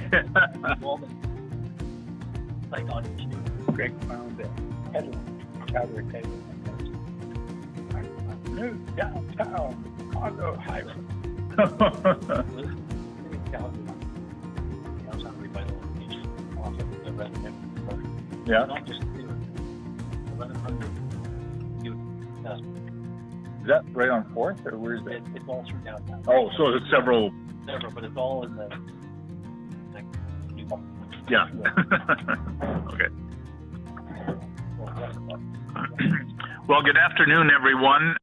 Like on YouTube, Greg found a headline, Calgary headline. New downtown condo highway. Yeah. Not just 1,100 youth. Is that right on 4th, or where is it? It's all through downtown. Oh, so it's several. Several, but it's all in the. Yeah. Okay. Well, good afternoon, everyone.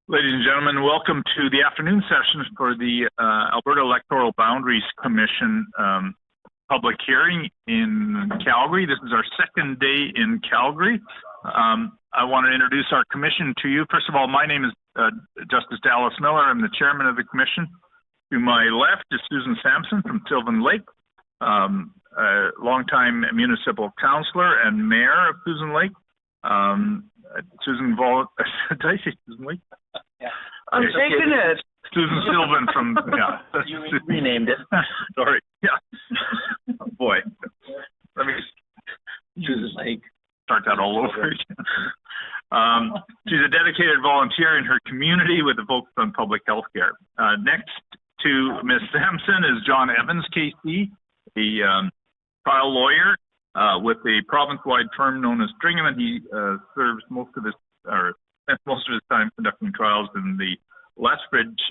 Ladies and gentlemen, welcome to the afternoon session for the Alberta Electoral Boundaries Commission public hearing in Calgary. This is our second day in Calgary. I want to introduce our commission to you. First of all, my name is Justice Dallas Miller. I'm the chairman of the commission. To my left is Susan Sampson from Sylvan Lake, a longtime municipal councillor and mayor of Susan Lake. Susan did I say Susan Lake? Yeah. I'm shaking it. Susan Sylvan from, yeah. You renamed it. Sorry, yeah. Oh, boy. Let me Susan Lake. Start that all over again. She's a dedicated volunteer in her community with a focus on public health care. Next to Ms. Sampson is John Evans, KC, a trial lawyer with a province-wide firm known as Stringham, and he serves spent most of his time conducting trials in the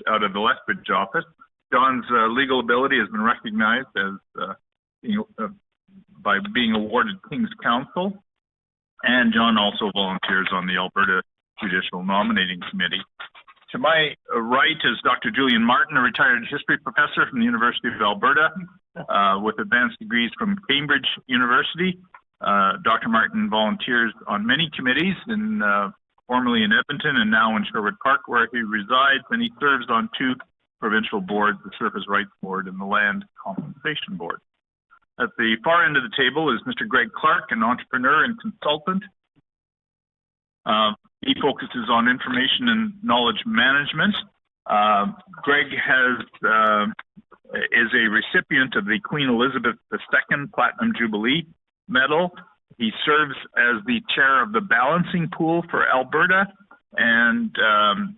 out of the Lethbridge office. John's legal ability has been recognized as by being awarded King's Counsel, and John also volunteers on the Alberta Judicial Nominating Committee. To my right is Dr. Julian Martin, a retired history professor from the University of Alberta with advanced degrees from Cambridge University. Dr. Martin volunteers on many committees, formerly in Edmonton and now in Sherwood Park, where he resides, and he serves on 2 provincial boards, the Surface Rights Board and the Land Compensation Board. At the far end of the table is Mr. Greg Clark, an entrepreneur and consultant. He focuses on information and knowledge management. Greg is a recipient of the Queen Elizabeth II Platinum Jubilee Medal. He serves as the chair of the Balancing Pool for Alberta, and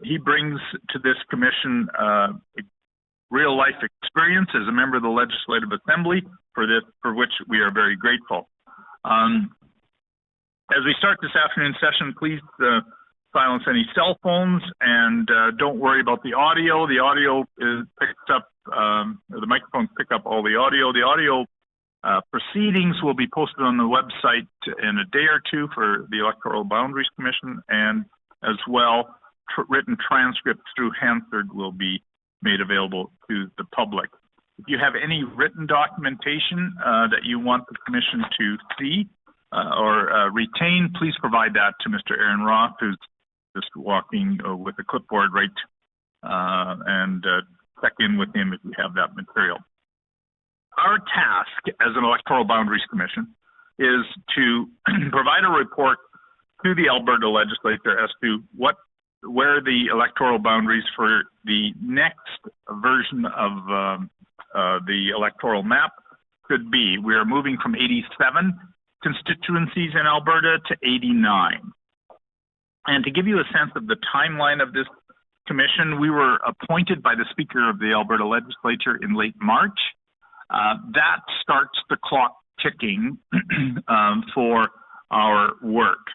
he brings to this commission real-life experience as a member of the Legislative Assembly, for which we are very grateful. As we start this afternoon session, please silence any cell phones, and don't worry about the audio. The audio picks up, the microphones pick up all the audio. The audio proceedings will be posted on the website in a day or two for the Electoral Boundaries Commission, and as well, written transcripts through Hansard will be made available to the public. If you have any written documentation that you want the Commission to see or retain, please provide that to Mr. Aaron Roth, who's just walking with a clipboard and check in with him if you have that material. Our task as an Electoral Boundaries Commission is to provide a report to the Alberta Legislature as to where the electoral boundaries for the next version of the electoral map could be. We are moving from 87 constituencies in Alberta to 89. And to give you a sense of the timeline of this commission, we were appointed by the Speaker of the Alberta Legislature in late March. That starts the clock ticking for our work.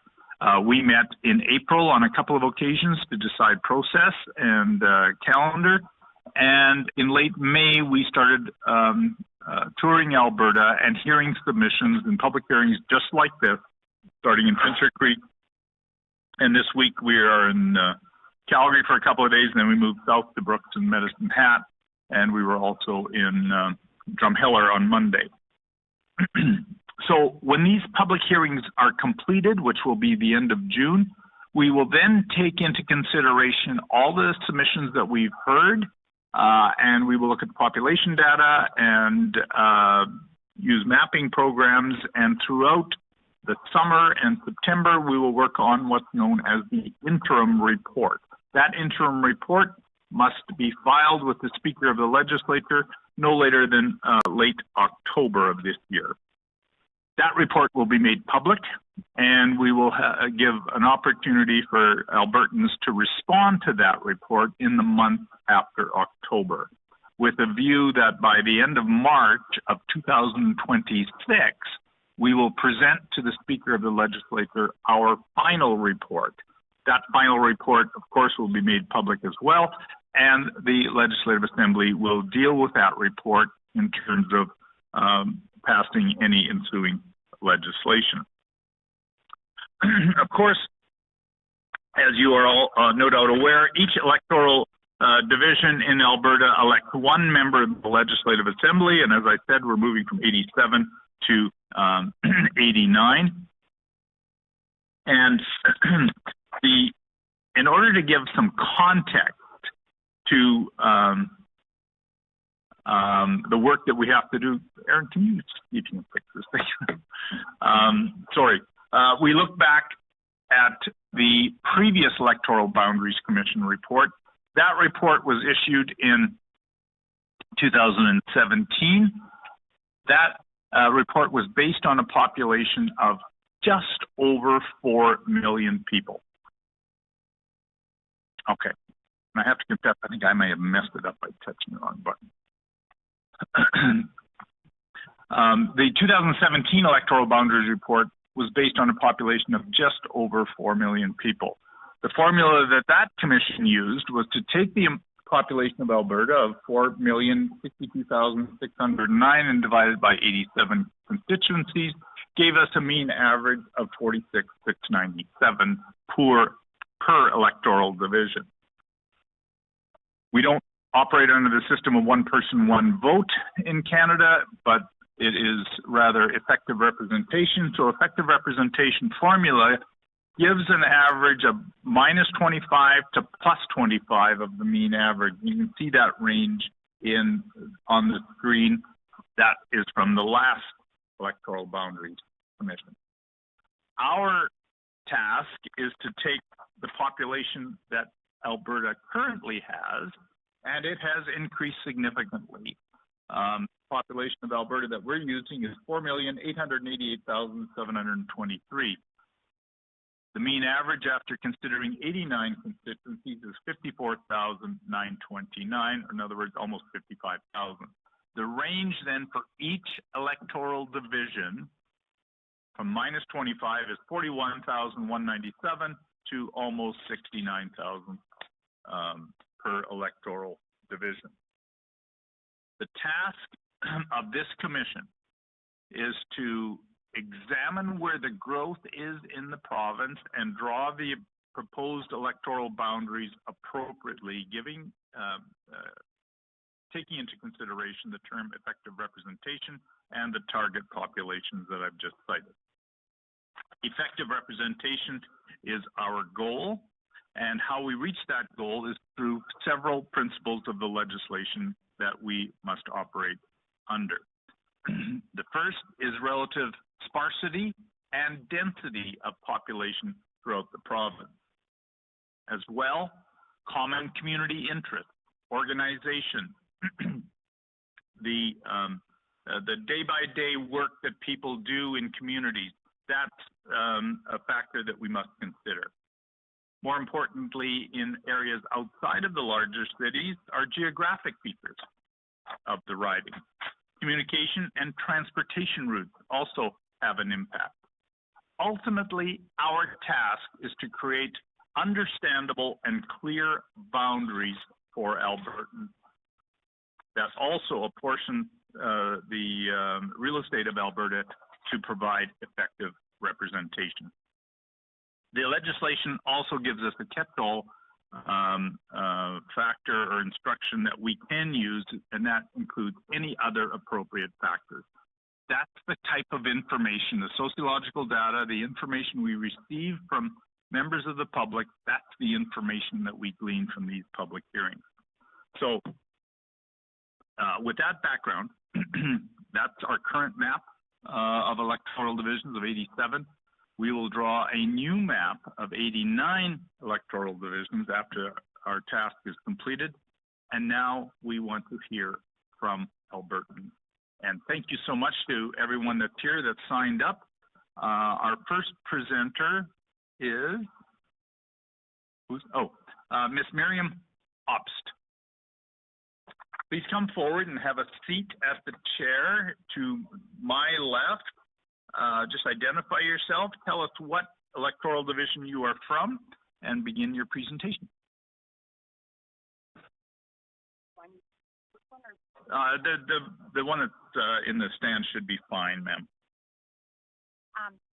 We met in April on a couple of occasions to decide process and calendar. And in late May, we started touring Alberta and hearing submissions and public hearings just like this, starting in Pincher Creek. And this week we are in Calgary for a couple of days, and then we moved south to Brooks and Medicine Hat, and we were also in Drumheller on Monday. So when these public hearings are completed, which will be the end of June, we will then take into consideration all the submissions that we've heard, and we will look at the population data and use mapping programs, and throughout the summer and September, we will work on what's known as the interim report. That interim report must be filed with the Speaker of the Legislature no later than late October of this year. That report will be made public, and we will give an opportunity for Albertans to respond to that report in the month after October, with a view that by the end of March of 2026, we will present to the Speaker of the Legislature our final report. That final report, of course, will be made public as well, and the Legislative Assembly will deal with that report in terms of passing any ensuing legislation. Of course, as you are all no doubt aware, each electoral division in Alberta elects one member of the Legislative Assembly, and as I said, we're moving from 87 to 89. And in order to give some context to the work that we have to do, Aaron, can you see if you can fix this thing? Sorry. We look back at the previous Electoral Boundaries Commission report. That report was issued in 2017. That report was based on a population of just over 4 million people. Okay. And I have to confess, I think I may have messed it up by touching the wrong button. The 2017 Electoral Boundaries Report was based on a population of just over 4 million people. The formula that commission used was to take the population of Alberta of 4,062,609 and divided by 87 constituencies, gave us a mean average of 46,697 per electoral division. We don't operate under the system of one person, one vote in Canada, but it is rather effective representation. So effective representation formula gives an average of minus 25 to plus 25 of the mean average. You can see that range on the screen. That is from the last Electoral Boundaries Commission. Our task is to take the population that Alberta currently has, and it has increased significantly. Population of Alberta that we're using is 4,888,723. The mean average after considering 89 constituencies is 54,929, in other words, almost 55,000. The range then for each electoral division from minus 25 is 41,197 to almost 69,000 per electoral division. The task of this commission is to examine where the growth is in the province and draw the proposed electoral boundaries appropriately, taking into consideration the term effective representation and the target populations that I've just cited. Effective representation is our goal, and how we reach that goal is through several principles of the legislation that we must operate under. The first is relative sparsity and density of population throughout the province. As well, common community interest, organization, the day-by-day work that people do in communities, that's a factor that we must consider. More importantly, in areas outside of the larger cities, are geographic features of the riding. Communication and transportation routes also have an impact. Ultimately, our task is to create understandable and clear boundaries for Albertans that also apportion the real estate of Alberta to provide effective representation. The legislation also gives us a catch-all factor or instruction that we can use, and that includes any other appropriate factors. That's the type of information, the sociological data, the information we receive from members of the public, that's the information that we glean from these public hearings. So with that background, that's our current map of electoral divisions of 87. We will draw a new map of 89 electoral divisions after our task is completed. And now we want to hear from Albertan. And thank you so much to everyone that's here that signed up. Our first presenter is, Miss Miriam Obst. Please come forward and have a seat at the chair to my left. Just identify yourself, tell us what electoral division you are from, and begin your presentation. The one that's in the stand should be fine, ma'am.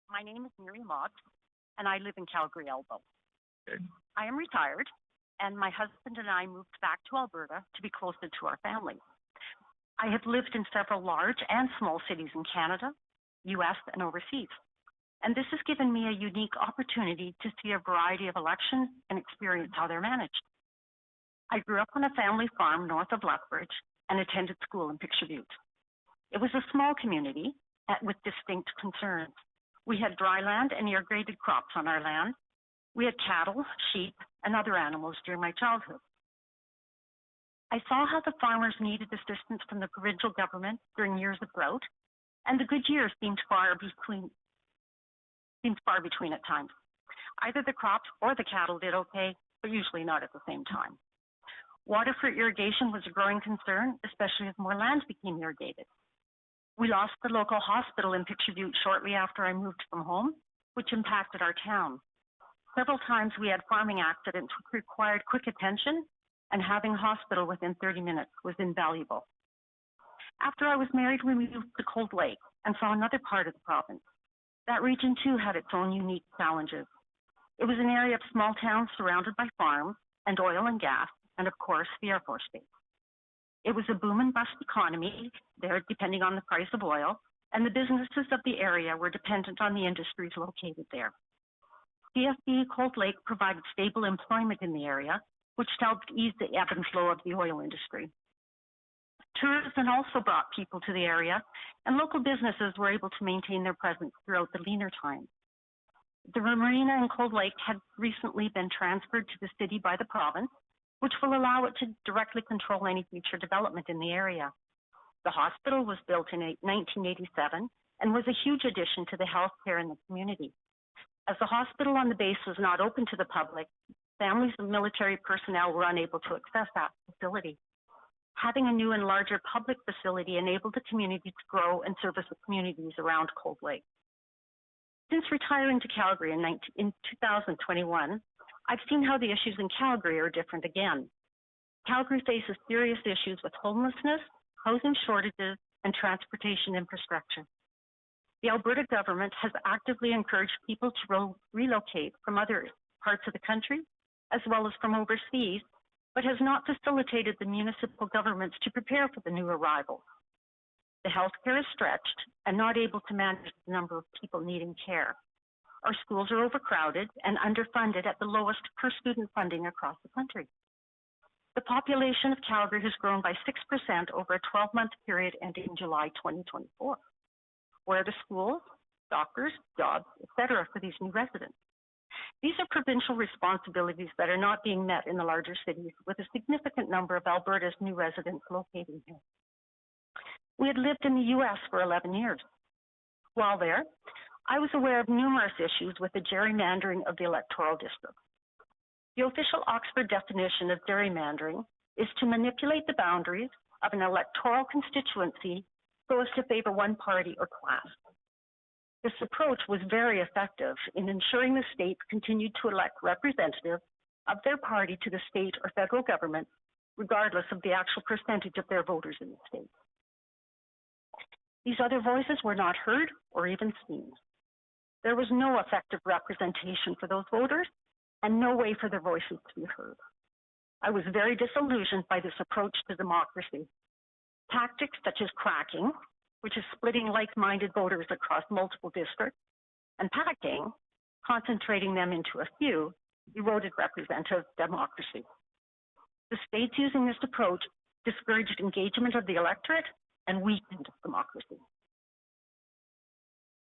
My name is Miriam Obst, and I live in Calgary, Alberta. Okay. I am retired, and my husband and I moved back to Alberta to be closer to our family. I have lived in several large and small cities in Canada, U.S., and overseas, and this has given me a unique opportunity to see a variety of elections and experience how they're managed. I grew up on a family farm north of Lethbridge and attended school in Picture Butte. It was a small community with distinct concerns. We had dry land and irrigated crops on our land. We had cattle, sheep, and other animals during my childhood. I saw how the farmers needed assistance from the provincial government during years of drought, and the good years seemed far between at times. Either the crops or the cattle did okay, but usually not at the same time. Water for irrigation was a growing concern, especially as more land became irrigated. We lost the local hospital in Picture Butte shortly after I moved from home, which impacted our town. Several times we had farming accidents which required quick attention, and having a hospital within 30 minutes was invaluable. After I was married, we moved to Cold Lake and saw another part of the province. That region too had its own unique challenges. It was an area of small towns surrounded by farms and oil and gas, and of course the Air Force Base. It was a boom and bust economy there, depending on the price of oil, and the businesses of the area were dependent on the industries located there. CFB Cold Lake provided stable employment in the area, which helped ease the ebb and flow of the oil industry. Tourism also brought people to the area, and local businesses were able to maintain their presence throughout the leaner times. The marina in Cold Lake had recently been transferred to the city by the province, which will allow it to directly control any future development in the area. The hospital was built in 1987 and was a huge addition to the healthcare in the community. As the hospital on the base was not open to the public, families of military personnel were unable to access that facility. Having a new and larger public facility enabled the community to grow and service the communities around Cold Lake. Since retiring to Calgary in 2021, I've seen how the issues in Calgary are different again. Calgary faces serious issues with homelessness, housing shortages, and transportation infrastructure. The Alberta government has actively encouraged people to relocate from other parts of the country, as well as from overseas, but has not facilitated the municipal governments to prepare for the new arrivals. The healthcare is stretched and not able to manage the number of people needing care. Our schools are overcrowded and underfunded at the lowest per student funding across the country. The population of Calgary has grown by 6% over a 12-month period ending July 2024. Where are the schools, doctors, jobs, etc. for these new residents? These are provincial responsibilities that are not being met in the larger cities, with a significant number of Alberta's new residents located here. We had lived in the U.S. for 11 years. While there, I was aware of numerous issues with the gerrymandering of the electoral district. The official Oxford definition of gerrymandering is to manipulate the boundaries of an electoral constituency so as to favor one party or class. This approach was very effective in ensuring the states continued to elect representatives of their party to the state or federal government, regardless of the actual percentage of their voters in the state. These other voices were not heard or even seen. There was no effective representation for those voters and no way for their voices to be heard. I was very disillusioned by this approach to democracy. Tactics such as cracking, which is splitting like-minded voters across multiple districts, and packing, concentrating them into a few, eroded representative democracy. The states using this approach discouraged engagement of the electorate and weakened democracy.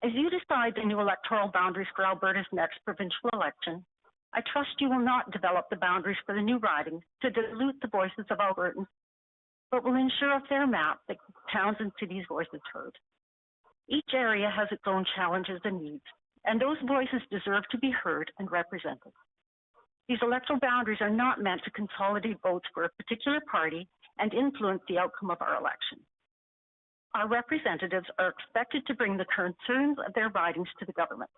As you decide the new electoral boundaries for Alberta's next provincial election, I trust you will not develop the boundaries for the new ridings to dilute the voices of Albertans, but will ensure a fair map that towns and cities' voices heard. Each area has its own challenges and needs, and those voices deserve to be heard and represented. These electoral boundaries are not meant to consolidate votes for a particular party and influence the outcome of our election. Our representatives are expected to bring the concerns of their ridings to the government.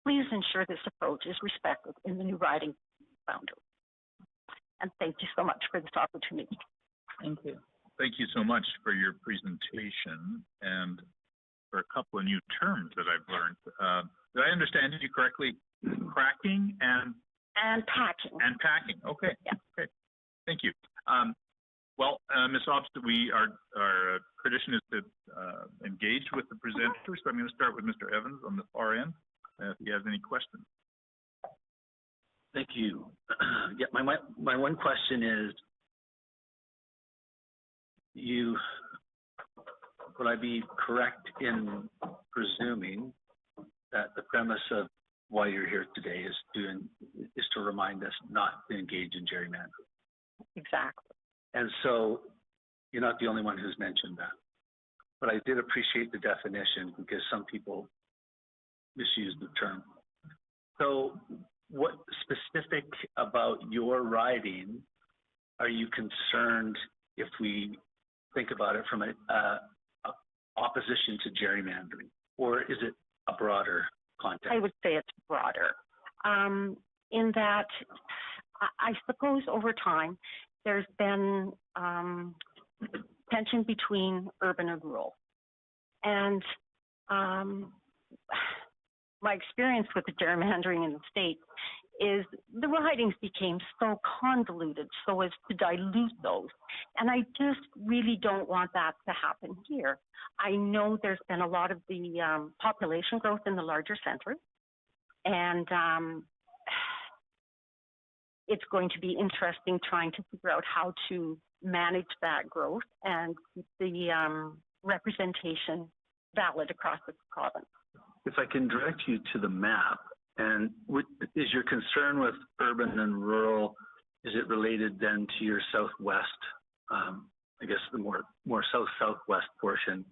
Please ensure this approach is respected in the new riding boundary. And thank you so much for this opportunity. Thank you. Thank you so much for your presentation and for a couple of new terms that I've learned. Did I understand you correctly? Cracking and packing. And packing. Okay. Yeah. Okay. Thank you. Ms. Obst, our tradition is to engage with the presenters. So I'm going to start with Mr. Evans on the far end, if he has any questions. Thank you. Yeah, my one question is, would I be correct in presuming that the premise of why you're here today is to remind us not to engage in gerrymandering? Exactly. And so you're not the only one who's mentioned that. But I did appreciate the definition because some people misuse the term. So what specific about your riding are you concerned if we think about it from a opposition to gerrymandering, or is it a broader context? I would say it's broader, in that I suppose over time there's been tension between urban and rural. And my experience with the gerrymandering in the state is the ridings became so convoluted so as to dilute those. And I just really don't want that to happen here. I know there's been a lot of the population growth in the larger centers, and it's going to be interesting trying to figure out how to manage that growth and keep the representation valid across the province. If I can direct you to the map, and is your concern with urban and rural, is it related then to your southwest, I guess the more south-southwest portion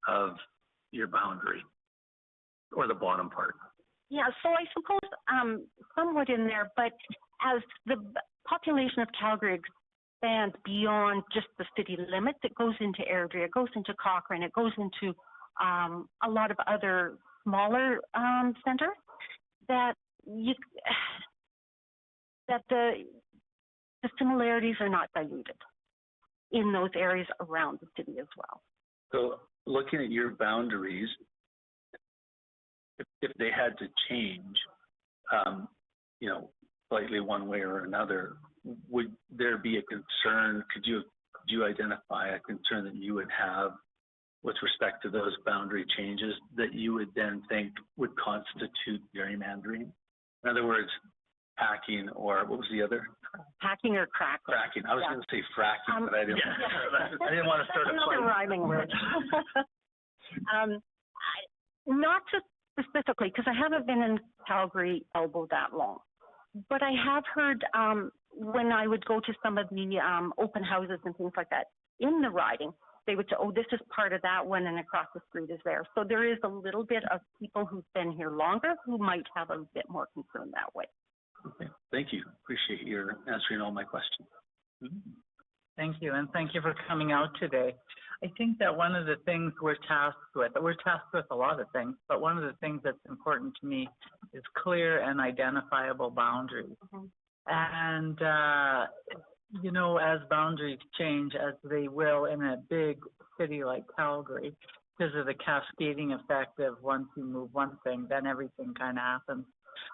of your boundary, or the bottom part? Yeah, so I suppose somewhat in there, but as the population of Calgary expands beyond just the city limits, it goes into Airdrie, it goes into Cochrane, it goes into a lot of other smaller centers, that the similarities are not diluted in those areas around the city as well. So looking at your boundaries, if they had to change, slightly one way or another, would there be a concern? Could you identify a concern that you would have with respect to those boundary changes that you would then think would constitute gerrymandering? In other words, packing, or what was the other? Packing or cracking. Cracking. I was going to say fracking, but I didn't. I didn't want to start a fight. Another rhyming word. Not just specifically, because I haven't been in Calgary elbow that long, but I have heard when I would go to some of the open houses and things like that in the riding, they would say, oh, this is part of that one, and across the street is there. So there is a little bit of people who've been here longer who might have a bit more concern that way. Okay, thank you. Appreciate your answering all my questions. Thank you, and thank you for coming out today. I think that one of the things we're tasked with a lot of things, but one of the things that's important to me is clear and identifiable boundaries. Mm-hmm. And, as boundaries change, as they will in a big city like Calgary, because of the cascading effect of once you move one thing, then everything kind of happens.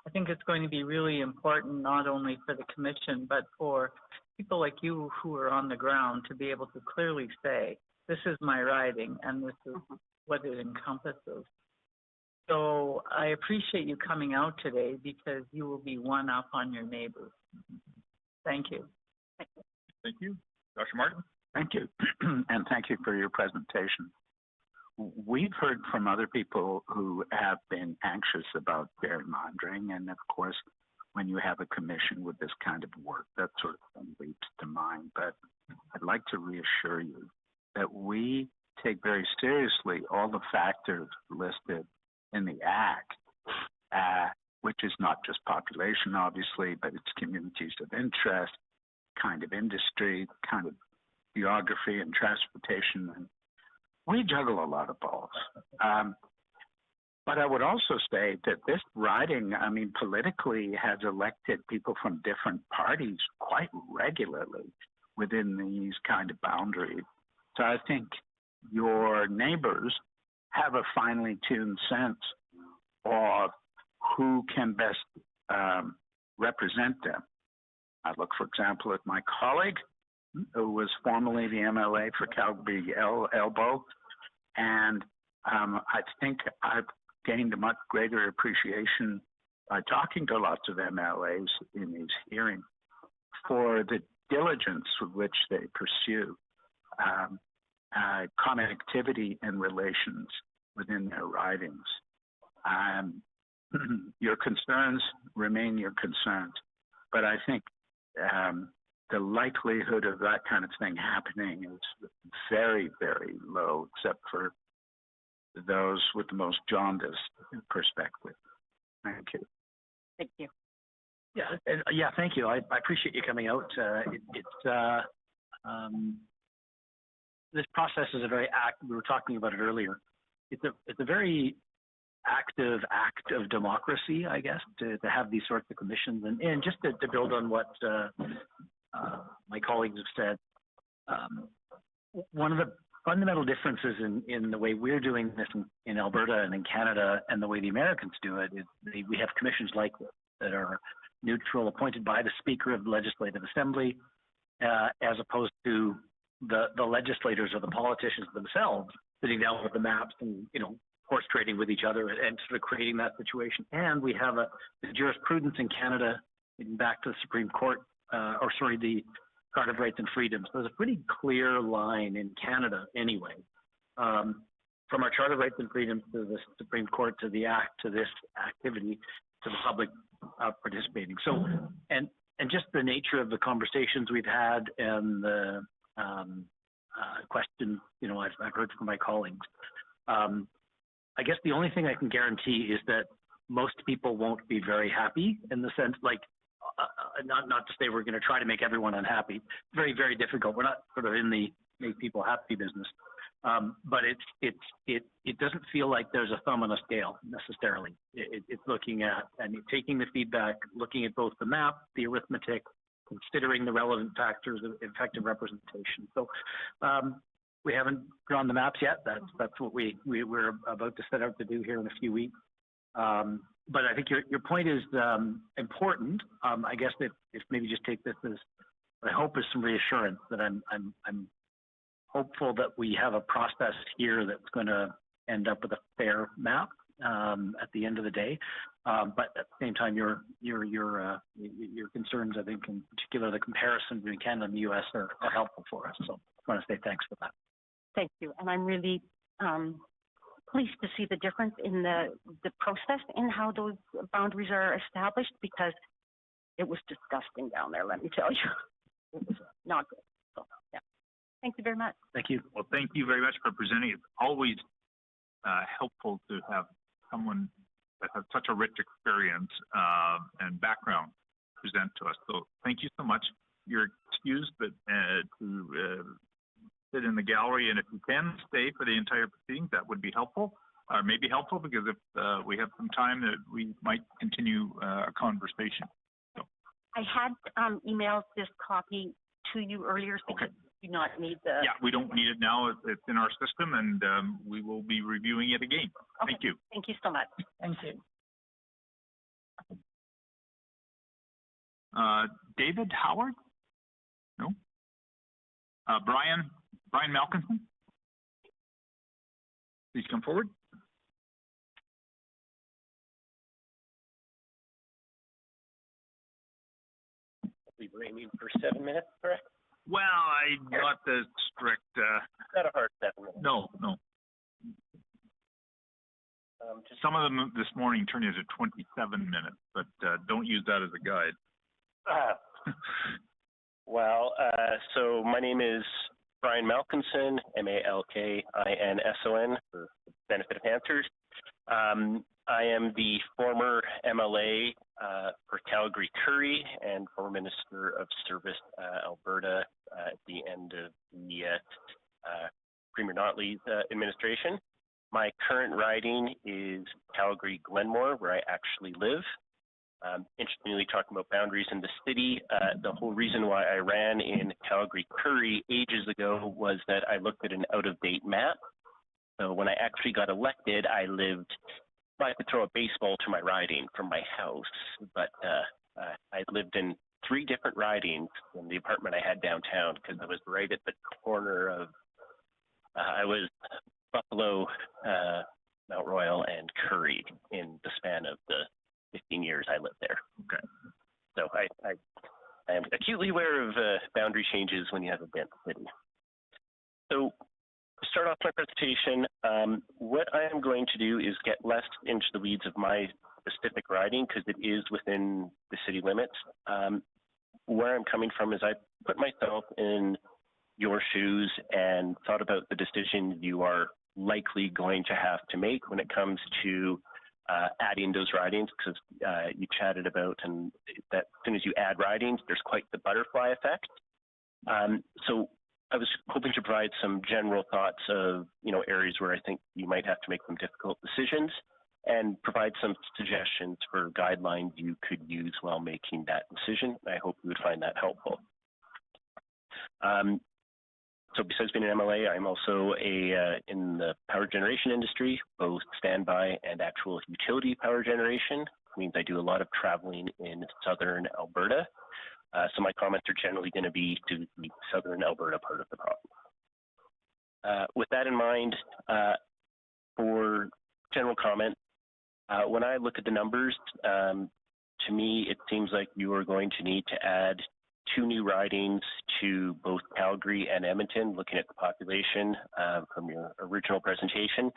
I think it's going to be really important, not only for the commission, but for people like you who are on the ground to be able to clearly say, this is my riding and this is what it encompasses. So I appreciate you coming out today because you will be one up on your neighbors. Thank you. Thank you. Dr. Martin? Thank you. And thank you for your presentation. We've heard from other people who have been anxious about gerrymandering, and of course, when you have a commission with this kind of work, that sort of thing leaps to mind. But I'd like to reassure you that we take very seriously all the factors listed in the Act, which is not just population, obviously, but it's communities of interest, kind of industry, kind of geography and transportation. And we juggle a lot of balls. But I would also say that this riding, I mean, politically has elected people from different parties quite regularly within these kind of boundaries. So I think your neighbors have a finely tuned sense of who can best represent them. I look, for example, at my colleague, who was formerly the MLA for Calgary Elbow, and I think I've gained a much greater appreciation by talking to lots of MLAs in these hearings for the diligence with which they pursue connectivity and relations within their ridings. Your concerns remain your concerns, but I think the likelihood of that kind of thing happening is very, very low, except for those with the most jaundiced perspective. Thank you. Thank you. Yeah, thank you. I appreciate you coming out. This process is a very we were talking about it earlier. It's a very active act of democracy, I guess, to have these sorts of commissions. And just to build on what my colleagues have said, one of the fundamental differences in the way we're doing this in Alberta and in Canada and the way the Americans do it is we have commissions like this that are neutral, appointed by the Speaker of the Legislative Assembly, as opposed to the legislators or the politicians themselves sitting down with the maps and, horse trading with each other and sort of creating that situation. And we have the jurisprudence in Canada, back to the Supreme Court, the Charter of Rights and Freedoms. There's a pretty clear line in Canada anyway, from our Charter of Rights and Freedoms to the Supreme Court to the Act to this activity to the public participating. So, and just the nature of the conversations we've had and the questions, I've heard from my colleagues. I guess the only thing I can guarantee is that most people won't be very happy in the sense, not to say we're going to try to make everyone unhappy. Very, very difficult. We're not sort of in the make people happy business. But it doesn't feel like there's a thumb on a scale necessarily. It's looking at and taking the feedback, looking at both the map, the arithmetic, considering the relevant factors of effective representation. So we haven't drawn the maps yet. That's what we're about to set out to do here in a few weeks. But I think your point is important. I guess if maybe just take this as what I hope is some reassurance that I'm hopeful that we have a process here that's going to end up with a fair map at the end of the day. But at the same time, your concerns, I think, in particular, the comparison between Canada and the U.S. are helpful for us. So I want to say thanks for that. Thank you. And I'm really pleased to see the difference in the process in how those boundaries are established, because it was disgusting down there, let me tell you. It was not good. So, yeah. Thank you very much. Thank you. Well, thank you very much for presenting. It's always helpful to have someone that has such a rich experience and background present to us. So thank you so much. You're excused, but to sit in the gallery, and if you can stay for the entire proceedings, that would be helpful. Maybe helpful, because if we have some time, that we might continue a conversation. So. I had emailed this copy to you earlier, because you do not need the... Yeah, we don't need it now. It's in our system, and we will be reviewing it again. Okay. Thank you. Thank you so much. Thank you. David Howard? No? Brian Malkinson? Please come forward. We were aiming for 7 minutes, correct? Well, I'm not the strict... Not a hard 7 minutes. No. Some of them this morning turned into 27 minutes, but don't use that as a guide. So my name is Brian Malkinson, Malkinson, for the benefit of answers. I am the former MLA for Calgary Curry and former Minister of Service Alberta at the end of the Premier Notley's administration. My current riding is Calgary Glenmore, where I actually live. Interestingly, talking about boundaries in the city, the whole reason why I ran in Calgary Curry ages ago was that I looked at an out-of-date map. So when I actually got elected, I could throw a baseball to my riding from my house, but I lived in 3 different ridings in the apartment I had downtown because I was right at the corner of, I was Buffalo, Mount Royal, and Curry in the span of the 15 years I lived there. Okay. So I am acutely aware of boundary changes when you have a dense city. So to start off my presentation, what I am going to do is get less into the weeds of my specific riding because it is within the city limits. Where I'm coming from is I put myself in your shoes and thought about the decision you are likely going to have to make when it comes to adding those ridings, because you chatted about and that as soon as you add ridings, there's quite the butterfly effect. So I was hoping to provide some general thoughts of, areas where I think you might have to make some difficult decisions and provide some suggestions for guidelines you could use while making that decision. I hope you would find that helpful. So besides being an MLA, I'm also in the power generation industry, both standby and actual utility power generation. It means I do a lot of traveling in southern Alberta. So my comments are generally going to be to the southern Alberta part of the province. With that in mind, for general comment, when I look at the numbers, to me, it seems like you are going to need to add 2 new ridings to both Calgary and Edmonton, looking at the population from your original presentation.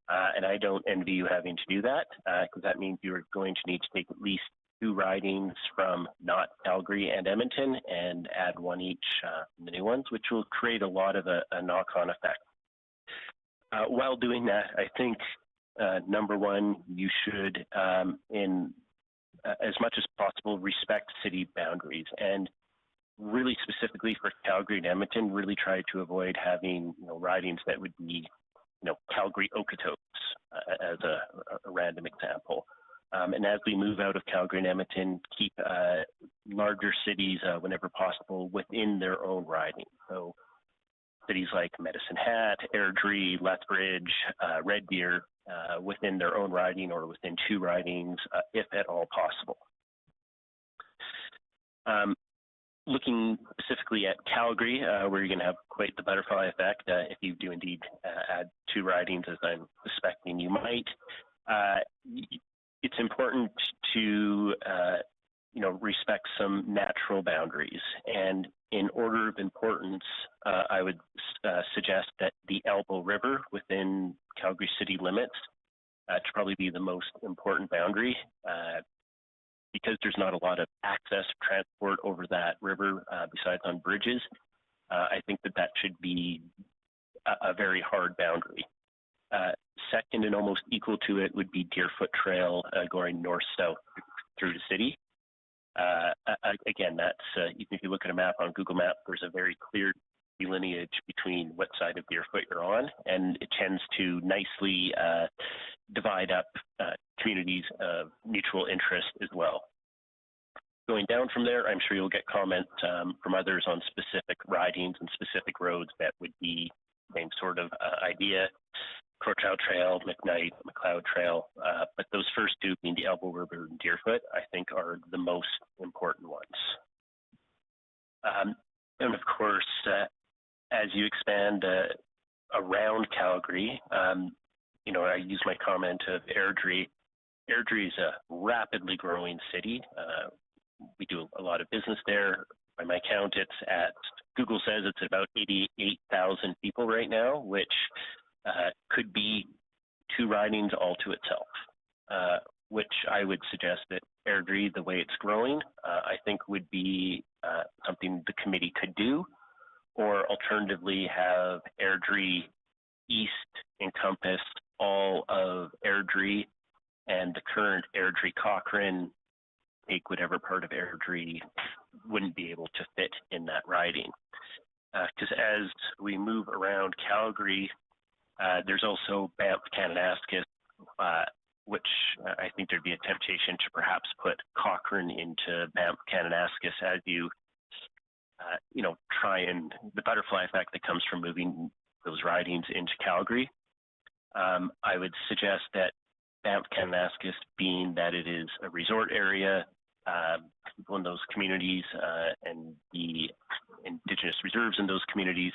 And I don't envy you having to do that, because that means you're going to need to take at least 2 ridings from not Calgary and Edmonton and add 1 each from the new ones, which will create a lot of a knock-on effect. While doing that, I think, number one, you should, as much as possible, respect city boundaries. And really specifically for Calgary and Edmonton, really try to avoid having ridings that would be Calgary Okotoks as a random example. And as we move out of Calgary and Edmonton, keep larger cities whenever possible within their own riding. So cities like Medicine Hat, Airdrie, Lethbridge, Red Deer within their own riding or within 2 ridings, if at all possible. Looking specifically at Calgary, where you're going to have quite the butterfly effect if you do indeed add 2 ridings, as I'm suspecting you might. It's important to respect some natural boundaries. And in order of importance, I would suggest that the Elbow River within Calgary city limits to probably be the most important boundary. Because there's not a lot of access transport over that river besides on bridges, I think that should be a very hard boundary. Second and almost equal to it would be Deerfoot Trail going north-south through the city. Again, that's, even if you look at a map on Google Maps, there's a very clear lineage between what side of Deerfoot you're on, and it tends to nicely divide up communities of mutual interest as well. Going down from there, I'm sure you'll get comments from others on specific ridings and specific roads that would be the same sort of idea. Crowchild Trail, McKnight, McLeod Trail, but those first 2 being the Elbow River and Deerfoot, I think are the most important ones. And of course, as you expand around Calgary, I use my comment of Airdrie. Airdrie is a rapidly growing city. We do a lot of business there. By my count, Google says it's about 88,000 people right now, which could be 2 ridings all to itself, which I would suggest that Airdrie, the way it's growing, I think would be something the committee could do, or alternatively have Airdrie East encompass all of Airdrie, and the current Airdrie Cochrane take whatever part of Airdrie wouldn't be able to fit in that riding. Because as we move around Calgary, there's also Banff Kananaskis, which I think there'd be a temptation to perhaps put Cochrane into Banff Kananaskis as you, try and the butterfly effect that comes from moving those ridings into Calgary. I would suggest that Banff Kananaskis, being that it is a resort area, people in those communities and the Indigenous reserves in those communities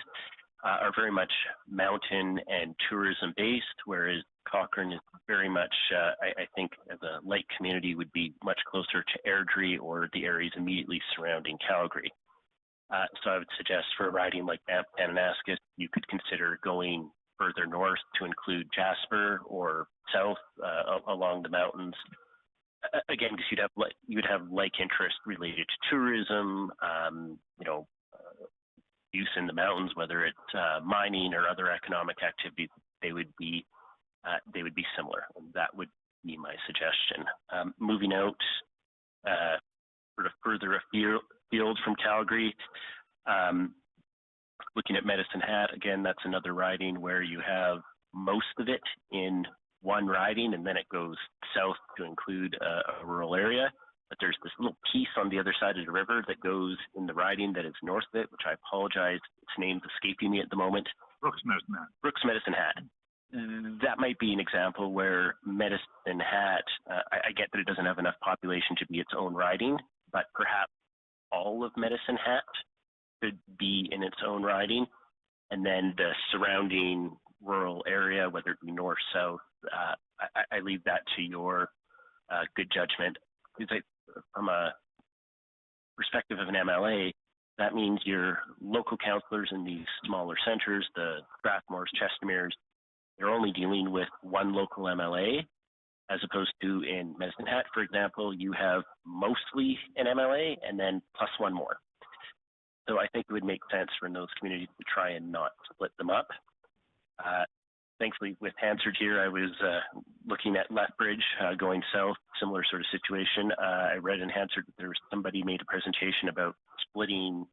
are very much mountain and tourism based, whereas Cochrane is very much, I think, as a light community, would be much closer to Airdrie or the areas immediately surrounding Calgary. So I would suggest for a riding like Banff Kananaskis, you could consider going further north to include Jasper, or south along the mountains. Again, because you'd have like interest related to tourism, use in the mountains, whether it's mining or other economic activities. They would be similar. That would be my suggestion. Moving out sort of further afield from Calgary, looking at Medicine Hat, again, that's another riding where you have most of it in one riding, and then it goes south to include a rural area. But there's this little piece on the other side of the river that goes in the riding that is north of it, which I apologize, its name's escaping me at the moment. Brooks Medicine Hat. Brooks Medicine Hat. That might be an example where Medicine Hat, I get that it doesn't have enough population to be its own riding, but perhaps all of Medicine Hat could be in its own riding, and then the surrounding rural area, whether it be north, south, I leave that to your good judgment. Because from a perspective of an MLA, that means your local councillors in these smaller centres, the Strathmores, Chestermeres, they're only dealing with one local MLA, as opposed to in Medicine Hat, for example, you have mostly an MLA and then plus one more. So I think it would make sense for in those communities to try and not split them up. Thankfully, with Hansard here, I was looking at Lethbridge going south, similar sort of situation. I read in Hansard that there was somebody made a presentation about splitting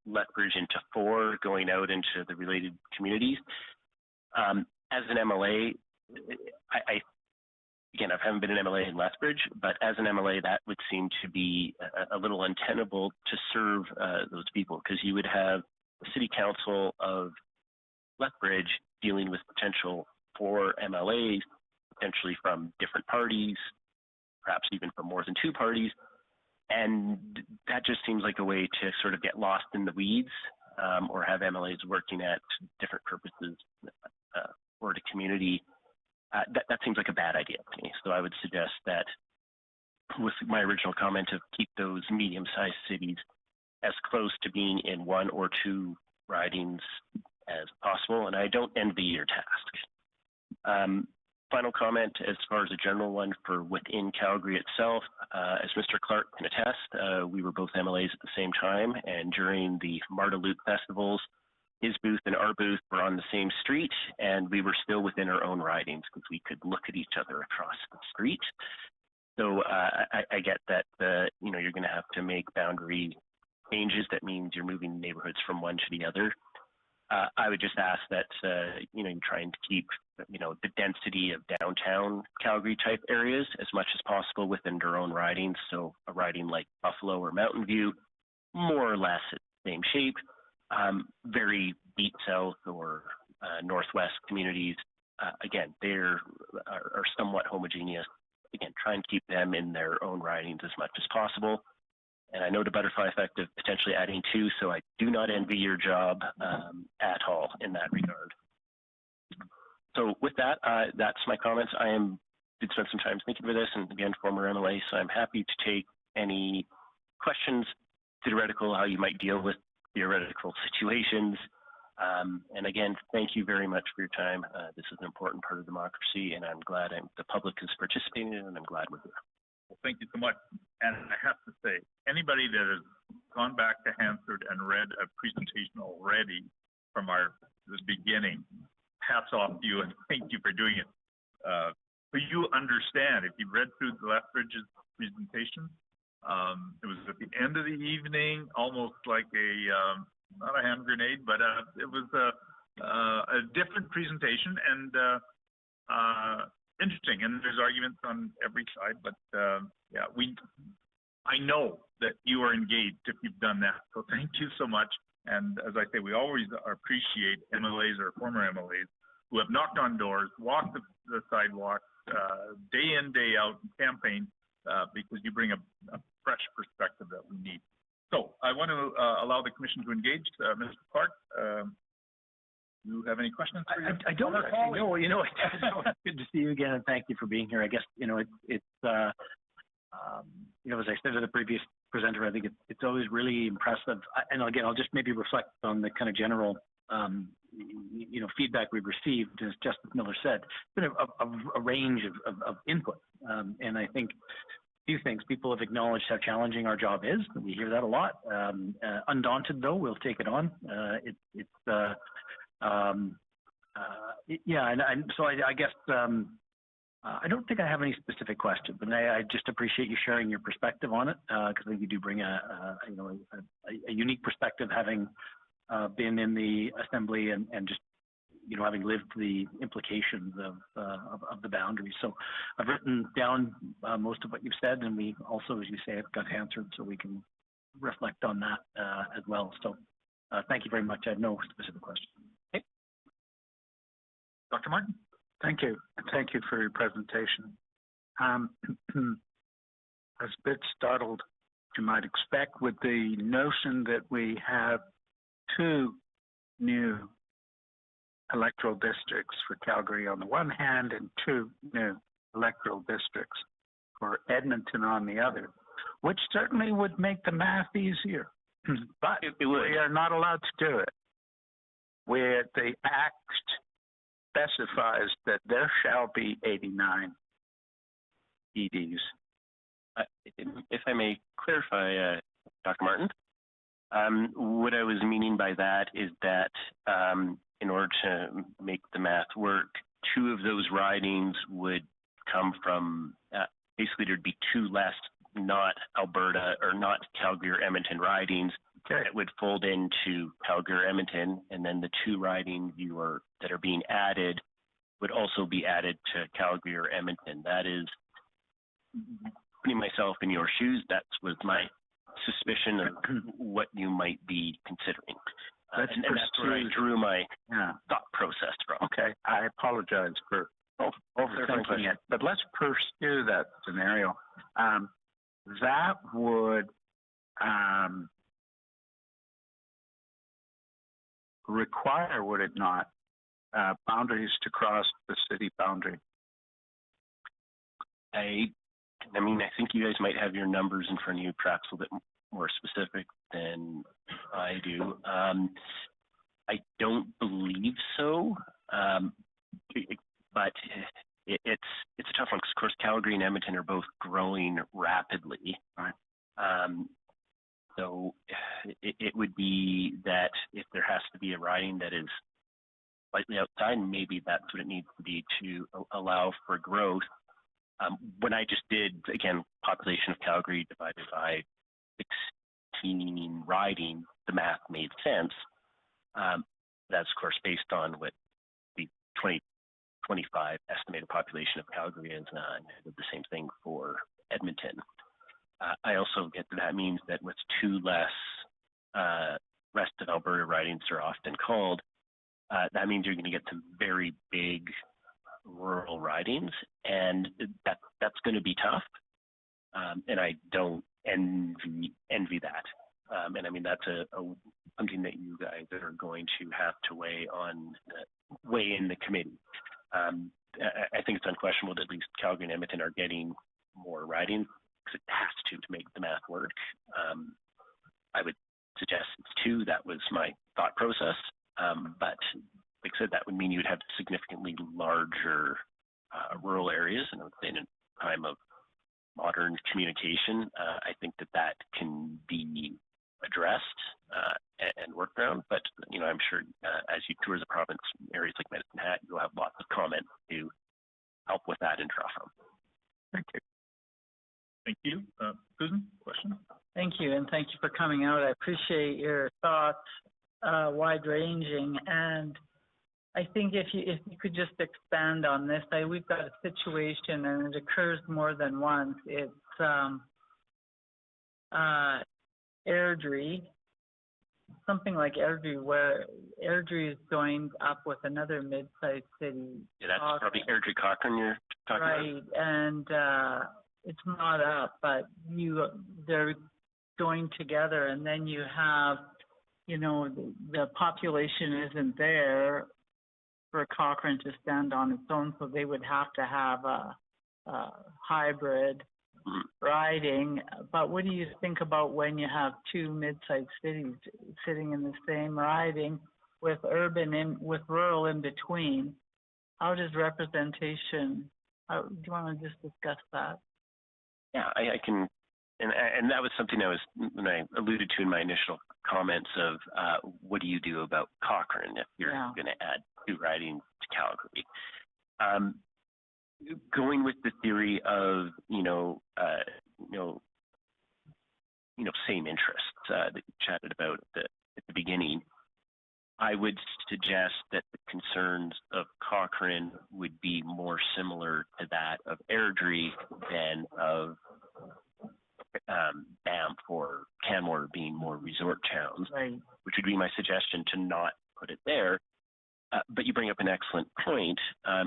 Lethbridge into 4, going out into the related communities. As an MLA, again, I haven't been an MLA in Lethbridge, but as an MLA, that would seem to be a little untenable to serve those people, because you would have the City Council of Lethbridge dealing with potential 4 MLAs, potentially from different parties, perhaps even from more than 2 parties. And that just seems like a way to sort of get lost in the weeds, or have MLAs working at different purposes for the community. That seems like a bad idea to me. So I would suggest that, with my original comment, of keep those medium-sized cities as close to being in 1 or 2 ridings as possible, and I don't envy your task. Final comment, as far as a general one for within Calgary itself, as Mr. Clark can attest, we were both MLAs at the same time, and during the Marda Loop festivals, his booth and our booth were on the same street, and we were still within our own ridings because we could look at each other across the street. So I get that you're going to have to make boundary changes. That means you're moving neighborhoods from one to the other. I would just ask that you try and keep the density of downtown Calgary type areas as much as possible within their own ridings. So a riding like Buffalo or Mountain View, more or less it's the same shape. Very deep south or northwest communities, again, they are somewhat homogeneous. Again, try and keep them in their own ridings as much as possible. And I know the butterfly effect of potentially adding 2, so I do not envy your job at all in that regard. So with that, that's my comments. I did spend some time thinking about this, and again, former MLA, so I'm happy to take any questions, theoretical, how you might deal with theoretical situations. And again, thank you very much for your time. This is an important part of democracy, and I'm glad the public is participating, and I'm glad we're here. Well, thank you so much. And I have to say, anybody that is gone back to Hansard and read a presentation already from the beginning. Hats off to you and thank you for doing it. But you understand, if you read through Lethbridge's presentation, it was at the end of the evening, almost like not a hand grenade, but it was a different presentation and interesting. And there's arguments on every side, but yeah, I know that you are engaged if you've done that. So thank you so much. And as I say, we always appreciate MLAs or former MLAs who have knocked on doors, walked the sidewalks, day in, day out, and campaign, because you bring a fresh perspective that we need. So I want to allow the commission to engage. Mr. Clark, do you have any questions? I don't actually know. It's good to see you again, and thank you for being here. I guess, it's as I said to the previous presenter, I think it's always really impressive. And again, I'll just maybe reflect on the kind of general, feedback we've received. As Justice Miller said, it's been a range of input. And I think a few things. People have acknowledged how challenging our job is. We hear that a lot. Undaunted, though, we'll take it on. So I guess I don't think I have any specific question, but I just appreciate you sharing your perspective on it, because I think you do bring a unique perspective, having been in the assembly and just having lived the implications of the boundaries. So I've written down most of what you've said, and we also, as you say, have got answered, so we can reflect on that as well. So thank you very much. I have no specific question. Okay. Dr. Martin? Thank you. Thank you for your presentation. I was a bit startled, you might expect, with the notion that we have 2 new electoral districts for Calgary on the one hand and 2 new electoral districts for Edmonton on the other, which certainly would make the math easier. But we are not allowed to do it. Where the Act specifies that there shall be 89 EDs. If I may clarify, Dr. Martin, what I was meaning by that is that in order to make the math work, 2 of those ridings would come from, basically there'd be 2 less not Alberta or not Calgary or Edmonton ridings. Okay. That would fold into Calgary or Edmonton, and then the 2 ridings that are being added would also be added to Calgary or Edmonton. That is, putting myself in your shoes, that was my suspicion of what you might be considering. And that's where I drew my thought process from. Okay, I apologize for overthinking it, but let's pursue that scenario. That would require, would it not, boundaries to cross the city boundary? I think you guys might have your numbers in front of you, perhaps a little bit more specific than I do. I don't believe so, but it's a tough one because, of course, Calgary and Edmonton are both growing rapidly. Right. So it would be that if there has to be a riding that is slightly outside, maybe that's what it needs to be to allow for growth. When I just did, again, population of Calgary divided by 16 ridings, the math made sense. That's, of course, based on what the 2025 estimated population of Calgary is, and I did the same thing for Edmonton. I also get that means that with 2 less rest of Alberta ridings are often called, that means you're going to get some very big rural ridings, and that's going to be tough. And I don't envy that. And I mean, that's something that you guys are going to have to weigh in the committee. I think it's unquestionable that at least Calgary and Edmonton are getting more ridings, because it has to make the math work. I would suggest it's 2. That was my thought process. But like I said, that would mean you'd have significantly larger rural areas. And I would say in a time of modern communication, I think that can be addressed and worked around. But I'm sure as you tour the province, areas like Medicine Hat, you'll have lots of comments to help with that and draw from. Thank you. Thank you. Susan, question? Thank you, and thank you for coming out. I appreciate your thoughts, wide-ranging, and I think if you could just expand on this, we've got a situation, and it occurs more than once. It's Airdrie, something like Airdrie, where Airdrie is joined up with another mid-sized city. Yeah, that's probably Airdrie Cochrane you're talking about. Right, and it's not up, but they're joined together, and then you have, the population isn't there for Cochrane to stand on its own, so they would have to have a hybrid riding. But what do you think about when you have two mid-sized cities sitting in the same riding with with rural in between? How does representation? Do you want to just discuss that? Yeah, I can, and that was something when I alluded to in my initial comments of what do you do about Cochrane if you're going to add two ridings to Calgary? Going with the theory of same interests that you chatted about at the beginning, I would suggest that the concerns of Cochrane would be more similar to that of Airdrie than of Banff or Canmore being more resort towns, right, which would be my suggestion to not put it there. But you bring up an excellent point.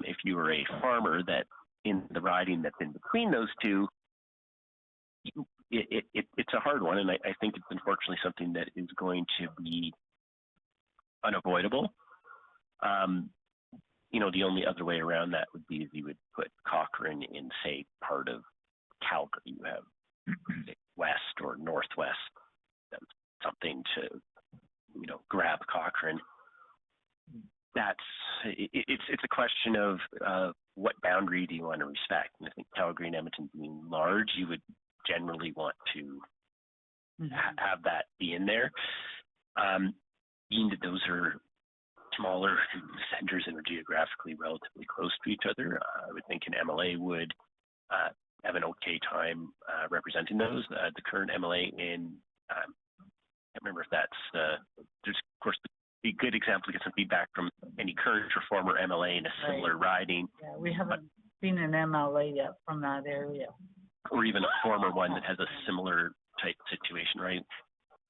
If you were a farmer that in the riding that's in between those two, it's a hard one, and I think it's unfortunately something that is going to be unavoidable. The only other way around that would be if you would put Cochrane in, say, part of Calgary. You have west or northwest, something to, grab Cochrane. It's a question of what boundary do you want to respect? And I think Calgary and Edmonton being large, you would generally want to have that be in there. Being that those are smaller centers and are geographically relatively close to each other, I would think an MLA would have an okay time representing those. The current MLA in, I can't remember if that's, there's of course be a good example to get some feedback from any current or former MLA in a similar riding. Yeah, we haven't seen an MLA yet from that area. Or even a former one that has a similar type situation, right?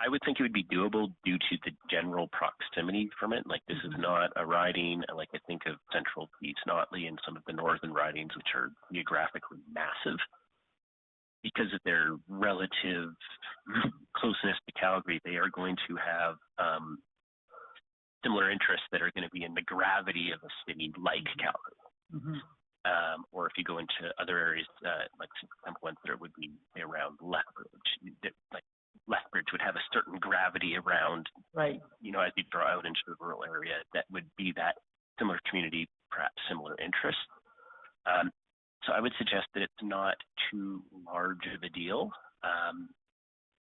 I would think it would be doable due to the general proximity from it. Like, this is not a riding, like I think of Central East Notley and some of the northern ridings, which are geographically massive. Because of their relative closeness to Calgary, they are going to have similar interests that are going to be in the gravity of a city like Calgary. Or if you go into other areas, like some ones that would be around Lethbridge, like Lethbridge would have a certain gravity around, right? As you draw out into the rural area, that would be that similar community, perhaps similar interests. So I would suggest that it's not too large of a deal,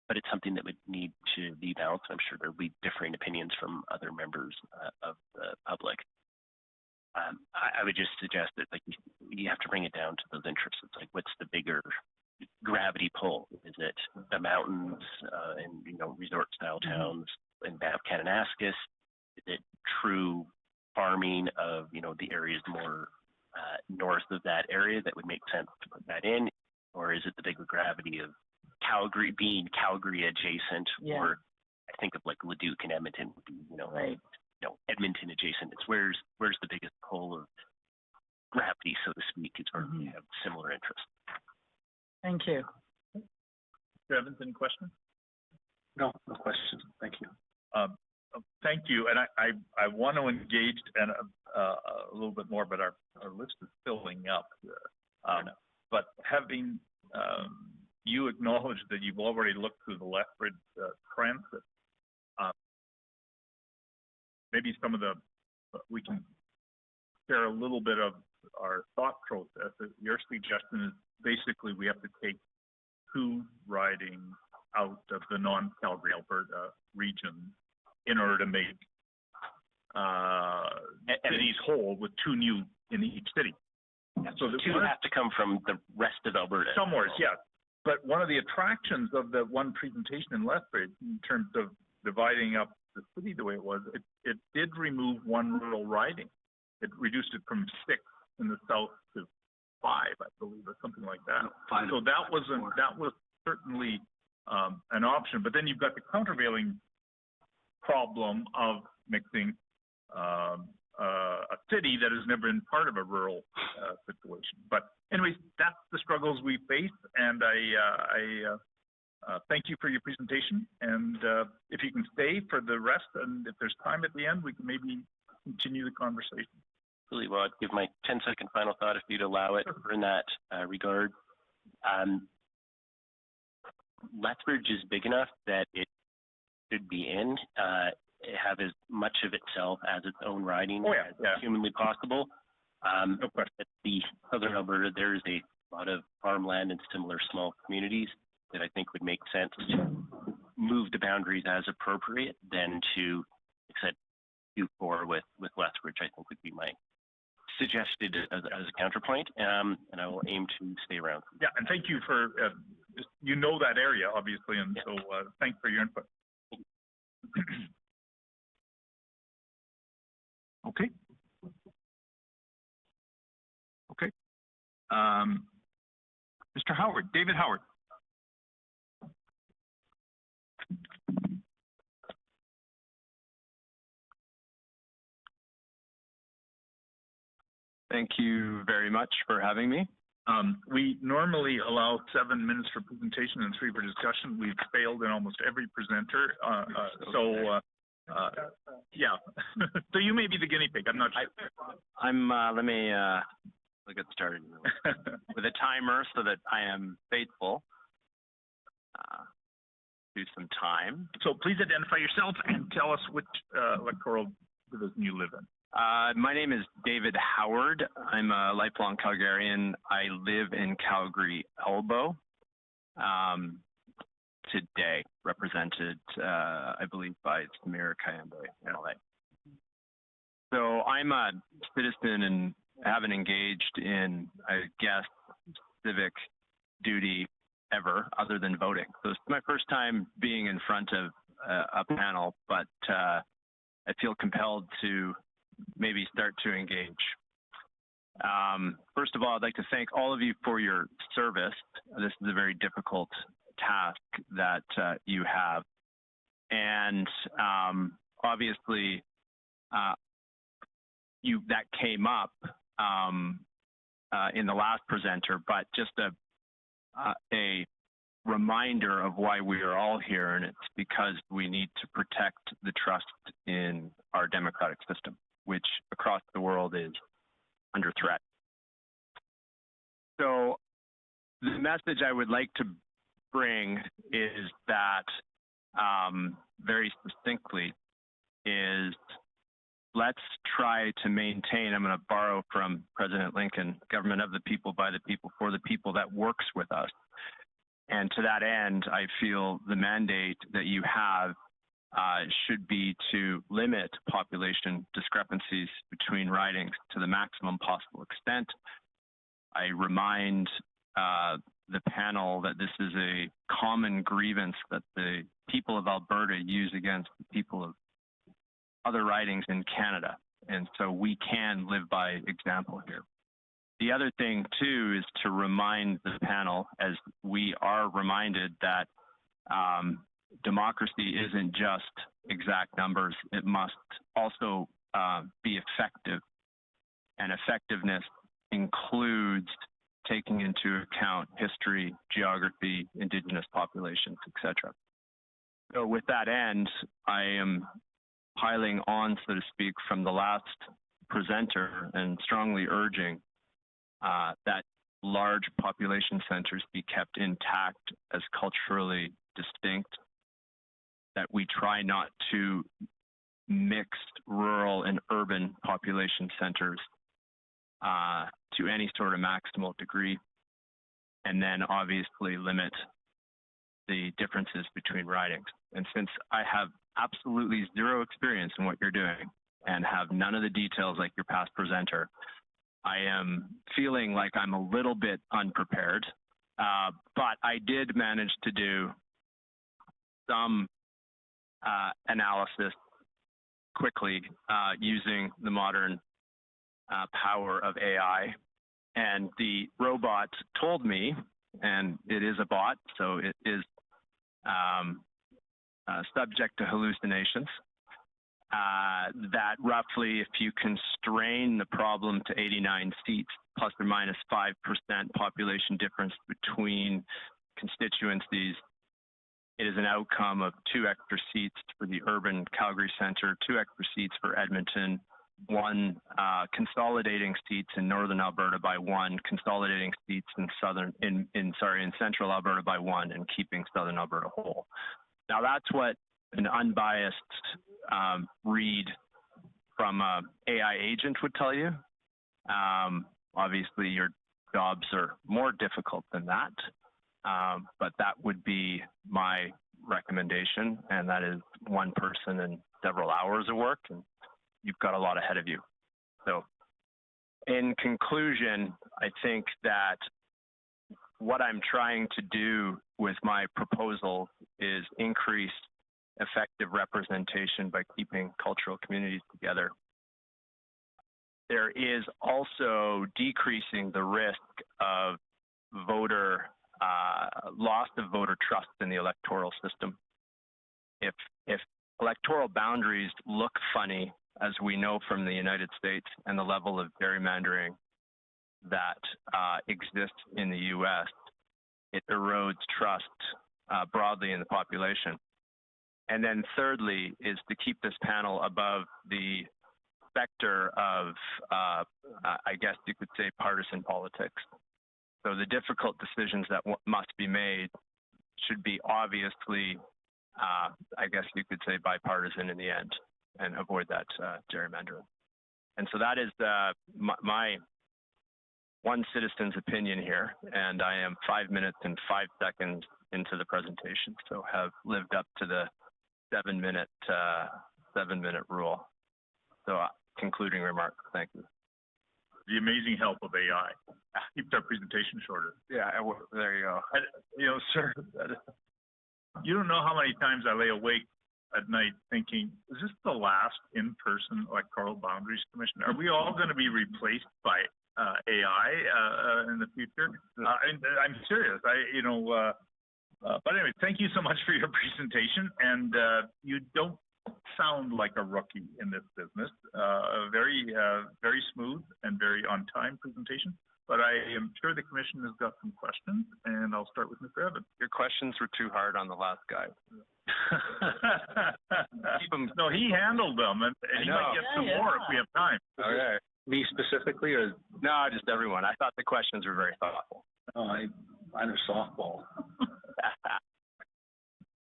but it's something that would need to be balanced. I'm sure there'll be differing opinions from other members of the public. I would just suggest that you have to bring it down to those interests. It's like, what's the bigger gravity pull? Is it the mountains and resort style towns in Banff, Kananaskis? Is it true farming of the areas more north of that area that would make sense to put that in, or is it the bigger gravity of Calgary being Calgary adjacent? Or I think of like Leduc and Edmonton would be right. Edmonton adjacent. It's where's the biggest pull of gravity, so to speak. It's where we have similar interests. Thank you. Evans, any questions? No questions. Thank you. Thank you, and I want to engage and a little bit more, but our list is filling up. But having you acknowledge that you've already looked through the Lethbridge transit, maybe we can share a little bit of our thought process. Your suggestion is basically we have to take two ridings out of the non-Calgary, Alberta regions in order to make cities whole with 2 new in each city. So the 2 have to come from the rest of Alberta. somewhere, yes. But one of the attractions of the one presentation in Lethbridge, in terms of dividing up the city the way it was, it did remove 1 rural riding. It reduced it from 6 in the south to 5, I believe, or something like that. So that was certainly an option. But then you've got the countervailing problem of mixing a city that has never been part of a rural situation. But anyways, that's the struggles we face, and I thank you for your presentation. And if you can stay for the rest, and if there's time at the end, we can maybe continue the conversation. Really, well, I'd give my 10-second final thought if you'd allow it in that regard. Lethbridge is big enough that it should be in, have as much of itself as its own riding as humanly possible. No question. At the southern Alberta, there is a lot of farmland and similar small communities that I think would make sense to move the boundaries as appropriate than to, like I said, do 4 with Lethbridge, I think would be my suggested as a counterpoint, and I will aim to stay around. Yeah, and thank you for, you know that area, obviously, and so thanks for your input. Okay. Okay. Mr. Howard, David Howard. Thank you very much for having me. We normally allow 7 minutes for presentation and 3 for discussion. We've failed in almost every presenter. Yeah. So you may be the guinea pig. I'm not sure. Let me we'll get started with a timer so that I am faithful. Do some time. So please identify yourself and tell us which electoral division you live in. My name is David Howard. I'm a lifelong Calgarian. I live in Calgary Elbow. Today, represented, I believe, by Samir Kayambe in LA. So I'm a citizen and haven't engaged in, I guess, civic duty ever, other than voting. So it's my first time being in front of a panel, but I feel compelled to maybe start to engage. First of all, I'd like to thank all of you for your service. This is a very difficult task that you have. And obviously, that came up in the last presenter, but just a reminder of why we are all here, and it's because we need to protect the trust in our democratic system, which across the world is under threat. So the message I would like to bring is that, very succinctly, is let's try to maintain, I'm going to borrow from President Lincoln, government of the people, by the people, for the people, that works with us. And to that end, I feel the mandate that you have should be to limit population discrepancies between ridings to the maximum possible extent. I remind the panel that this is a common grievance that the people of Alberta use against the people of other ridings in Canada. And so we can live by example here. The other thing, too, is to remind the panel, as we are reminded, that democracy isn't just exact numbers. It must also be effective. And effectiveness includes taking into account history, geography, indigenous populations, etc. So with that end, I am piling on, so to speak, from the last presenter and strongly urging that large population centers be kept intact as culturally distinct, that we try not to mix rural and urban population centers to any sort of maximal degree, and then obviously limit the differences between ridings. And since I have absolutely zero experience in what you're doing and have none of the details like your past presenter, I am feeling like I'm a little bit unprepared. But I did manage to do some analysis quickly using the modern power of AI. And the robot told me, and it is a bot, so it is subject to hallucinations, that roughly if you constrain the problem to 89 seats, plus or minus 5% population difference between constituencies, it is an outcome of 2 extra seats for the urban Calgary Centre, 2 extra seats for Edmonton, 1 consolidating seats in northern Alberta by 1, consolidating seats in central Alberta by 1, and keeping southern Alberta whole. Now that's what an unbiased read from a AI agent would tell you. Obviously, your jobs are more difficult than that, but that would be my recommendation, and that is 1 person and several hours of work, and you've got a lot ahead of you. So in conclusion, I think that what I'm trying to do with my proposal is increase effective representation by keeping cultural communities together. There is also decreasing the risk of loss of voter trust in the electoral system. If electoral boundaries look funny, as we know from the United States and the level of gerrymandering that exists in the U.S., it erodes trust broadly in the population. And then thirdly is to keep this panel above the specter of, I guess you could say, partisan politics. So the difficult decisions that must be made should be obviously, I guess you could say, bipartisan in the end, and avoid that gerrymandering. And so that is my one citizen's opinion here, and I am 5 minutes and 5 seconds into the presentation, so have lived up to the 7-minute rule. So concluding remarks, thank you. The amazing help of AI keeps our presentation shorter. Yeah, there you go. Sir, you don't know how many times I lay awake at night thinking, is this the last in-person Electoral Boundaries Commission? Are we all going to be replaced by AI in the future? I'm serious. But anyway, thank you so much for your presentation. And you don't sound like a rookie in this business. Very smooth and very on-time presentation. But I am sure the commission has got some questions, and I'll start with Mr. Evans. Your questions were too hard on the last guy. No, he handled them, and he might get some more if we have time. Okay. Me specifically, or? No, just everyone. I thought the questions were very thoughtful. Oh, I'm a softball.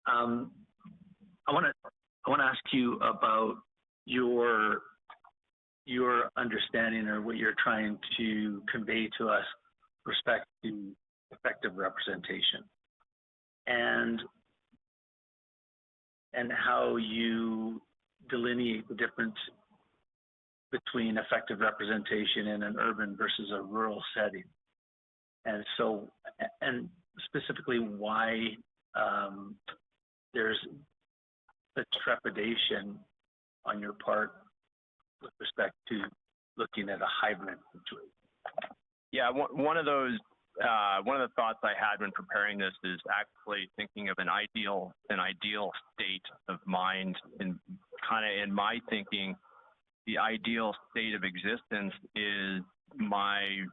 I want to ask you about your understanding, or what you're trying to convey to us with respect to effective representation, and how you delineate the difference between effective representation in an urban versus a rural setting, and specifically why there's the trepidation on your part with respect to looking at a hybrid situation. Yeah, one of the thoughts I had when preparing this is actually thinking of an ideal state of mind. In my thinking, the ideal state of existence is my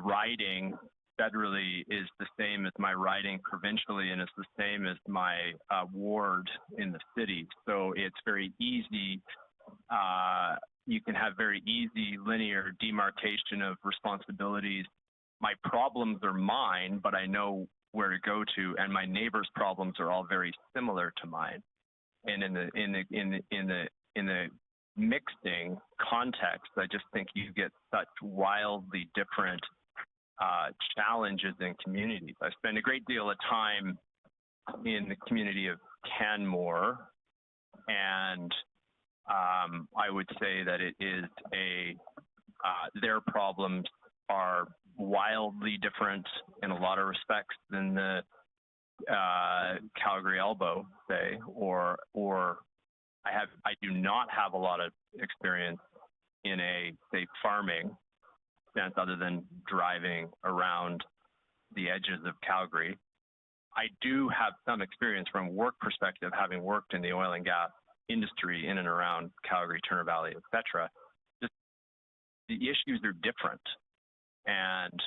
riding federally is the same as my riding provincially, and it's the same as my ward in the city. So it's very easy. You can have very easy linear demarcation of responsibilities. My problems are mine, but I know where to go to, and my neighbor's problems are all very similar to mine. And in the mixing context, I just think you get such wildly different challenges in communities. I spend a great deal of time in the community of Canmore, and I would say that it is their problems are wildly different in a lot of respects than the Calgary elbow, say, or I do not have a lot of experience in say farming sense other than driving around the edges of Calgary. I do have some experience from a work perspective, having worked in the oil and gas industry in and around Calgary, Turner Valley, etc. Just the issues are different, and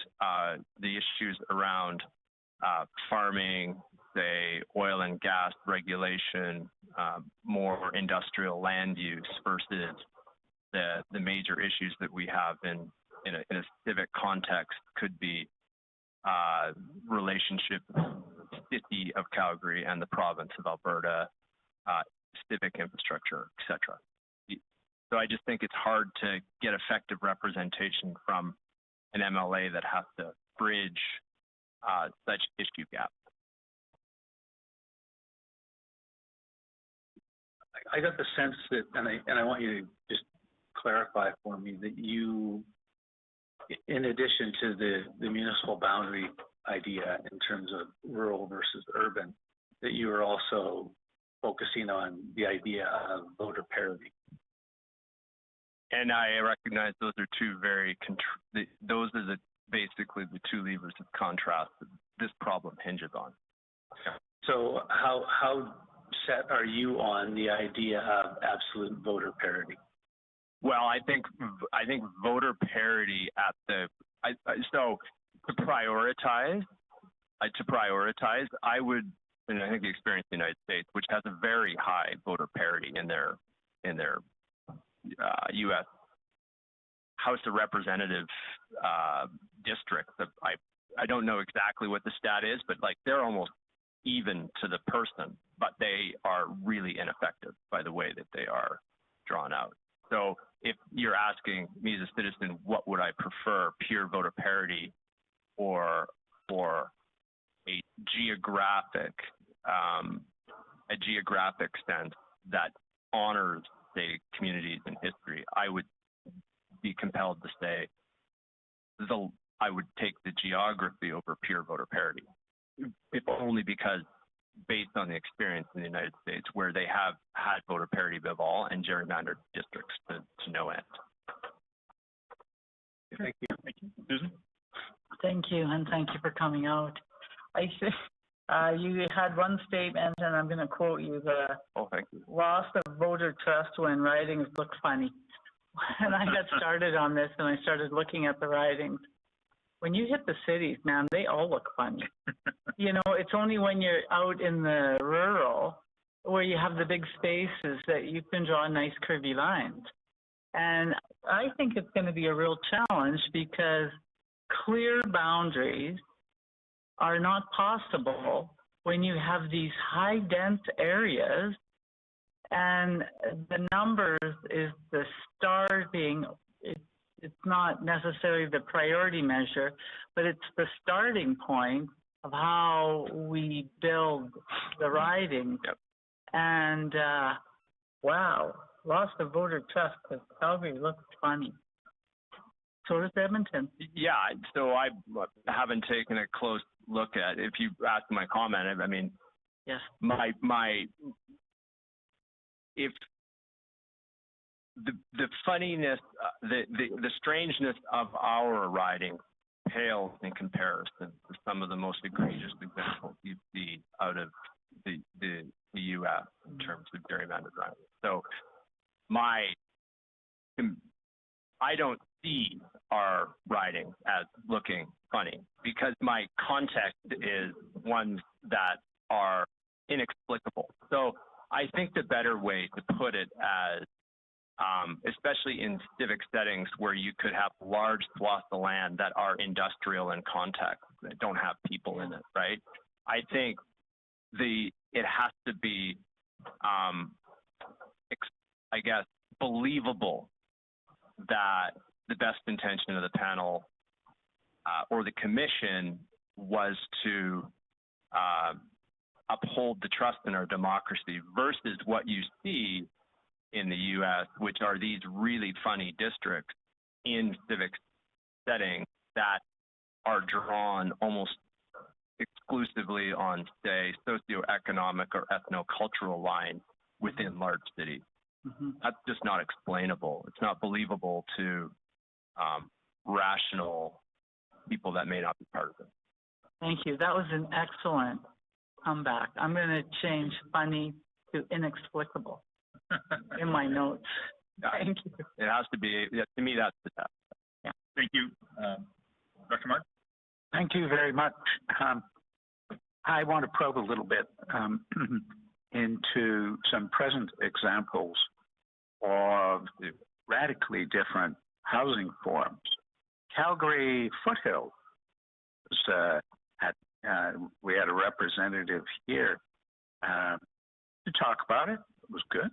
the issues around farming, say, oil and gas regulation, more industrial land use versus the major issues that we have in a civic context could be relationship city of Calgary and the province of Alberta, civic infrastructure, etc. So I just think it's hard to get effective representation from an MLA that has to bridge such issue gaps. I got the sense that, and I want you to just clarify for me that you, in addition to the municipal boundary idea in terms of rural versus urban, that you are also focusing on the idea of voter parity. And I recognize those are two those are basically the two levers of contrast that this problem hinges on. So how set are you on the idea of absolute voter parity? Well, I think voter parity at so to prioritize, I would, and I think the experience in the United States, which has a very high voter parity in their U.S. House of Representatives districts. I don't know exactly what the stat is, but like they're almost even to the person, but they are really ineffective by the way that they are drawn out. So if you're asking me as a citizen, what would I prefer, pure voter parity or a geographic sense that honors, say, communities and history, I would be compelled to say I would take the geography over pure voter parity, if only because based on the experience in the United States where they have had voter parity above all and gerrymandered districts to no end. Thank you. Thank you. Susan? Thank you, and thank you for coming out. I think you had one statement, and I'm going to quote you, Thank you. Loss of voter trust when ridings look funny. When I got started on this and I started looking at the ridings, when you hit the cities, man, they all look funny. You know, it's only when you're out in the rural where you have the big spaces that you can draw nice curvy lines. And I think it's going to be a real challenge because clear boundaries are not possible when you have these high dense areas, and the numbers is the starting, it's not necessarily the priority measure, but it's the starting point of how we build the riding. Yep. And wow, loss of voter trust because Calgary looks funny. So does Edmonton. Yeah, so I haven't taken a close look at, if you ask my comment, I mean, yes, if the funniness, the strangeness of our riding pales in comparison to some of the most egregious examples you see out of the U.S. in terms of gerrymandered riding. So I don't see our riding as looking funny because my context is ones that are inexplicable. So I think the better way to put it as, especially in civic settings where you could have large swaths of land that are industrial in context, that don't have people in it, right? I think it has to be, I guess, believable that the best intention of the panel or the commission was to uphold the trust in our democracy versus what you see in the U.S., which are these really funny districts in civic settings that are drawn almost exclusively on, say, socioeconomic or ethnocultural lines within large cities. Mm-hmm. That's just not explainable. It's not believable to rational people that may not be part of it. Thank you. That was an excellent comeback. I'm going to change funny to inexplicable in my notes. Thank you. It has to be, to me, that's the test. Yeah. Thank you. Dr. Mark? Thank you very much. I want to probe a little bit into some present examples of radically different housing forms. Calgary Foothills, we had a representative here to talk about it. It was good.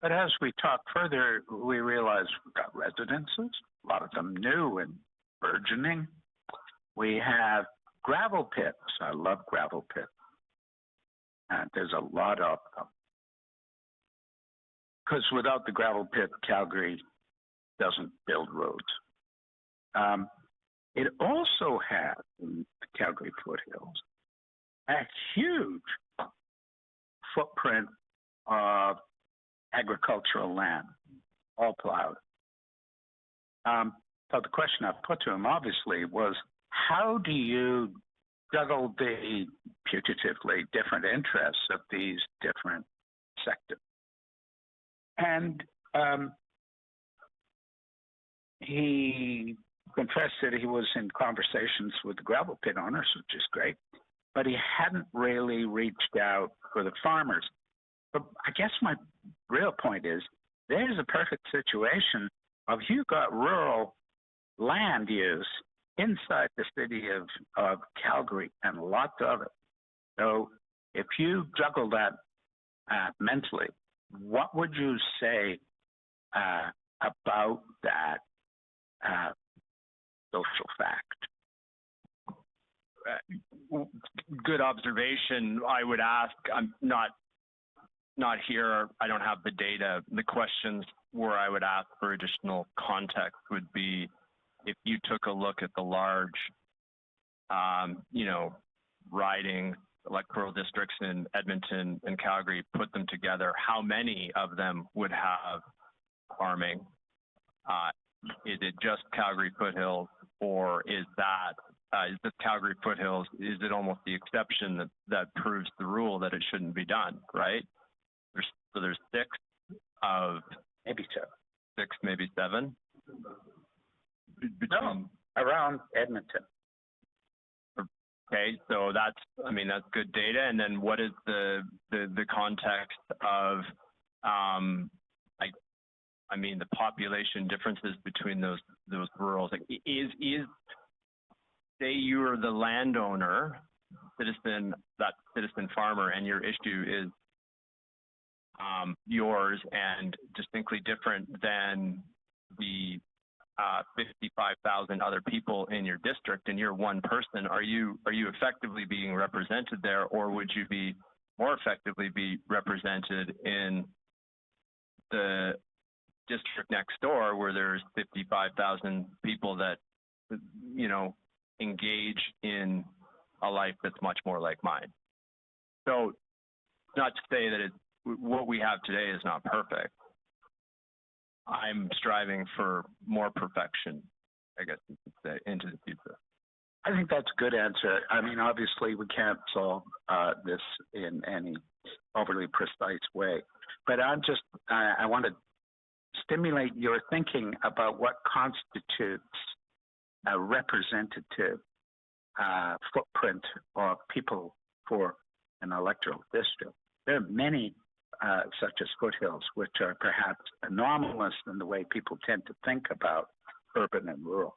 But as we talk further, we realize we've got residences, a lot of them new and burgeoning. We have gravel pits. I love gravel pits. There's a lot of them. Because without the gravel pit, Calgary doesn't build roads. It also has, in the Calgary foothills, a huge footprint of agricultural land, all plowed. So the question I put to him, obviously, was how do you juggle the putatively different interests of these different sectors? And he confessed that he was in conversations with the gravel pit owners, which is great, but he hadn't really reached out for the farmers. But I guess my real point is, there's a perfect situation of you got rural land use inside the city of Calgary, and lots of it. So if you juggle that mentally, what would you say about that social fact? Good observation. I would ask, I'm not here, I don't have the data. The questions where I would ask for additional context would be if you took a look at the large, riding electoral districts in Edmonton and Calgary, put them together, how many of them would have farming? Is it just Calgary Foothills, or is this Calgary Foothills, is it almost the exception that proves the rule that it shouldn't be done, right? There's six of Maybe so. six, maybe seven. No, around Edmonton. Okay, so that's good data. And then what is the context of, the population differences between those rurals? Like, say you're the landowner, citizen farmer, and your issue is yours and distinctly different than the 55,000 other people in your district, and you're one person. Are you effectively being represented there, or would you be more effectively be represented in the district next door where there's 55,000 people that engage in a life that's much more like mine? So, not to say that what we have today is not perfect. I'm striving for more perfection, I guess you could say, into the future. I think that's a good answer. Obviously, we can't solve this in any overly precise way, but I want to stimulate your thinking about what constitutes a representative footprint of people for an electoral district. There are many such as Foothills, which are perhaps anomalous in the way people tend to think about urban and rural.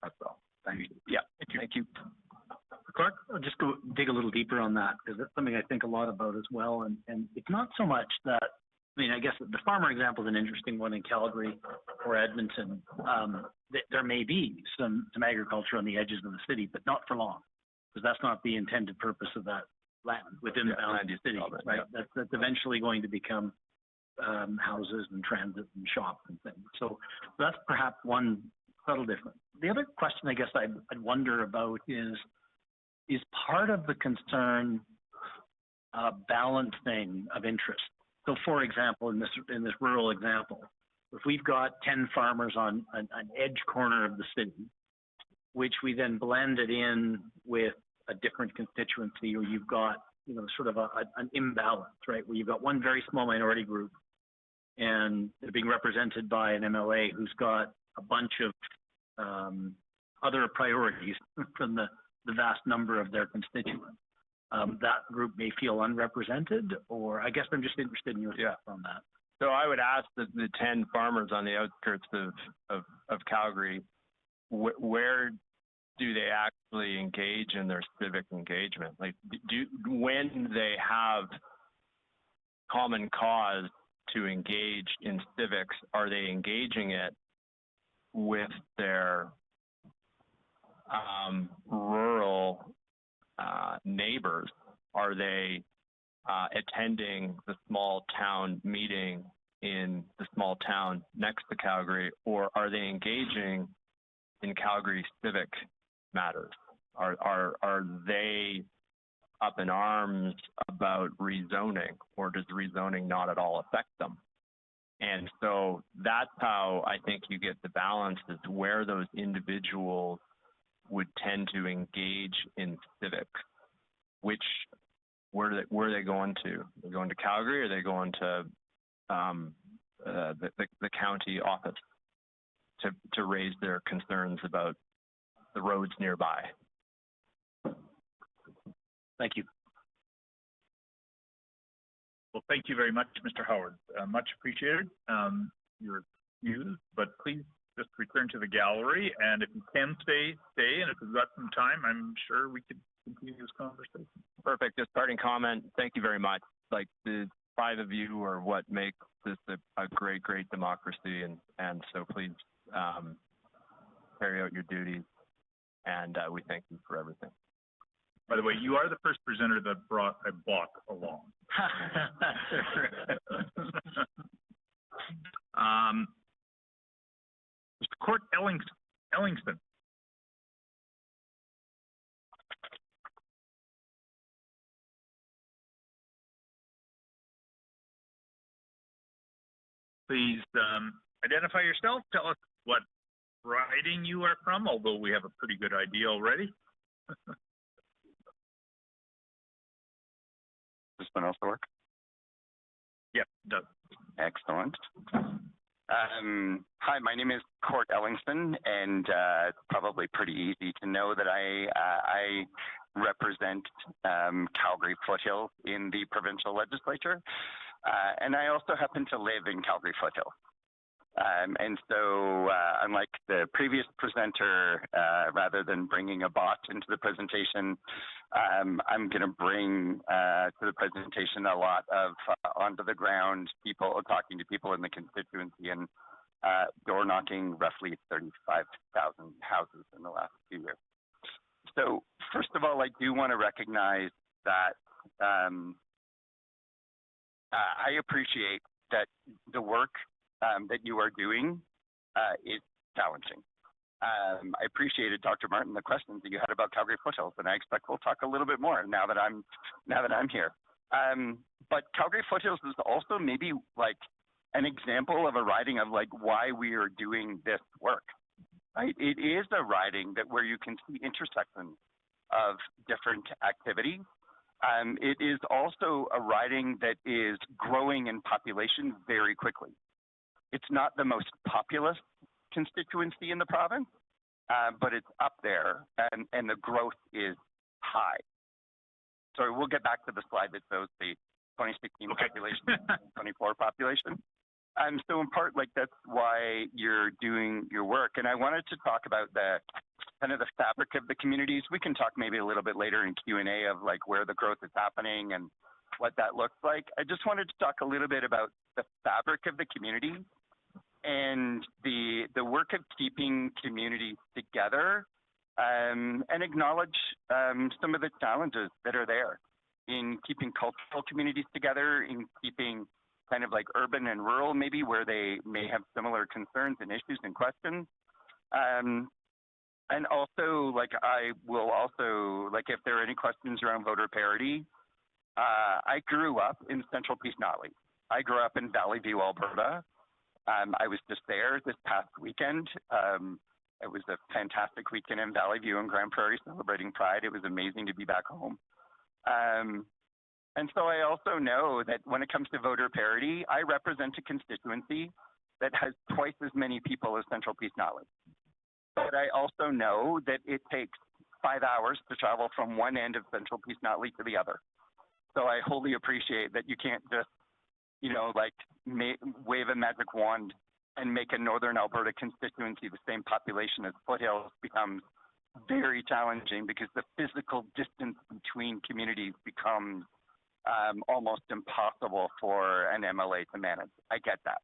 That's all. Thank you. Yeah, thank you. Clark, I'll just go dig a little deeper on that, because that's something I think a lot about as well. And it's not so much that, I guess the farmer example is an interesting one in Calgary or Edmonton. There may be some agriculture on the edges of the city, but not for long. because that's not the intended purpose of that land within the boundaries of the city, right? That's eventually going to become houses and transit and shops and things. So that's perhaps one subtle difference. The other question I guess I'd wonder about is part of the concern balancing of interest. So for example, in this rural example, if we've got 10 farmers on an edge corner of the city, which we then blended in with a different constituency, or you've got, you know, sort of an imbalance, right? Where you've got one very small minority group and they're being represented by an MLA who's got a bunch of other priorities from the vast number of their constituents. That group may feel unrepresented, or I guess I'm just interested in your thoughts on that. So I would ask the 10 farmers on the outskirts of Calgary, where do they actually engage in their civic engagement? Like, when they have common cause to engage in civics, are they engaging it with their rural neighbors? Are they attending the small town meeting in the small town next to Calgary, or are they engaging in Calgary civic matters? Are they up in arms about rezoning, or does rezoning not at all affect them? And so that's how I think you get the balance, is where those individuals would tend to engage in civics. Where are they going to? Are they going to Calgary, or are they going to the county office to raise their concerns about the roads nearby? Thank you. Well, thank you very much, Mr. Howard. Much appreciated, your views, but please just return to the gallery, and if you can stay, and if we've got some time, I'm sure we could continue this conversation. Perfect. Just parting comment, thank you very much. Like, the 5 of you are what makes this a great democracy, and so please carry out your duties, and we thank you for everything. By the way, you are the first presenter that brought a block along. Mr. Court Ellingston. Please identify yourself. Tell us what riding you are from, although we have a pretty good idea already. Does this one also work? Yep, it does. Excellent. Hi, my name is Court Ellingston, and it's probably pretty easy to know that I represent Calgary Foothills in the provincial legislature, and I also happen to live in Calgary Foothills. And so, unlike the previous presenter, rather than bringing a bot into the presentation, I'm going to bring to the presentation a lot of onto the ground people, talking to people in the constituency, and door knocking roughly 35,000 houses in the last few years. So first of all, I do want to recognize that I appreciate that the work that you are doing is challenging. I appreciated, Dr. Martin, the questions that you had about Calgary Foothills, and I expect we'll talk a little bit more now that I'm here. But Calgary Foothills is also maybe like an example of a riding of like why we are doing this work. Right? It is a riding that where you can see intersections of different activities. It is also a riding that is growing in population very quickly. It's not the most populous constituency in the province, but it's up there, and the growth is high. So we'll get back to the slide that shows the 2016 population, 24 population. So in part, like that's why you're doing your work. And I wanted to talk about the kind of the fabric of the communities. We can talk maybe a little bit later in Q&A of like where the growth is happening and what that looks like. I just wanted to talk a little bit about the fabric of the community and the work of keeping communities together and acknowledge some of the challenges that are there in keeping cultural communities together, in keeping kind of like urban and rural maybe where they may have similar concerns and issues and questions. And also, like, I will also, like, if there are any questions around voter parity, I grew up in Central Peace Notley. I grew up in Valley View, Alberta. I was just there this past weekend. It was a fantastic weekend in Valley View and Grand Prairie celebrating Pride. It was amazing to be back home. And so I also know that when it comes to voter parity, I represent a constituency that has twice as many people as Central Peace Notley. But I also know that it takes 5 hours to travel from one end of Central Peace Notley to the other. So I wholly appreciate that you can't just, you know, like wave a magic wand and make a Northern Alberta constituency the same population as Foothills. Becomes very challenging because the physical distance between communities becomes almost impossible for an MLA to manage. I get that.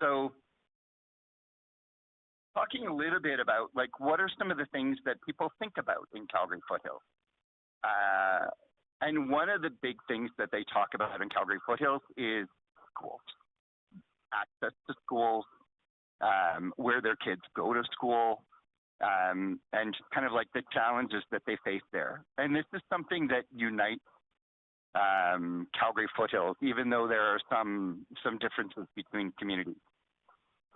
So talking a little bit about, like, what are some of the things that people think about in Calgary Foothills? And one of the big things that they talk about in Calgary Foothills is schools, access to schools, where their kids go to school, and just kind of like the challenges that they face there. And this is something that unites Calgary Foothills, even though there are some differences between communities.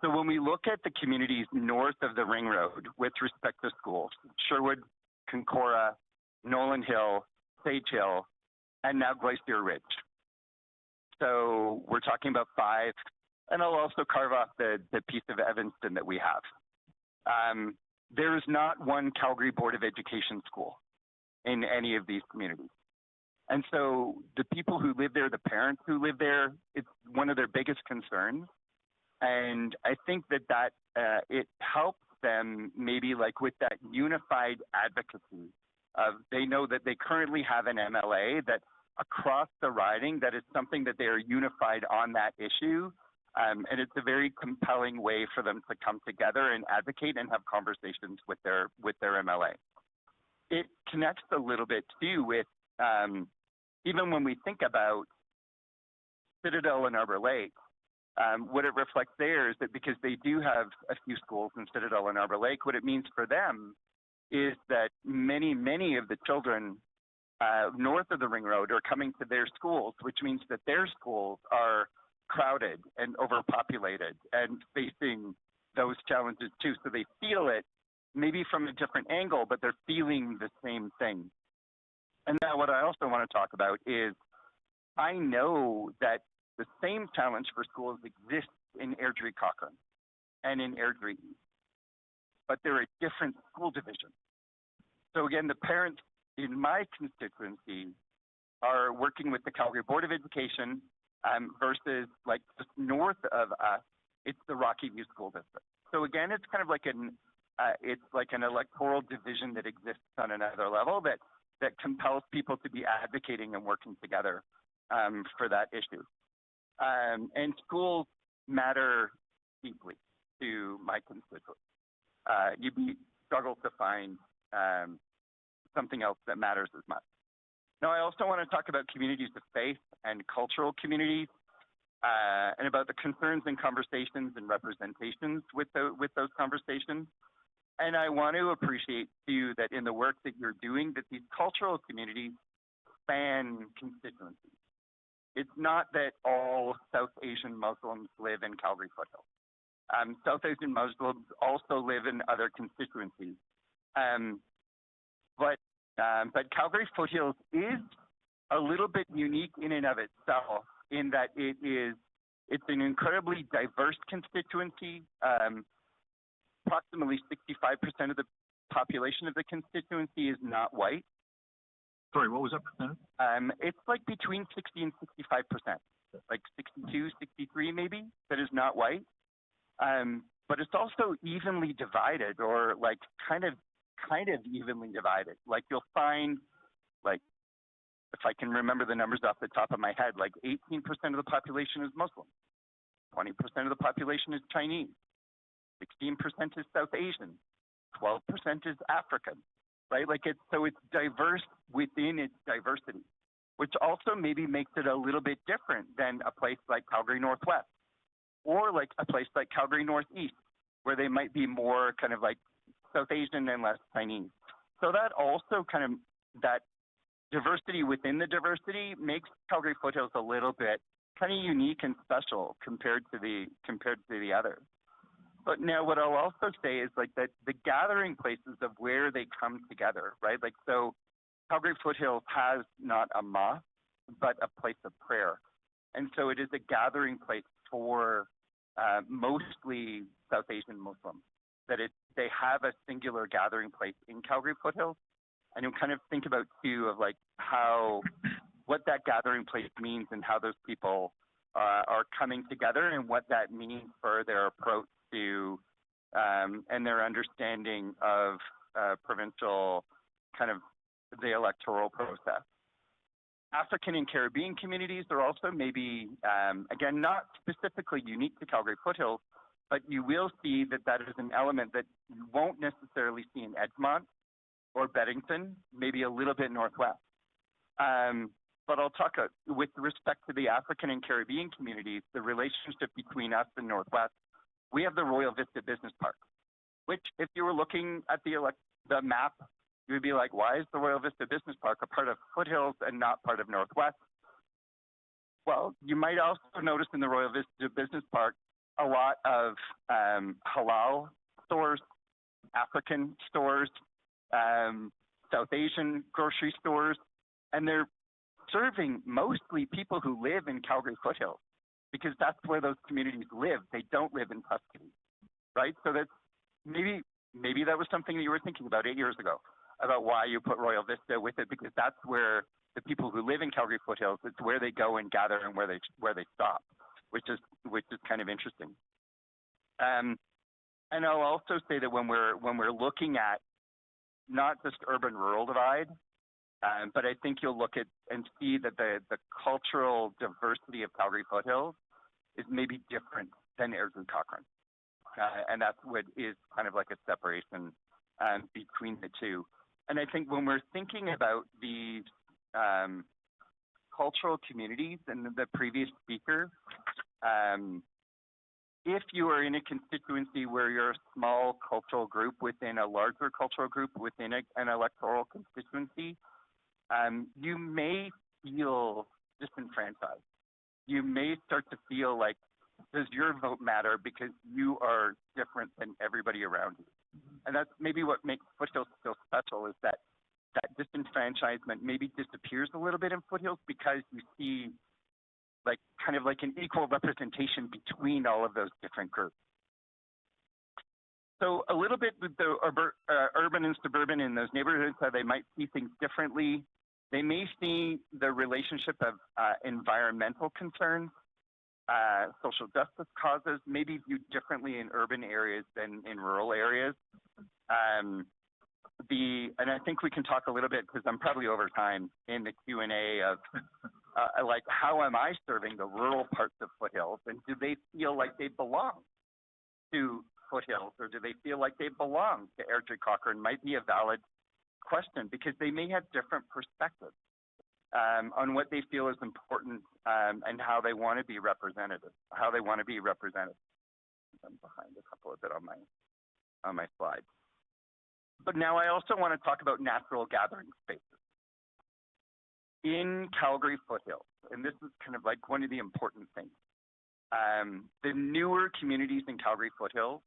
So when we look at the communities north of the Ring Road with respect to schools, Sherwood, Concora, Nolan Hill, Sage Hill, and now Glacier Ridge. So we're talking about 5, and I'll also carve off the piece of Evanston that we have. There is not one Calgary Board of Education school in any of these communities. And so the people who live there, the parents who live there, it's one of their biggest concerns. And I think that it helps them maybe like with that unified advocacy of, they know that they currently have an MLA that across the riding, that is something that they are unified on that issue. And it's a very compelling way for them to come together and advocate and have conversations with their MLA. It connects a little bit too with, even when we think about Citadel and Arbor Lake, what it reflects there is that because they do have a few schools in Citadel and Arbor Lake, what it means for them is that many of the children north of the Ring Road are coming to their schools, which means that their schools are crowded and overpopulated and facing those challenges too. So they feel it maybe from a different angle, but they're feeling the same thing. And now what I also want to talk about is, I know that the same challenge for schools exists in Airdrie Cochrane and in Airdrie East, but they're a different school division. So again, the parents in my constituency are working with the Calgary Board of Education versus like just north of us, it's the Rocky View School District. So again, it's kind of like it's like an electoral division that exists on another level that compels people to be advocating and working together for that issue. And schools matter deeply to my constituents. You'd struggle to find something else that matters as much. Now, I also want to talk about communities of faith and cultural communities, and about the concerns and conversations and representations with those conversations. And I want to appreciate too that in the work that you're doing, that these cultural communities span constituencies. It's not that all South Asian Muslims live in Calgary Foothills. South Asian Muslims also live in other constituencies. But Calgary Foothills is a little bit unique in and of itself in that it's an incredibly diverse constituency. Approximately 65% of the population of the constituency is not white. Sorry, what was that percentage? It's like between 60 and 65%, like 62, 63 maybe, that is not white. But it's also evenly divided, or like kind of evenly divided. Like you'll find, like, if I can remember the numbers off the top of my head, like 18% of the population is Muslim, 20% of the population is Chinese, 16% is South Asian, 12% is African, right? Like it's diverse within its diversity, which also maybe makes it a little bit different than a place like Calgary Northwest or like a place like Calgary Northeast, where they might be more kind of like South Asian and less Chinese. So that also kind of, that diversity within the diversity makes Calgary Foothills a little bit kind of unique and special compared to the others. But now what I'll also say is like that the gathering places of where they come together, right? Like, so Calgary Foothills has not a mosque, but a place of prayer. And so it is a gathering place for mostly South Asian Muslims, that they have a singular gathering place in Calgary Foothills. And you kind of think about too of like what that gathering place means and how those people are coming together and what that means for their approach to and their understanding of provincial kind of the electoral process. African and Caribbean communities are also maybe, again, not specifically unique to Calgary Foothills, but you will see that is an element that you won't necessarily see in Edgemont or Beddington, maybe a little bit northwest. But I'll talk with respect to the African and Caribbean communities, the relationship between us and Northwest. We have the Royal Vista Business Park, which if you were looking at the map, you would be like, why is the Royal Vista Business Park a part of Foothills and not part of Northwest? Well, you might also notice in the Royal Vista Business Park a lot of halal stores, African stores, South Asian grocery stores, and they're serving mostly people who live in Calgary Foothills because that's where those communities live. They don't live in Tuscany, right? So that's maybe that was something that you were thinking about 8 years ago, about why you put Royal Vista with it, because that's where the people who live in Calgary Foothills, it's where they go and gather and where they stop, which is kind of interesting. And I'll also say that when we're looking at not just urban-rural divide, but I think you'll look at and see that the cultural diversity of Calgary Foothills is maybe different than Airdrie Cochrane. And that's what is kind of like a separation between the two. And I think when we're thinking about these cultural communities and the previous speaker, if you are in a constituency where you're a small cultural group within a larger cultural group within an electoral constituency, you may feel disenfranchised. You may start to feel like, does your vote matter because you are different than everybody around you? And that's maybe what makes Foothills so special, is that disenfranchisement maybe disappears a little bit in Foothills because you see like kind of like an equal representation between all of those different groups. So a little bit with the urban and suburban in those neighborhoods, how they might see things differently. They may see the relationship of environmental concerns, social justice causes, maybe viewed differently in urban areas than in rural areas. And I think we can talk a little bit, because I'm probably over time in the Q&A of like, how am I serving the rural parts of Foothills, and do they feel like they belong to Foothills, or do they feel like they belong to Airdrie Cochrane? Might be a valid question, because they may have different perspectives on what they feel is important and how they want to be represented. I'm behind a couple of bit on my slides. But now I also want to talk about natural gathering spaces in Calgary Foothills, and this is kind of like one of the important things. The newer communities in Calgary Foothills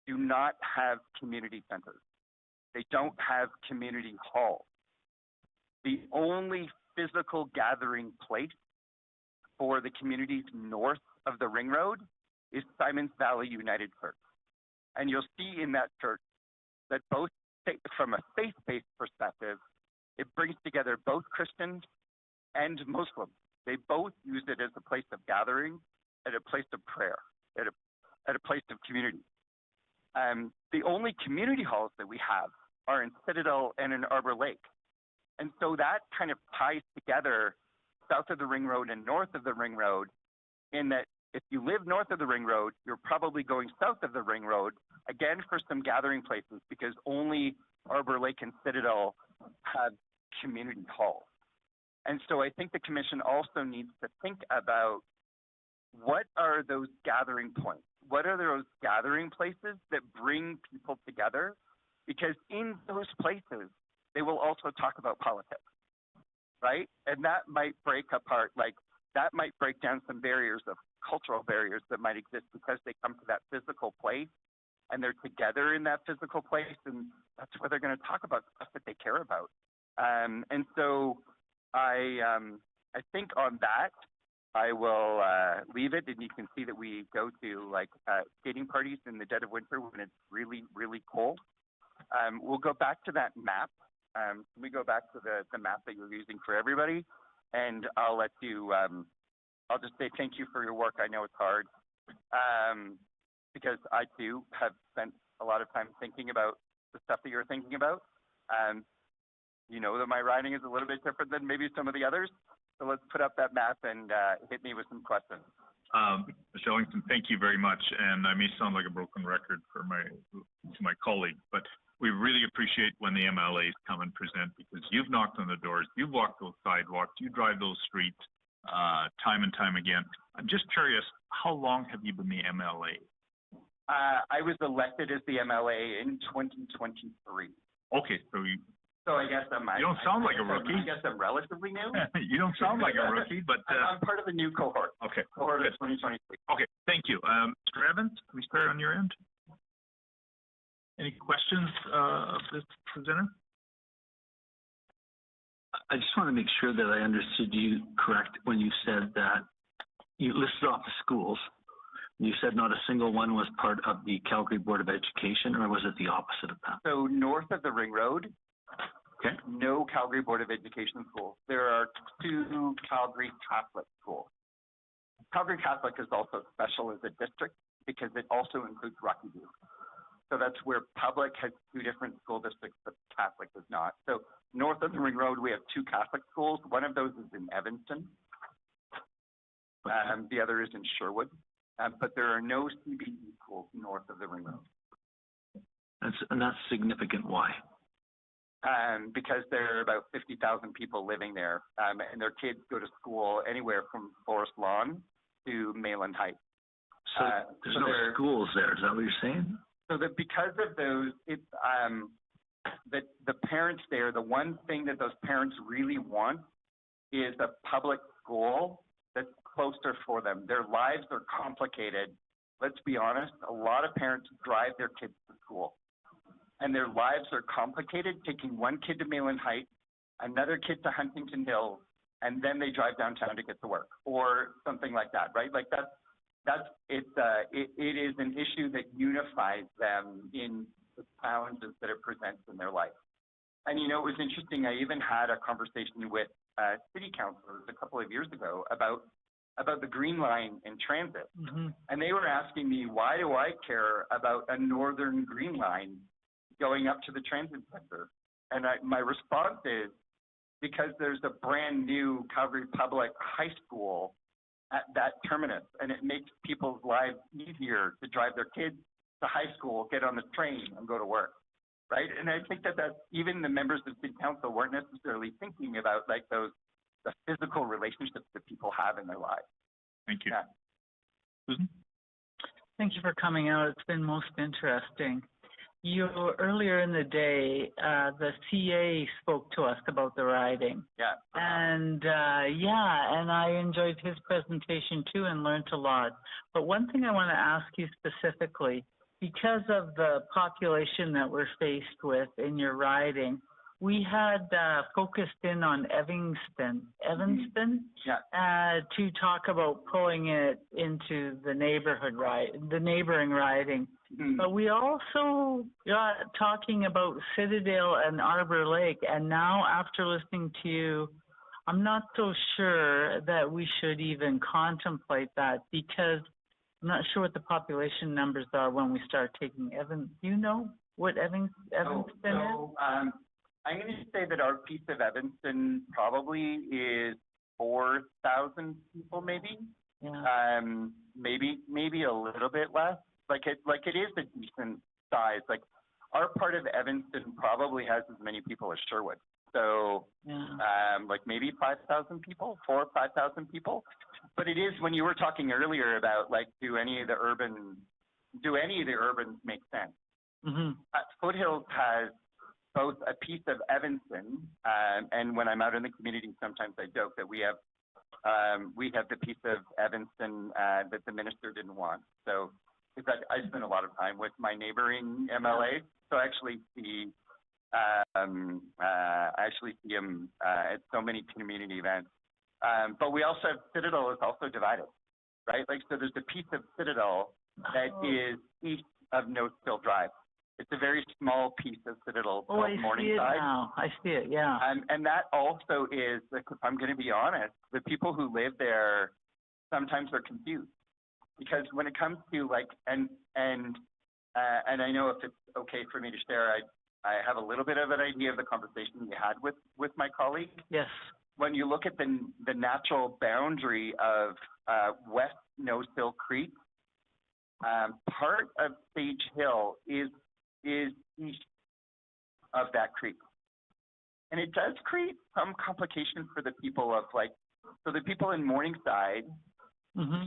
do not have community centers. They don't have community halls. The only physical gathering place for the communities north of the Ring Road is Simons Valley United Church. And you'll see in that church that both, from a faith-based perspective, it brings together both Christians and Muslims. They both use it as a place of gathering, at a place of prayer, at a place of community. The only community halls that we have are in Citadel and in Arbor Lake. And so that kind of ties together south of the Ring Road and north of the Ring Road, in that if you live north of the Ring Road, you're probably going south of the Ring Road, again, for some gathering places, because only Arbor Lake and Citadel have community halls. And so I think the commission also needs to think about what are those gathering points? What are those gathering places that bring people together? Because in those places, they will also talk about politics, right? And that might break apart, like that might break down some barriers of cultural barriers that might exist because they come to that physical place and they're together in that physical place, and that's where they're going to talk about stuff that they care about. And so I think on that, I will leave it, and you can see that we go to like skating parties in the dead of winter when it's really, really cold. We'll go back to that map. We go back to the map that you're using for everybody, and I'll let you, I'll just say thank you for your work. I know it's hard, because I too have spent a lot of time thinking about the stuff that you're thinking about. You know that my writing is a little bit different than maybe some of the others. So let's put up that map and hit me with some questions. Mr. Ellington, thank you very much. And I may sound like a broken record for my colleague, but we really appreciate when the MLAs come and present, because you've knocked on the doors, you've walked those sidewalks, you drive those streets time and time again. I'm just curious, how long have you been the MLA? I was elected as the MLA in 2023. Okay, so I guess you don't sound like a rookie. I guess I'm relatively new. You don't sound like a rookie, but I'm part of the new cohort. Okay. Cohort of 2023. Okay, thank you. Mr. Evans, can we start on your end? Any questions of this presenter? I just want to make sure that I understood you correct when you said that you listed off the schools. You said not a single one was part of the Calgary Board of Education, or was it the opposite of that? So north of the Ring Road, okay, no Calgary Board of Education schools. There are 2 Calgary Catholic schools. Calgary Catholic is also special as a district because it also includes Rocky View. So that's where public has 2 different school districts, but Catholic does not. So north of the Ring Road, we have 2 Catholic schools. One of those is in Evanston. The other is in Sherwood. But there are no CBE schools north of the Ring Road. And that's significant. Why? Because there are about 50,000 people living there, and their kids go to school anywhere from Forest Lawn to Mayland Heights. So there's no schools there. Is that what you're saying? So that because of those, it's that the parents there, the one thing that those parents really want is a public school that's closer for them. Their lives are complicated. Let's be honest, a lot of parents drive their kids to school. And their lives are complicated, taking one kid to Mayland Heights, another kid to Huntington Hills, and then they drive downtown to get to work, or something like that, right? Like it is an issue that unifies them in the challenges that it presents in their life. And you know, it was interesting, I even had a conversation with city councilors a couple of years ago about the Green Line in transit. Mm-hmm. And they were asking me, why do I care about a northern Green Line going up to the transit center? And my response is, because there's a brand new Calgary Public High School at that terminus, and it makes people's lives easier to drive their kids to high school, get on the train, and go to work, right? And I think that even the members of city council weren't necessarily thinking about like the physical relationships that people have in their lives. Thank you. Yeah. Susan? Thank you for coming out. It's been most interesting. Earlier in the day, the CA spoke to us about the riding. Yeah. And and I enjoyed his presentation too and learned a lot. But one thing I want to ask you specifically, because of the population that we're faced with in your riding, we had focused in on Evanston, to talk about pulling it into the neighboring riding. Mm-hmm. But we also got talking about Citadel and Arbor Lake, and now after listening to you, I'm not so sure that we should even contemplate that, because I'm not sure what the population numbers are when we start taking Do you know what Evanston is? I'm going to say that our piece of Evanston probably is 4,000 people, maybe. Yeah. maybe a little bit less. Like it is a decent size. Like our part of Evanston probably has as many people as Sherwood. So, like maybe 5,000 people, 4,000 or 5,000 people. But it is, when you were talking earlier about like, do any of the urbans make sense? Mm-hmm. Foothills has both a piece of Evanston, and when I'm out in the community, sometimes I joke that we have the piece of Evanston that the minister didn't want. So, in fact, I spend a lot of time with my neighboring MLAs, so I actually see him at so many community events. But we also have Citadel is also divided, right? Like, so there's a piece of Citadel that is east of No Still Drive. It's a very small piece of Citadel called Morningside. I see it now. I see it, yeah. And that also is, if I'm going to be honest, the people who live there sometimes are confused. Because when it comes to like, and I know if it's okay for me to share, I have a little bit of an idea of the conversation you had with my colleague. Yes. When you look at the natural boundary of West Noseville Creek, part of Sage Hill is east of that creek. And it does create some complication for the people of like, so the people in Morningside,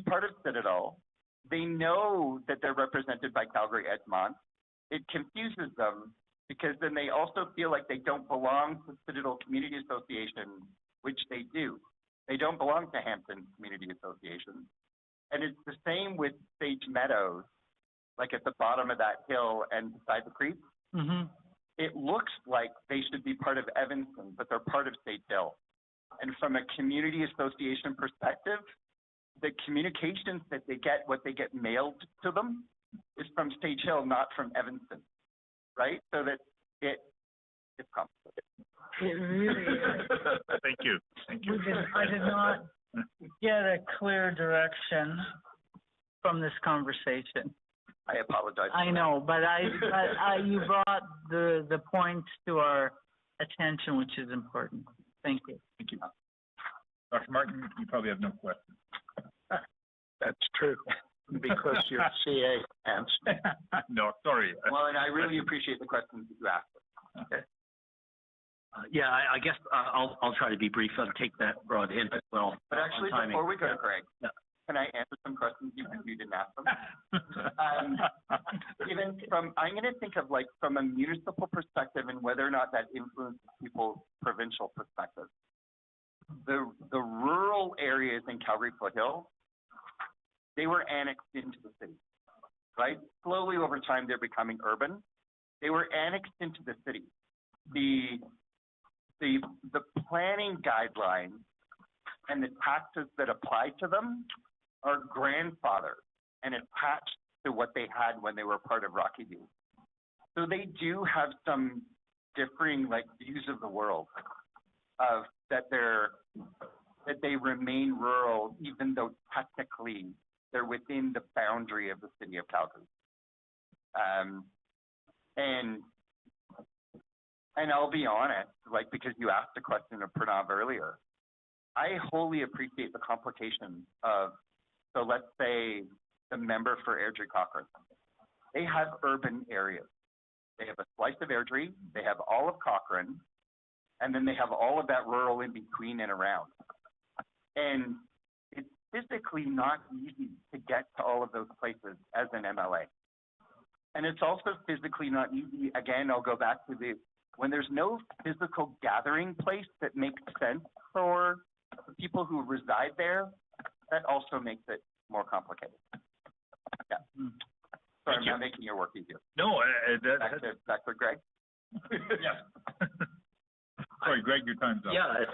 part of Citadel, they know that they're represented by Calgary Edmont. It confuses them because then they also feel like they don't belong to Citadel Community Association, which they do. They don't belong to Hampton Community Association. And it's the same with Sage Meadows, like at the bottom of that hill and beside the creek. It looks like they should be part of Evanston, but they're part of Sage Hill. And from a community association perspective, the communications that they get, what they get mailed to them, is from Sage Hill, not from Evanston, right? So that it's complicated. It really is. Thank you. I did not get a clear direction from this conversation. I apologize. I know, but you brought the points to our attention, which is important. Thank you. Thank you. Dr. Martin, you probably have no questions. That's true, because you're CA answer. No, sorry. Well, and I really appreciate the questions that you asked. Okay. Yeah, I guess I'll try to be brief. I'll take that broad hint as well. But actually, before we go, Craig, can I answer some questions you didn't ask them? I'm going to think of like from a municipal perspective and whether or not that influences people's provincial perspective. The rural areas in Calgary Foothill, they were annexed into the city, right? Slowly over time, they're becoming urban. They were annexed into the city. The planning guidelines and the taxes that apply to them are grandfathered and attached to what they had when they were part of Rocky View. So they do have some differing like views of the world of that they remain rural even though technically they're within the boundary of the city of Calgary. And I'll be honest, like because you asked the question of Pranav earlier, I wholly appreciate the complication of, so let's say the member for Airdrie Cochrane. They have urban areas. They have a slice of Airdrie, they have all of Cochrane, and then they have all of that rural in between and around. And it's physically not easy to get to all of those places as an MLA. And it's also physically not easy, again, I'll go back to when there's no physical gathering place that makes sense for the people who reside there, that also makes it more complicated. Yeah. Sorry, I'm not making your work easier. No, back to Greg. Yeah. Sorry, Greg, your time's up. Yeah,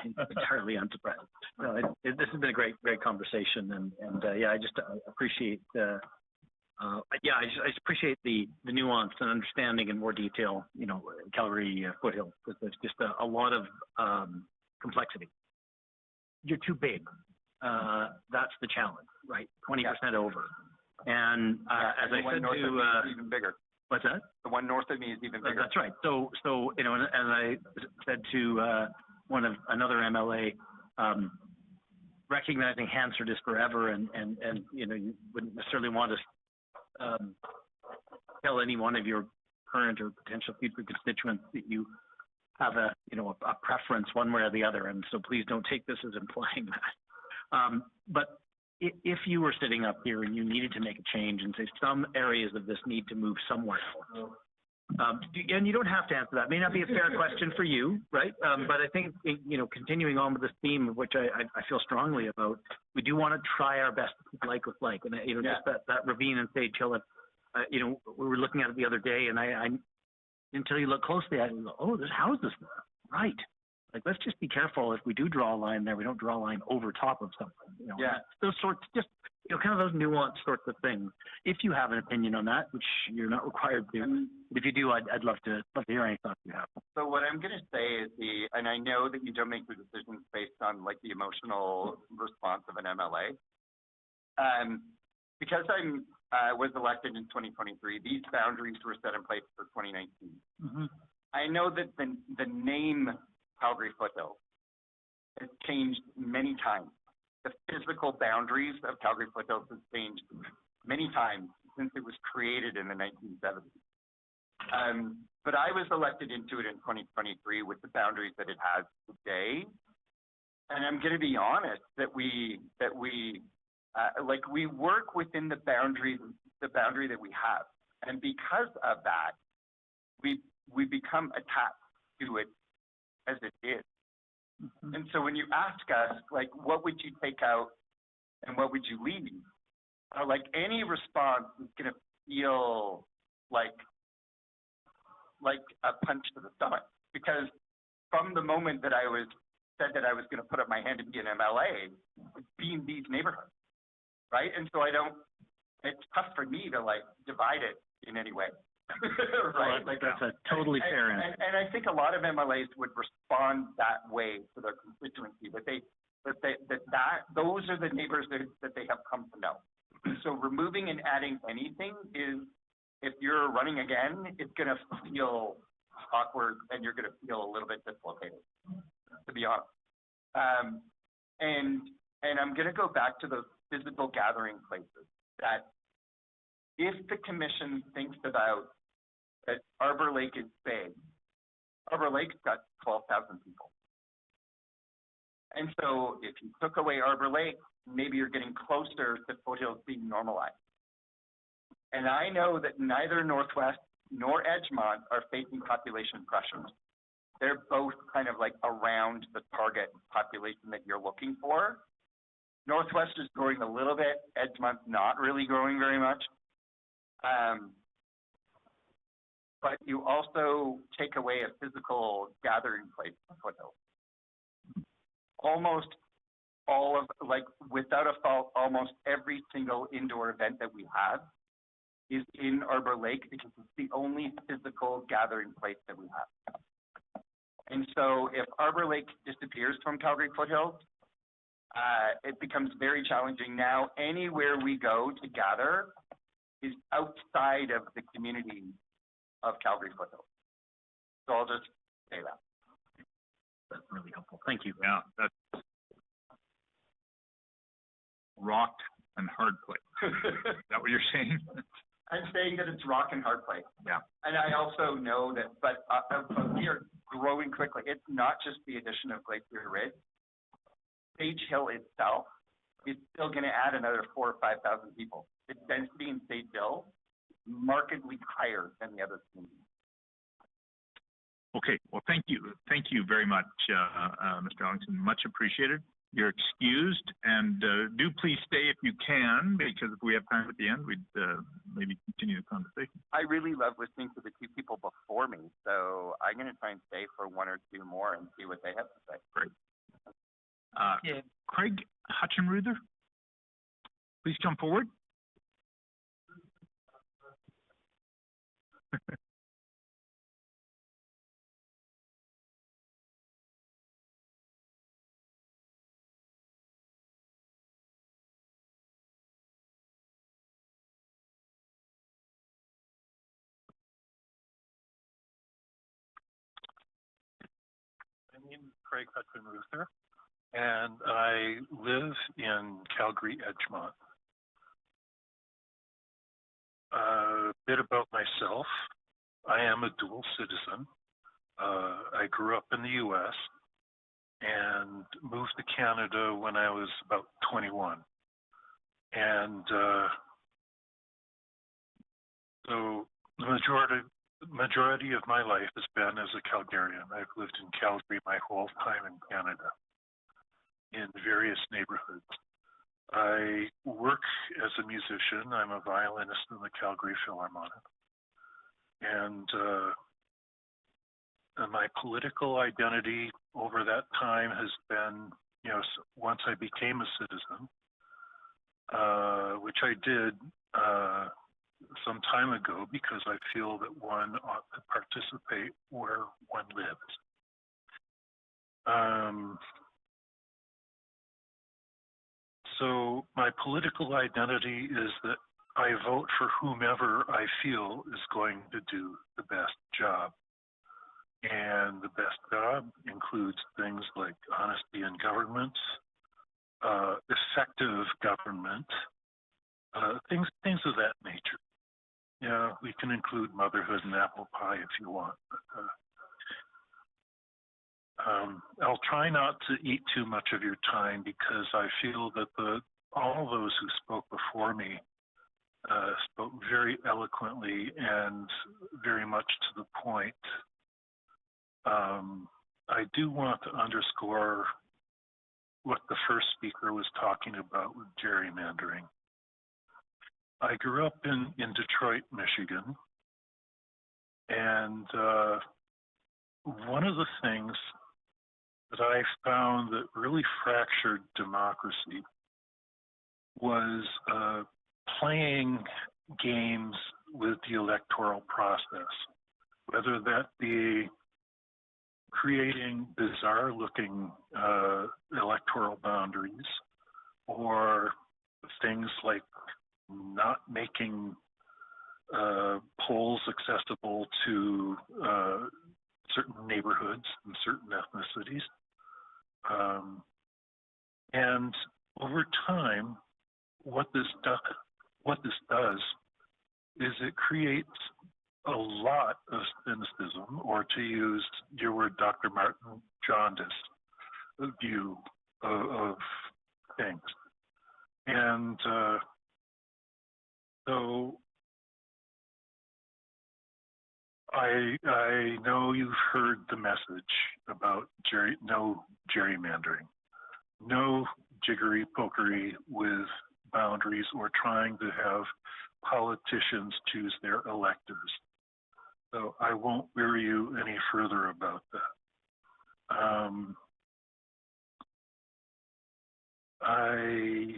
it's entirely unsurprising. No, this has been a great conversation, and I just appreciate. I just appreciate the nuance and understanding in more detail. You know, Calgary Foothill, because there's just a lot of complexity. You're too big. That's the challenge, right? 20% over. And as I said to even bigger. What's that? The one north of me is even bigger. That's right. So you know, and I said to another MLA, recognizing Hansard is forever, and you know, you wouldn't necessarily want to tell any one of your current or potential future constituents that you have a preference one way or the other, and so please don't take this as implying that. But if you were sitting up here and you needed to make a change and say some areas of this need to move somewhere else, and you don't have to answer that. It may not be a fair question for you, right? But I think, you know, continuing on with this theme, which I feel strongly about, we do want to try our best to keep like with like. And, you know, just that ravine and Sage Hill, you know, we were looking at it the other day, and I until you look closely at it, you go, oh, there's houses there. Right. Like, let's just be careful if we do draw a line there, we don't draw a line over top of something. You know? Yeah. Those sorts, just, you know, kind of those nuanced sorts of things. If you have an opinion on that, which you're not required to, but if you do, I'd love to hear any thoughts you have. So what I'm going to say is and I know that you don't make the decisions based on like the emotional response of an MLA. Because I was elected in 2023, these boundaries were set in place for 2019. Mm-hmm. I know that the name Calgary Foothills has changed many times. The physical boundaries of Calgary Foothills has changed many times since it was created in the 1970s. But I was elected into it in 2023 with the boundaries that it has today. And I'm going to be honest that we work within the boundary that we have. And because of that, we become attached to it as it is. Mm-hmm. And so when you ask us, like, what would you take out and what would you leave? Like, any response is going to feel like a punch to the stomach, because from the moment that I said that I was going to put up my hand to be an MLA, it's been these neighborhoods, right? And so it's tough for me to like divide it in any way. Right? Well, that's a totally fair answer. And I think a lot of MLAs would respond that way to their constituency, those are the neighbors that they have come to know. So removing and adding anything is, if you're running again, it's going to feel awkward and you're going to feel a little bit dislocated, to be honest. And I'm going to go back to those physical gathering places that if the commission thinks about that Arbor Lake is big, Arbor Lake's got 12,000 people. And so if you took away Arbor Lake, maybe you're getting closer to Foothills being normalized. And I know that neither Northwest nor Edgemont are facing population pressures. They're both kind of like around the target population that you're looking for. Northwest is growing a little bit. Edgemont's not really growing very much. But you also take away a physical gathering place for Foothills. Almost all of, like, without a fault, almost every single indoor event that we have is in Arbor Lake, because it's the only physical gathering place that we have. And so if Arbor Lake disappears from Calgary Foothills, it becomes very challenging. Now, anywhere we go to gather is outside of the community of Calgary Foothills. So I'll just say that. That's really helpful. Thank you. Yeah, that's rock and hard place. Is that what you're saying? I'm saying that it's rock and hard place. Yeah. And I also know that, but we are growing quickly. It's not just the addition of Glacier Ridge. Sage Hill itself is still going to add another 4,000 or 5,000 people. The density in Sage Hill is markedly higher than the other communities. Okay. Well, thank you. Thank you very much, Mr. Ellingson. Much appreciated. You're excused, and do please stay if you can, because if we have time at the end, we'd maybe continue the conversation. I really love listening to the two people before me, so I'm going to try and stay for one or two more and see what they have to say. Great. Craig Hutchinruther, please come forward. My name is Craig Hutchinruther. and I live in Calgary, Edgemont. A bit about myself. I am a dual citizen. I grew up in the U.S. and moved to Canada when I was about 21. And so the majority of my life has been as a Calgarian. I've lived in Calgary my whole time in Canada, in various neighborhoods. I work as a musician. I'm a violinist in the Calgary Philharmonic. And my political identity over that time has been, once I became a citizen, which I did some time ago because I feel that one ought to participate where one lives. So my political identity is that I vote for whomever I feel is going to do the best job. And the best job includes things like honesty in government, effective government, things of that nature. Yeah, we can include motherhood and apple pie if you want. But, I'll try not to eat too much of your time because I feel that all those who spoke before me spoke very eloquently and very much to the point. I do want to underscore what the first speaker was talking about with gerrymandering. I grew up in Detroit, Michigan, and one of the things that I found that really fractured democracy was playing games with the electoral process, whether that be creating bizarre-looking electoral boundaries or things like not making polls accessible to certain neighborhoods and certain ethnicities. And over time, what this does is it creates a lot of cynicism, or to use your word, Dr. Martin, jaundice view of things. And so I know you've heard the message about no gerrymandering, no jiggery-pokery with boundaries or trying to have politicians choose their electors. So I won't weary you any further about that. I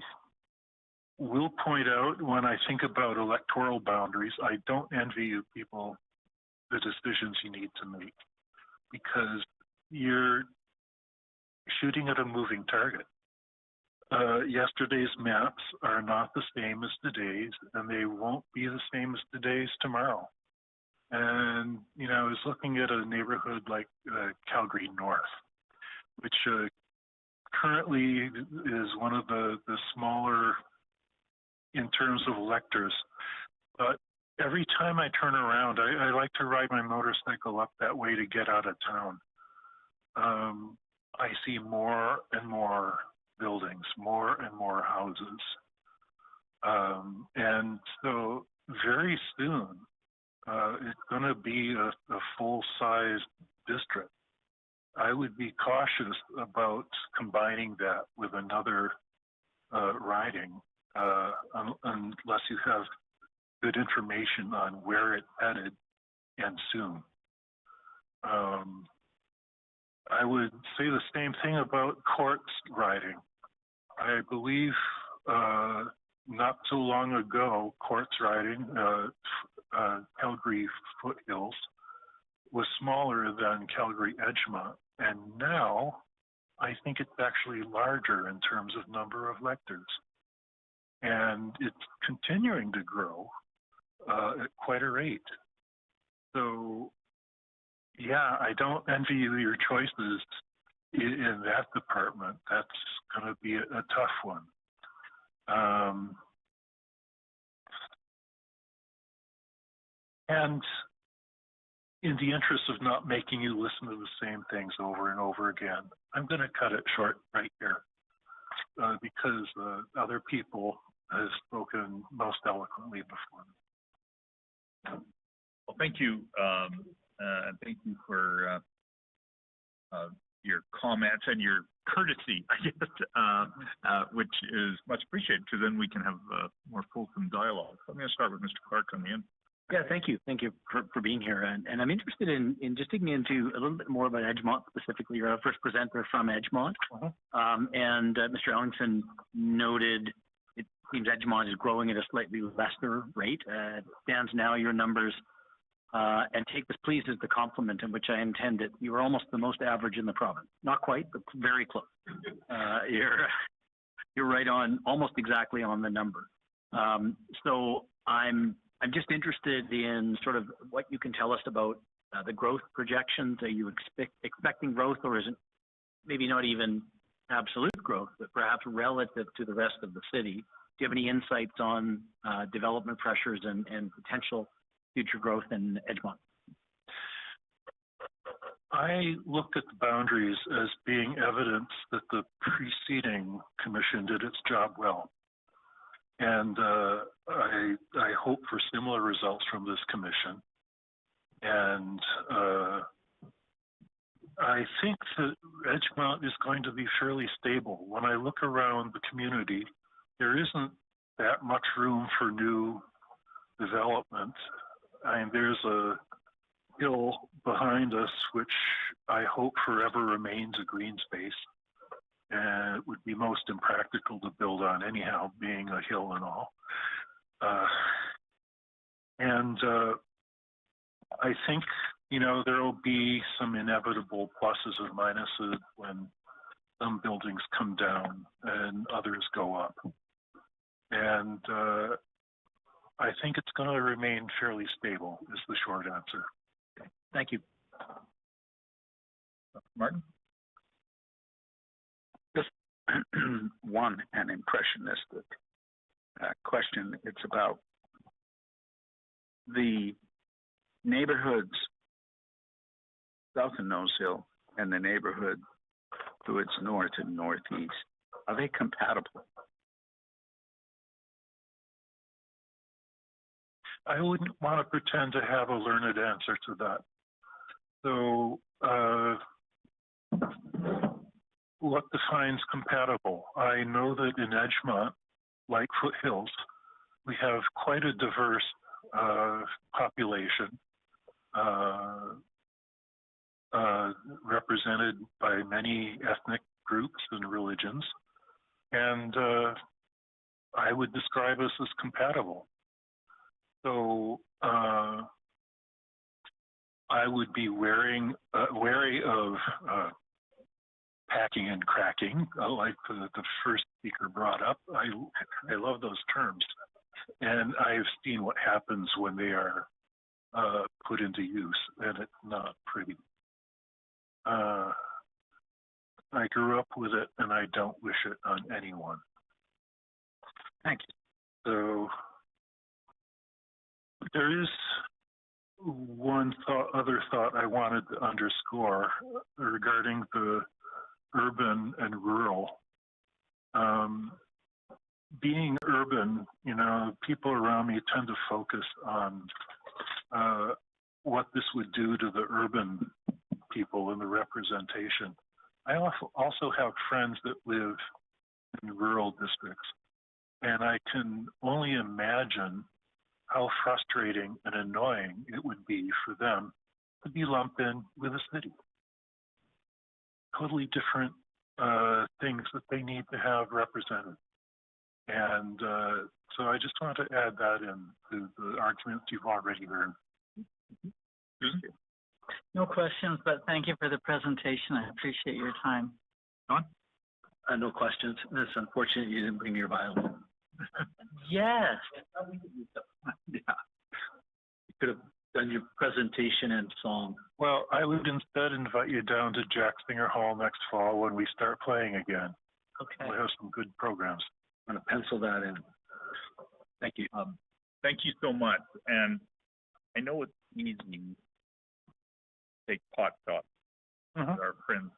will point out, when I think about electoral boundaries, I don't envy you people the decisions you need to make, because you're shooting at a moving target. Yesterday's maps are not the same as today's, and they won't be the same as today's tomorrow. And, I was looking at a neighborhood like Calgary North, which currently is one of the smaller in terms of electors. But every time I turn around, I like to ride my motorcycle up that way to get out of town. I see more and more buildings, more and more houses. And so very soon, it's going to be a full-size district. I would be cautious about combining that with another riding unless you have good information on where it's headed, and soon. I would say the same thing about courts riding. I believe not so long ago, courts riding, Calgary Foothills, was smaller than Calgary Edgemont, and now I think it's actually larger in terms of number of electors. And it's continuing to grow at quite a rate. So, yeah, I don't envy you your choices in that department, that's going to be a tough one. And in the interest of not making you listen to the same things over and over again, I'm going to cut it short right here because other people have spoken most eloquently before me. Well, thank you. Thank you for your comments and your courtesy, I guess, which is much appreciated because then we can have more fulsome dialogue. So I'm going to start with Mr. Clark on the end. Yeah, thank you. Thank you for being here. And I'm interested in just digging into a little bit more about Edgemont specifically. You're our first presenter from Edgemont. And Mr. Ellingson noted it seems Edgemont is growing at a slightly lesser rate. Stands now your numbers, and take this please as the compliment in which I intend it. You are almost the most average in the province. Not quite, but very close. You're right on, almost exactly on the number. So I'm just interested in sort of what you can tell us about the growth projections. Are you expecting growth, or is it maybe not even absolute growth, but perhaps relative to the rest of the city? Do you have any insights on development pressures and potential future growth in Edgemont? I look at the boundaries as being evidence that the preceding commission did its job well. And I hope for similar results from this commission. And I think that Edgemont is going to be fairly stable. When I look around the community, there isn't that much room for new development. And there's a hill behind us, which I hope forever remains a green space. And it would be most impractical to build on anyhow, being a hill and all. I think, there will be some inevitable pluses and minuses when some buildings come down and others go up. And I think it's going to remain fairly stable, is the short answer. Okay. Thank you. Martin? One, an impressionistic question. It's about the neighborhoods south of Nose Hill and the neighborhood to its north and northeast. Are they compatible? I wouldn't want to pretend to have a learned answer to that. So, what defines compatible? I know that in Edgemont, like Foothills, we have quite a diverse population represented by many ethnic groups and religions, and I would describe us as compatible. So I would be wary of packing and cracking, like the first speaker brought up. I love those terms. And I've seen what happens when they are put into use, and it's not pretty. I grew up with it, and I don't wish it on anyone. Thank you. So there is one other thought I wanted to underscore regarding the urban and rural. Being urban, people around me tend to focus on what this would do to the urban people and the representation. I also have friends that live in rural districts, and I can only imagine how frustrating and annoying it would be for them to be lumped in with a city. Totally different things that they need to have represented. And so I just want to add that in to the arguments you've already heard. No questions, but thank you for the presentation. I appreciate your time. Don? No questions. It's unfortunate you didn't bring your violin. Yes. Yeah. You could have done your presentation and song. Well, I would instead invite you down to Jack Singer Hall next fall when we start playing again. Okay. We'll have some good programs. I'm going to pencil that in. Thank you. Thank you so much. And I know it's easy to take pot shots at our friends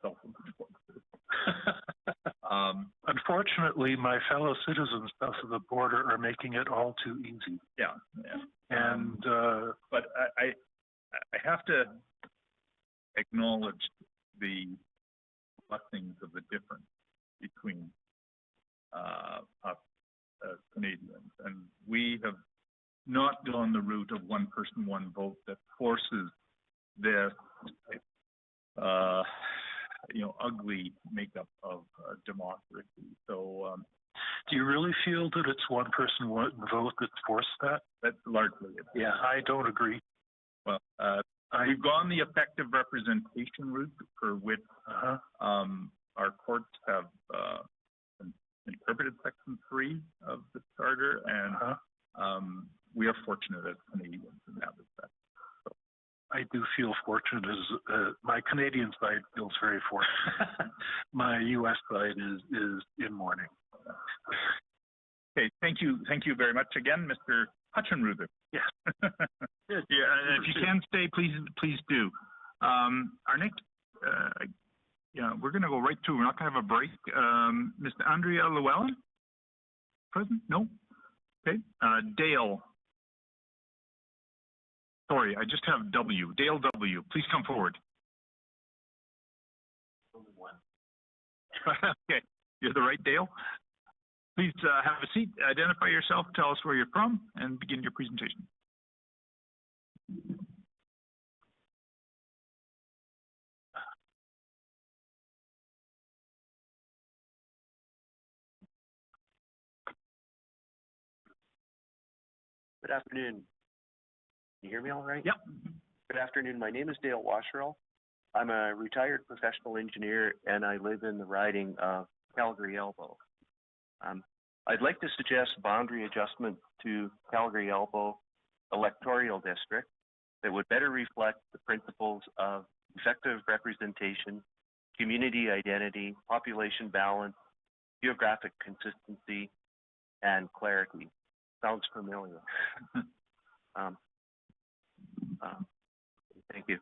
Unfortunately, my fellow citizens south of the border are making it all too easy. Yeah. And but I have to acknowledge the blessings of the difference between us Canadians, and we have not gone the route of one person, one vote that forces this ugly makeup of democracy. So do you really feel that it's one person, one vote that forced that? That's largely it. Yeah, I don't agree. Well, we've gone the effective representation route, for which our courts have interpreted Section 3 of the Charter, and we are fortunate as Canadians in that respect. So, I do feel fortunate. As my Canadian side feels very fortunate. My U.S. side is in mourning. Okay, thank you very much again, Mr. Hutchinruther. Yeah. Yeah, and if you can stay, please do. Our next, we're going to go right through. We're not going to have a break. Mr. Andrea Llewellyn, present? No. Okay. Dale. Sorry, I just have W. Dale W. Please come forward. Okay, you're the right Dale. Please have a seat, identify yourself, tell us where you're from, and begin your presentation. Good afternoon. Can you hear me all right? Yep. Good afternoon. My name is Dale Washerall. I'm a retired professional engineer, and I live in the riding of Calgary Elbow. I'd like to suggest boundary adjustment to Calgary Elbow electoral district that would better reflect the principles of effective representation, community identity, population balance, geographic consistency, and clarity. Sounds familiar. Thank you.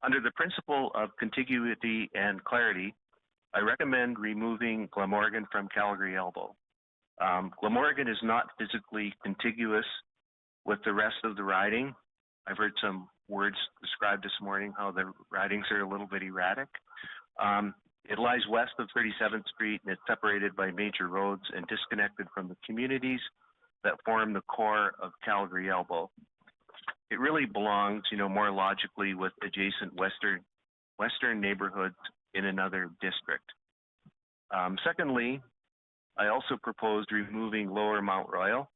Under the principle of contiguity and clarity, I recommend removing Glamorgan from Calgary Elbow. Glamorgan is not physically contiguous with the rest of the riding. I've heard some words described this morning, how the ridings are a little bit erratic. It lies west of 37th Street, and it's separated by major roads and disconnected from the communities that form the core of Calgary Elbow. It really belongs, more logically with adjacent western neighborhoods in another district. Secondly, I also proposed removing Lower Mount Royal.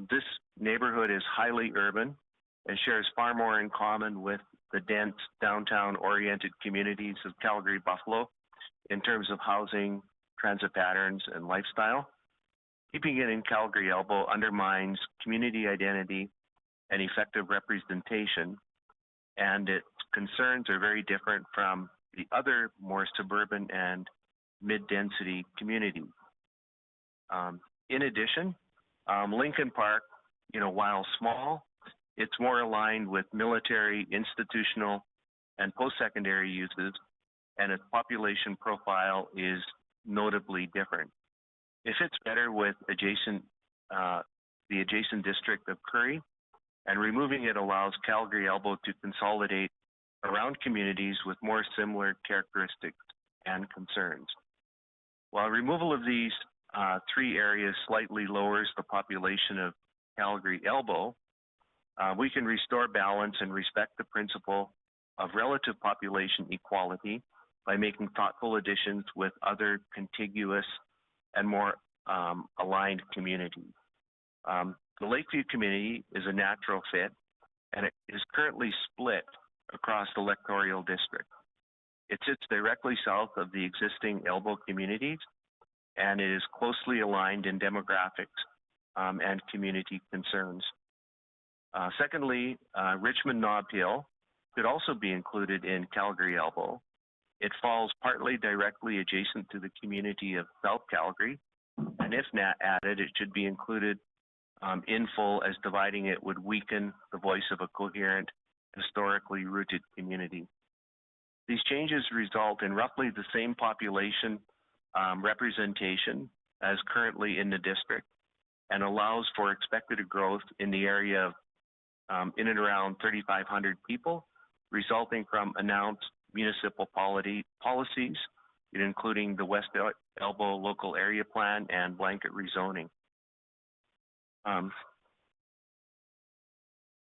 This neighborhood is highly urban and shares far more in common with the dense downtown-oriented communities of Calgary Buffalo in terms of housing, transit patterns, and lifestyle. Keeping it in Calgary Elbow undermines community identity and effective representation, and its concerns are very different from the other more suburban and mid-density communities. In addition, Lincoln Park, while small, it's more aligned with military, institutional, and post-secondary uses, and its population profile is notably different. It fits better with the adjacent district of Currie, and removing it allows Calgary Elbow to consolidate around communities with more similar characteristics and concerns. While removal of these three areas slightly lowers the population of Calgary Elbow, we can restore balance and respect the principle of relative population equality by making thoughtful additions with other contiguous and more aligned communities. The Lakeview community is a natural fit, and it is currently split across the electoral district. It sits directly south of the existing Elbow communities, and it is closely aligned in demographics and community concerns. Secondly, Richmond Nob Hill could also be included in Calgary Elbow. It falls partly directly adjacent to the community of South Calgary, and if not added, it should be included in full, as dividing it would weaken the voice of a coherent, historically rooted community. These changes result in roughly the same population representation as currently in the district, and allows for expected growth in the area of in and around 3,500 people, resulting from announced municipal policies, including the West Elbow Local Area Plan and blanket rezoning.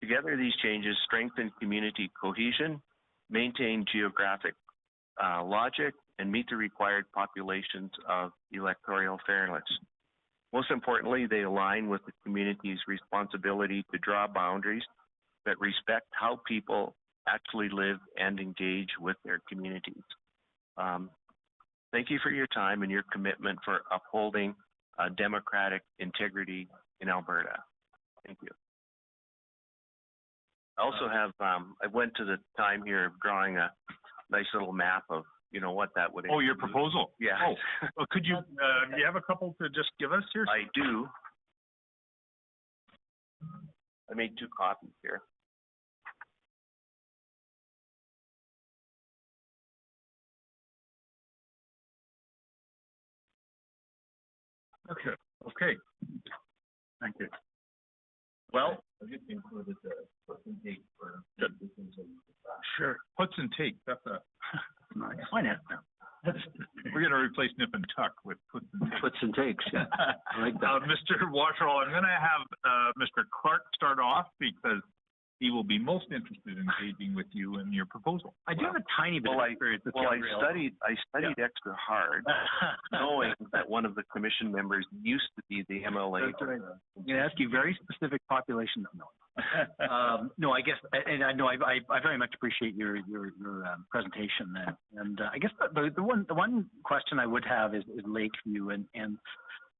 Together, these changes strengthen community cohesion, maintain geographic logic, and meet the required populations of electoral fairness. Most importantly, they align with the community's responsibility to draw boundaries that respect how people actually live and engage with their communities. Thank you for your time and your commitment for upholding democratic integrity in Alberta. Thank you. I also have, I went to the time here of drawing a nice little map of, you know, what that would include. Oh, your proposal? Yeah. Oh, well, could you, you have a couple to just give us here? I do. I made 2 copies here. Okay. Okay. Thank you. Well, I just included the puts and takes for sure. Puts and takes. That's a nice. Why not? We're going to replace nip and tuck with puts and takes. Puts and takes, yeah. I like that. Mr. Washerall, I'm going to have Mr. Clark start off because he will be most interested in engaging with you and your proposal. I do have a tiny bit of experience with I studied extra hard, knowing that one of the commission members used to be the MLA. That's right. I'm going to ask you very specific population. No, I guess, and I know I very much appreciate your presentation, and I guess the one question I would have is Lakeview, and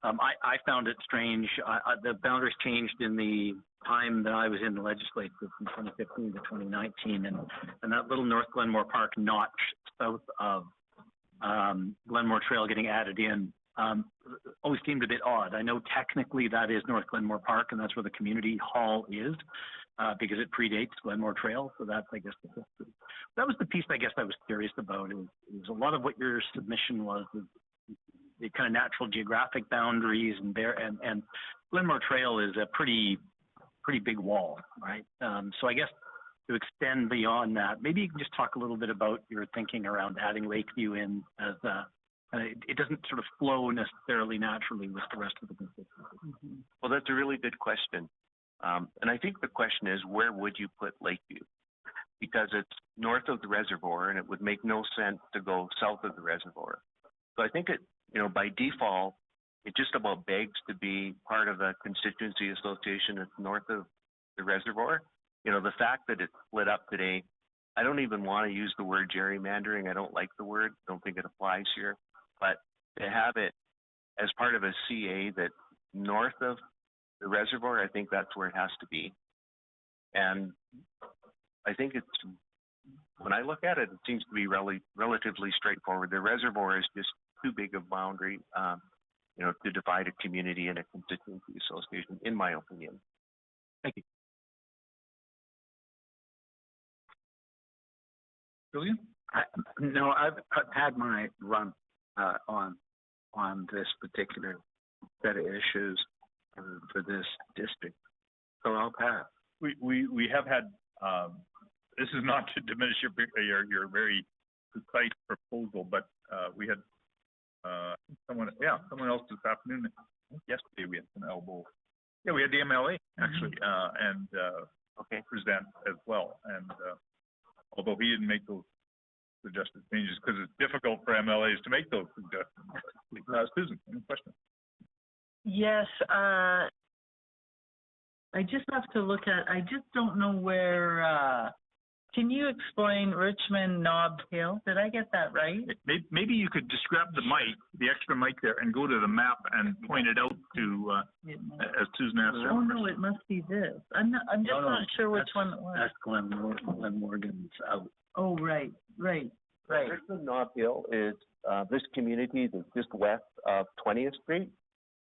I found it strange. The boundaries changed in the time that I was in the legislature from 2015 to 2019, and that little North Glenmore Park notch south of Glenmore Trail getting added in always seemed a bit odd. I know technically that is North Glenmore Park, and that's where the community hall is, because it predates Glenmore Trail. So that's, I guess, the history. That was the piece I guess I was curious about. Is a lot of what your submission was the kind of natural geographic boundaries, and Glenmore Trail is a pretty big wall, right? So I guess to extend beyond that, maybe you can just talk a little bit about your thinking around adding Lakeview in as it doesn't sort of flow necessarily naturally with the rest of the constituency. Well, that's a really good question. And I think the question is, where would you put Lakeview? Because it's north of the reservoir, and it would make no sense to go south of the reservoir. So I think it, you know, by default, it just about begs to be part of a constituency association that's north of the reservoir. You know, the fact that it's split up today, I don't even want to use the word gerrymandering. I don't like the word. I don't think it applies here. But to have it as part of a CA that's north of the reservoir, I think that's where it has to be. And I think it's, when I look at it, it seems to be relatively straightforward. The reservoir is just too big a boundary, you know, to divide a community and a constituency association, in my opinion. Thank you. Julian? No, I've had my run on this particular set of issues for this district, so I'll pass. We have had. This is not to diminish your very precise proposal, but we had someone else this afternoon. Yesterday we had some elbow. Yeah, we had the MLA actually, and present as well. And although he didn't make those suggested changes because it's difficult for MLAs to make those suggestions. Susan, any questions? Yes, I just have to look at, I just don't know where Can you explain Richmond Nob Hill? Did I get that right? Maybe you could just grab the mic, the extra mic there, and go to the map and point it out to, as Susan asked. Oh, no, it must be this. I'm just not sure which one it was. That's Glenmorgan's out. Oh, right. Richmond Nob Hill is this community that's just west of 20th Street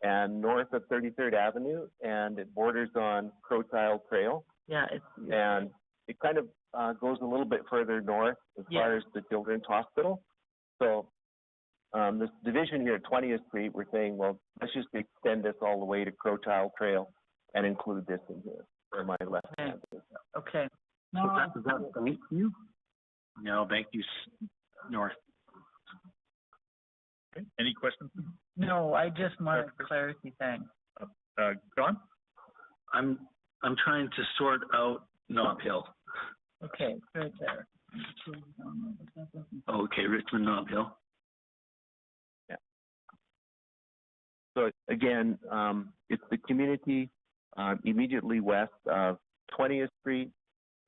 and north of 33rd Avenue, and it borders on Crowchild Trail. Yeah, And it kind of goes a little bit further north as far as the Children's Hospital. So this division here at 20th Street, we're saying, well, let's just extend this all the way to Crowchild Trail and include this in here for my left hand. Okay. So is that Banksview? No, Bankview's north. Okay. Any questions? No, I just wanted clarity, thanks. John? I'm trying to sort out Nob Hill. Okay, right there. Okay, Richmond Nob Hill. Yeah. So again, it's the community immediately west of 20th Street,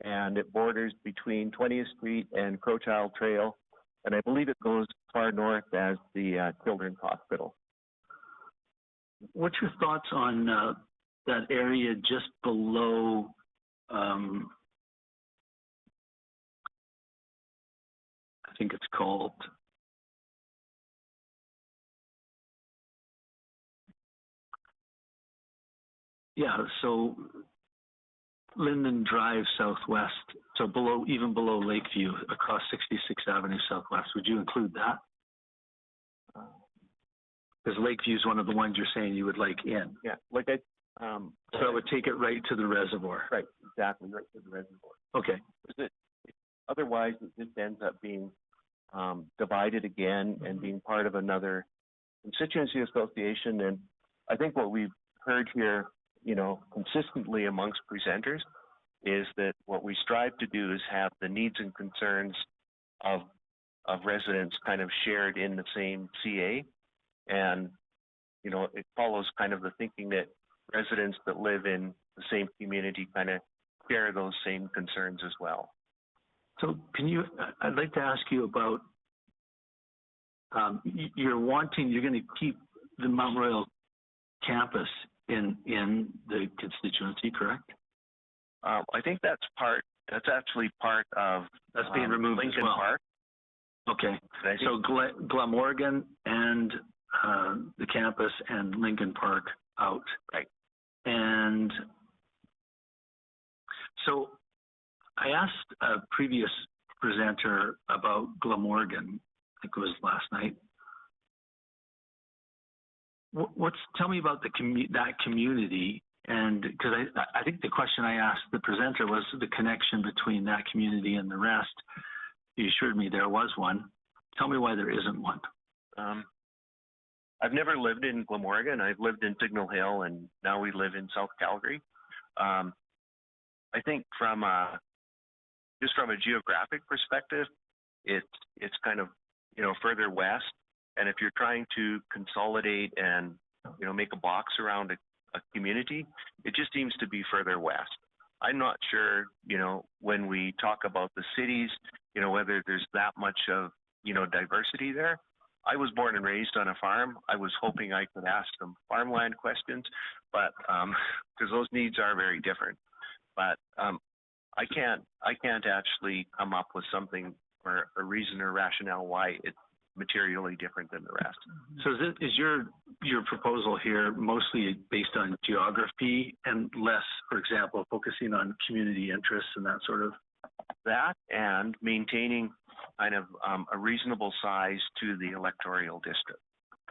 and it borders between 20th Street and Crowchild Trail, and I believe it goes far north as the Children's Hospital. What's your thoughts on that area just below I think it's called so Linden Drive Southwest, so even below Lakeview, across 66th Avenue Southwest. Would you include that? Because Lakeview is one of the ones you're saying you would like in. Yeah, so it would take it right to the reservoir. Right, exactly, right to the reservoir. Okay. Otherwise, it just ends up being divided again and being part of another constituency association. And I think what we've heard here, consistently amongst presenters is that what we strive to do is have the needs and concerns of residents kind of shared in the same CA. And, it follows kind of the thinking that residents that live in the same community kind of share those same concerns as well. So I'd like to ask you about, you're going to keep the Mount Royal campus in the constituency, correct? I think that's actually part of that's being removed Lincoln as well. Park. Okay, so Glamorgan and the campus and Lincoln Park out. Right. And so I asked a previous presenter about Glamorgan, I think it was last night. Tell me about that community, and because I think the question I asked the presenter was the connection between that community and the rest. You assured me there was one. Tell me why there isn't one. I've never lived in Glamorgan. I've lived in Signal Hill, and now we live in South Calgary. I think from just from a geographic perspective, it's kind of further west. And if you're trying to consolidate and make a box around a community, it just seems to be further west. I'm not sure when we talk about the cities, whether there's that much of diversity there. I was born and raised on a farm. I was hoping I could ask some farmland questions, but because those needs are very different. But I can't actually come up with something or a reason or rationale why it's materially different than the rest. So is your proposal here mostly based on geography and less, for example, focusing on community interests and that sort of? That and maintaining kind of a reasonable size to the electoral district.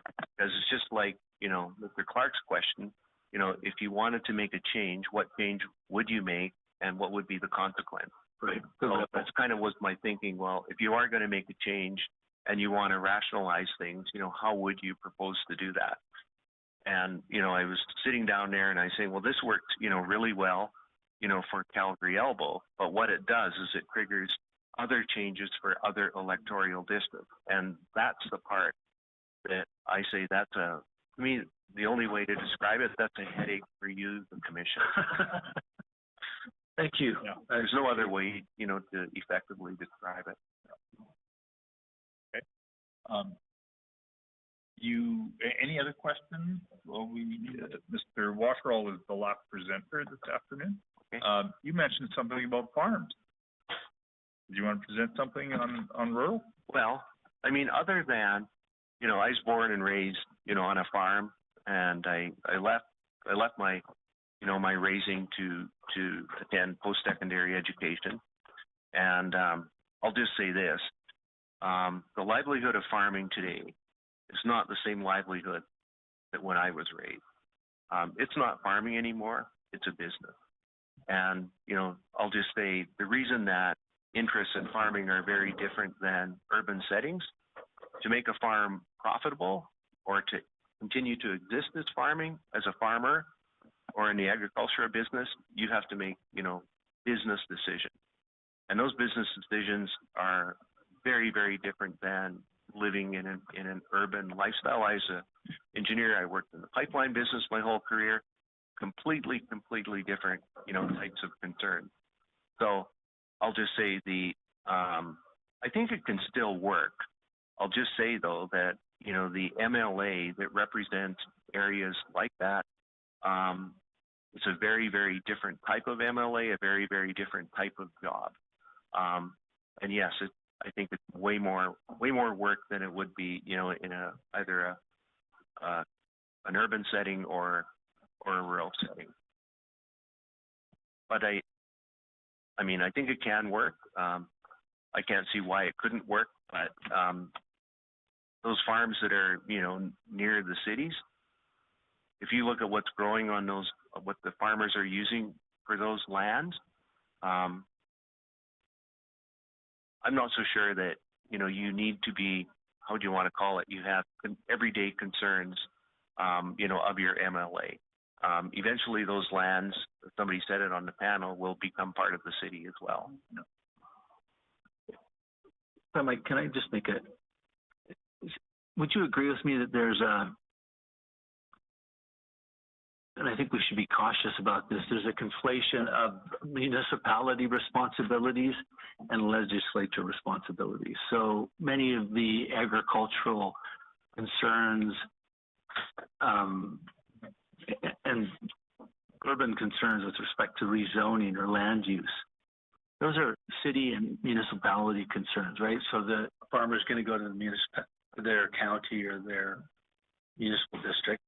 Because it's just like, Mr. Clark's question, if you wanted to make a change, what change would you make and what would be the consequence? Right. So that's kind of was my thinking. Well, if you are going to make a change and you want to rationalize things, how would you propose to do that? And, I was sitting down there and I say, well, this worked, really well, for Calgary Elbow. But what it does is it triggers other changes for other electoral districts. And that's the part that I say to me, the only way to describe it, that's a headache for you, the commission. Thank you. Yeah. There's no other way, to effectively describe it. Any other questions? Well, Mr. Washerall is the last presenter this afternoon. Okay. You mentioned something about farms. Do you want to present something on rural? Well, I mean, other than, I was born and raised, on a farm, and I left my, my raising to attend post-secondary education. And I'll just say this, the livelihood of farming today is not the same livelihood that when I was raised. It's not farming anymore, it's a business. And, I'll just say the reason that interests in farming are very different than urban settings. To make a farm profitable or to continue to exist as farming, as a farmer, or in the agricultural business, you have to make, business decisions. And those business decisions are very, very different than living in an urban lifestyle. As an engineer, I worked in the pipeline business my whole career. Completely different, types of concerns. So I'll just say I think it can still work. I'll just say though that, the MLA that represents areas like that, it's a very, very different type of MLA, a very, very different type of job. And yes, I think it's way more work than it would be, in either an urban setting or a rural setting. But I think it can work. I can't see why it couldn't work, but those farms that are, near the cities, if you look at what's growing on those, what the farmers are using for those lands, I'm not so sure that, you need to be, how do you want to call it? You have everyday concerns, of your MLA. Eventually those lands, somebody said it on the panel, will become part of the city as well. Mike, can I just make would you agree with me that there's and I think we should be cautious about this, there's a conflation of municipality responsibilities and legislature responsibilities. So many of the agricultural concerns and urban concerns with respect to rezoning or land use, those are city and municipality concerns, right? So the Farmer's going to go to their county or their municipal district.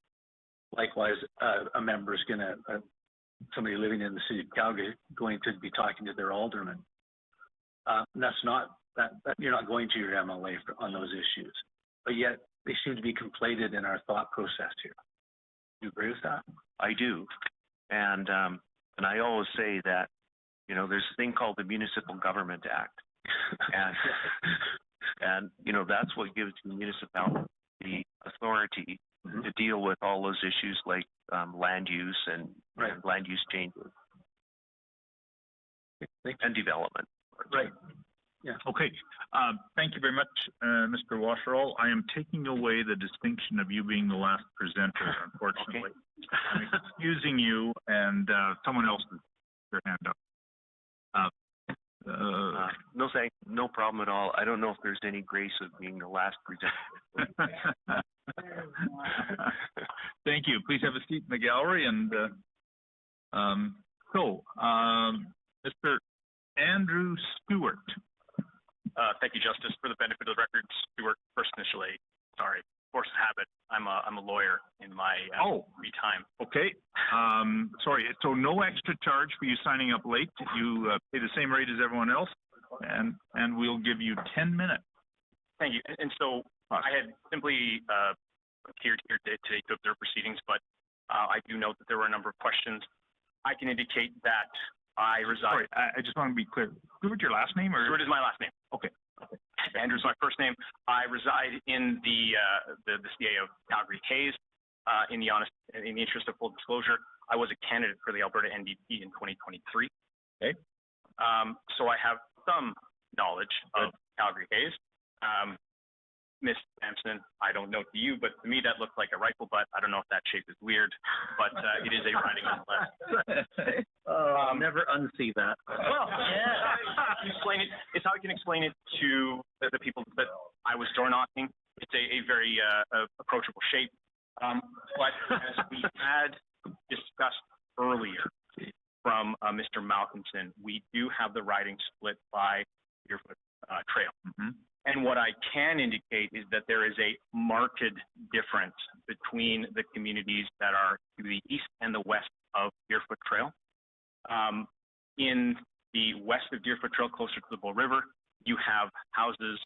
Likewise, a member is going to, somebody living in the city of Calgary, going to be talking to their alderman. That's not, that you're not going to your MLA on those issues, but yet they seem to be conflated in our thought process here. Do you agree with that? I do. And I always say that, there's a thing called the Municipal Government Act. And that's what gives the municipality the authority to deal with all those issues like land use and land use changes and development. Right. Yeah. Okay. Thank you very much, Mr. Washerall. I am taking away the distinction of you being the last presenter, unfortunately. Okay. I'm excusing you, and someone else has their hand up. No problem at all. I don't know if there's any grace of being the last presenter. Thank you. Please have a seat in the gallery. And Mr. Andrew Stewart. Thank you, Justice. For the benefit of the record, Stewart, first initially, sorry, force of habit. I'm a lawyer in my free time. Okay. Sorry. So no extra charge for you signing up late. You pay the same rate as everyone else, and we'll give you 10 minutes. Thank you. And so I had simply appeared here today to observe proceedings, but I do note that there were a number of questions. I can indicate that I reside. Sorry, I just want to be clear. Stewart, your last name, or Stewart is my last name. Okay. Andrew's my first name. I reside in the CA of Calgary Hayes. In the interest of full disclosure, I was a candidate for the Alberta NDP in 2023. Okay. So I have some knowledge of Calgary Hayes. Miss Sampson, I don't know to you, but to me that looks like a rifle butt. I don't know if that shape is weird, but it is a riding nonetheless. I'll never unsee that. Well, yeah. Explain it. It's how I can explain it to the people that I was door knocking. It's a very approachable shape. But as we had discussed earlier from Mr. Malcolmson, we do have the riding split by Deerfoot Trail. Mm-hmm. And what I can indicate is that there is a marked difference between the communities that are to the east and the west of Deerfoot Trail. In the west of Deerfoot Trail, closer to the Bull River, you have houses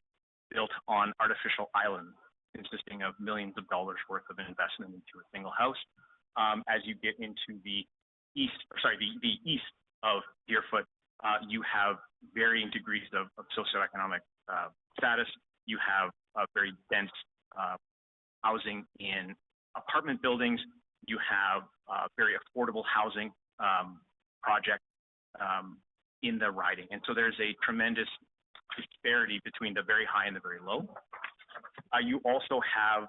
built on artificial islands consisting of millions of dollars worth of investment into a single house. As you get into the east of Deerfoot, you have varying degrees of socioeconomic status. You have very dense housing in apartment buildings. You have very affordable housing projects in the riding. And so there's a tremendous disparity between the very high and the very low. You also have,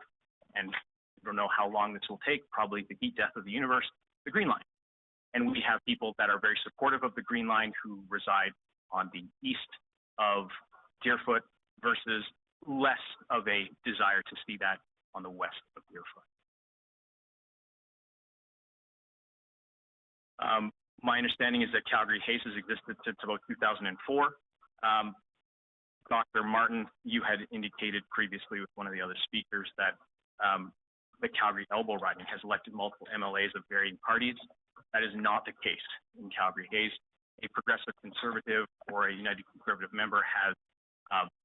and I don't know how long this will take, probably the heat death of the universe, the Green Line. And we have people that are very supportive of the Green Line who reside on the east of Deerfoot versus less of a desire to see that on the west of Deerfoot. My understanding is that Calgary Haze has existed since about 2004. Dr. Martin, you had indicated previously with one of the other speakers that the Calgary elbow riding has elected multiple MLAs of varying parties. That is not the case in Calgary Haze. A progressive conservative or a United Conservative member has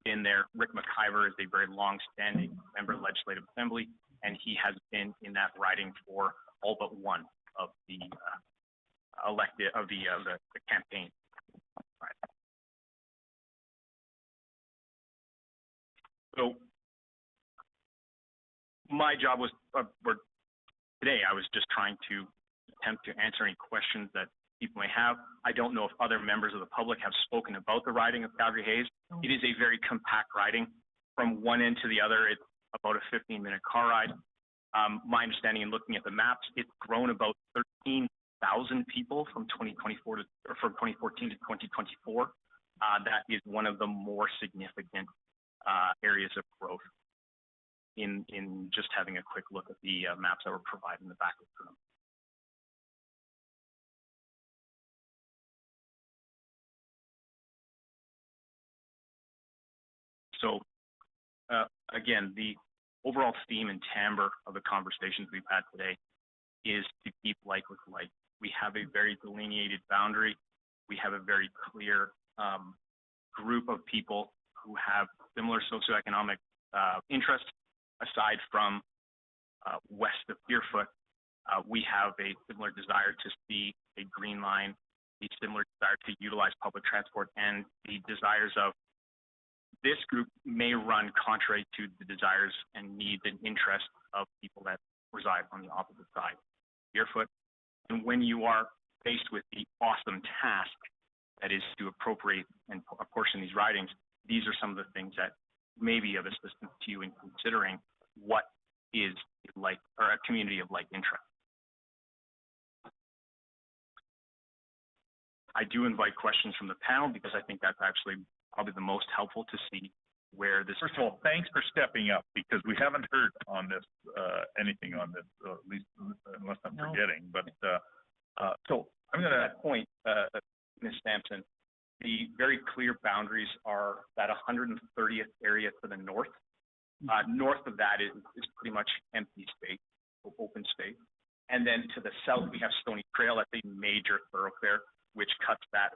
been there. Rick McIver is a very long-standing member of the Legislative Assembly, and he has been in that riding for all but one of the the campaign. Right. So my job was, today I was just trying to attempt to answer any questions that people may have. I don't know if other members of the public have spoken about the riding of Calgary Haze. It is a very compact riding. From one end to the other, it's about a 15-minute car ride. My understanding in looking at the maps, it's grown about 13,000 people from 2014 to 2024. That is one of the more significant areas of growth in just having a quick look at the maps that were provided in the back of the room. So again, the overall theme and timbre of the conversations we've had today is to keep like with like. We have a very delineated boundary. We have a very clear group of people who have similar socioeconomic interests. Aside from west of Deerfoot, we have a similar desire to see a Green Line, a similar desire to utilize public transport, and the desires of this group may run contrary to the desires and needs and interests of people that reside on the opposite side of Deerfoot. And when you are faced with the awesome task that is to appropriate and apportion these ridings, these are some of the things that may be of assistance to you in considering what is like, or a community of like interest. I do invite questions from the panel because I think that's actually probably the most helpful to see where this. First of all, thanks for stepping up because we haven't heard on this anything on this, at least unless I'm forgetting. But so I'm going to that point, Ms. Sampson. The very clear boundaries are that 130th area to the north. North of that is pretty much empty space, open space. And then to the south, we have Stony Trail. That's a major thoroughfare, which cuts that,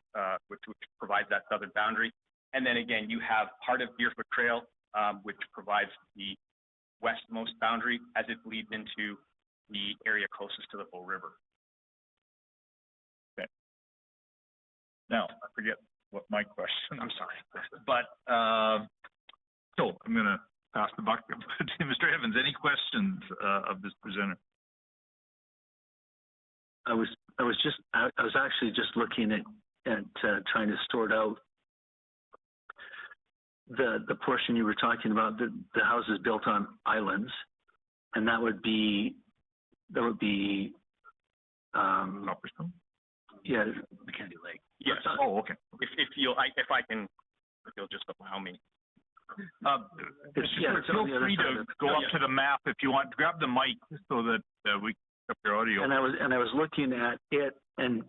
which provides that southern boundary. And then again, you have part of Deerfoot Trail, which provides the westmost boundary as it leads into the area closest to the Bull River. Okay. Now, I forget what my question. I'm sorry. But so I'm going to pass the buck to Mr. Evans. Any questions of this presenter? I was actually just looking at trying to sort out the portion you were talking about, the houses built on islands, and that would be Copperstone? yeah, McKenzie Lake. Yes. Oh, okay. If you'll just allow me. it's Feel on the other free side to of- go up to the map if you want. Grab the mic so that we pick up your audio. And I was looking at it and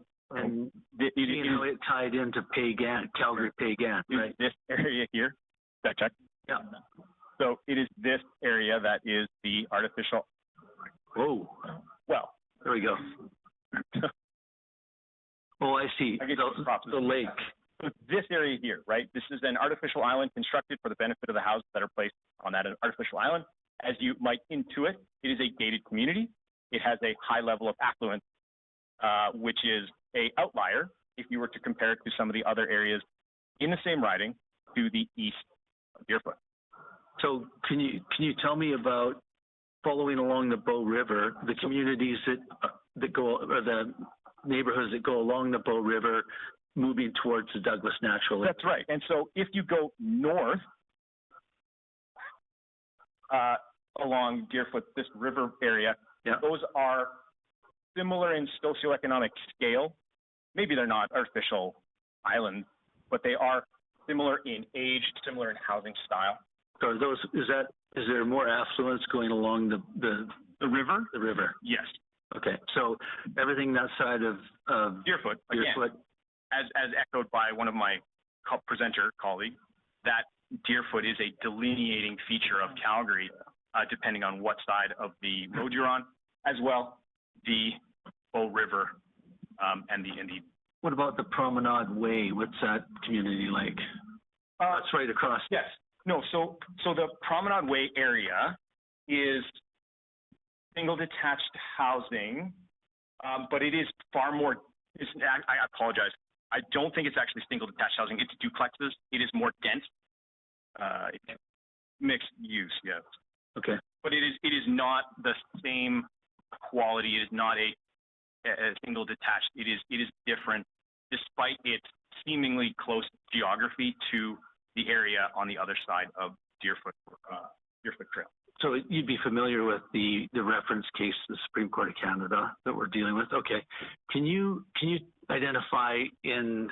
seeing how it tied into Calgary Pagan, right? This area here, check. Yeah. So it is this area that is the artificial, Whoa, well, there we go. Oh, I see. I guess it's props. The lake. So this area here, right? This is an artificial island constructed for the benefit of the houses that are placed on that artificial island. As you might intuit, it is a gated community. It has a high level of affluence, which is a outlier if you were to compare it to some of the other areas in the same riding to the east of Deerfoot. So can you tell me about following along the Bow River, the communities that go, or the neighborhoods that go along the Bow River, moving towards the Douglas Natural Lake? That's right. And so if you go north along Deerfoot, this river area, Yeah. those are similar in socioeconomic scale. Maybe they're not artificial islands, but they are similar in age, similar in housing style. So is there more affluence going along the river? The river. Yes. Okay. So everything that side of Deerfoot, again, Deerfoot. as echoed by one of my presenter colleagues, that Deerfoot is a delineating feature of Calgary, depending on what side of the road you're on, as well the Bow River and the. What about the Promenade Way? What's that community like? That's right across. Yes. No. So the Promenade Way area is single detached housing, but it is far more. I apologize. I don't think it's actually single detached housing. It's duplexes. It is more dense. It's mixed use, yes. Okay. But it is not the same quality. It is not a single detached. It is different, despite its seemingly close geography to the area on the other side of Deerfoot Trail. So you'd be familiar with the reference case, the Supreme Court of Canada that we're dealing with. Okay. Can you identify in?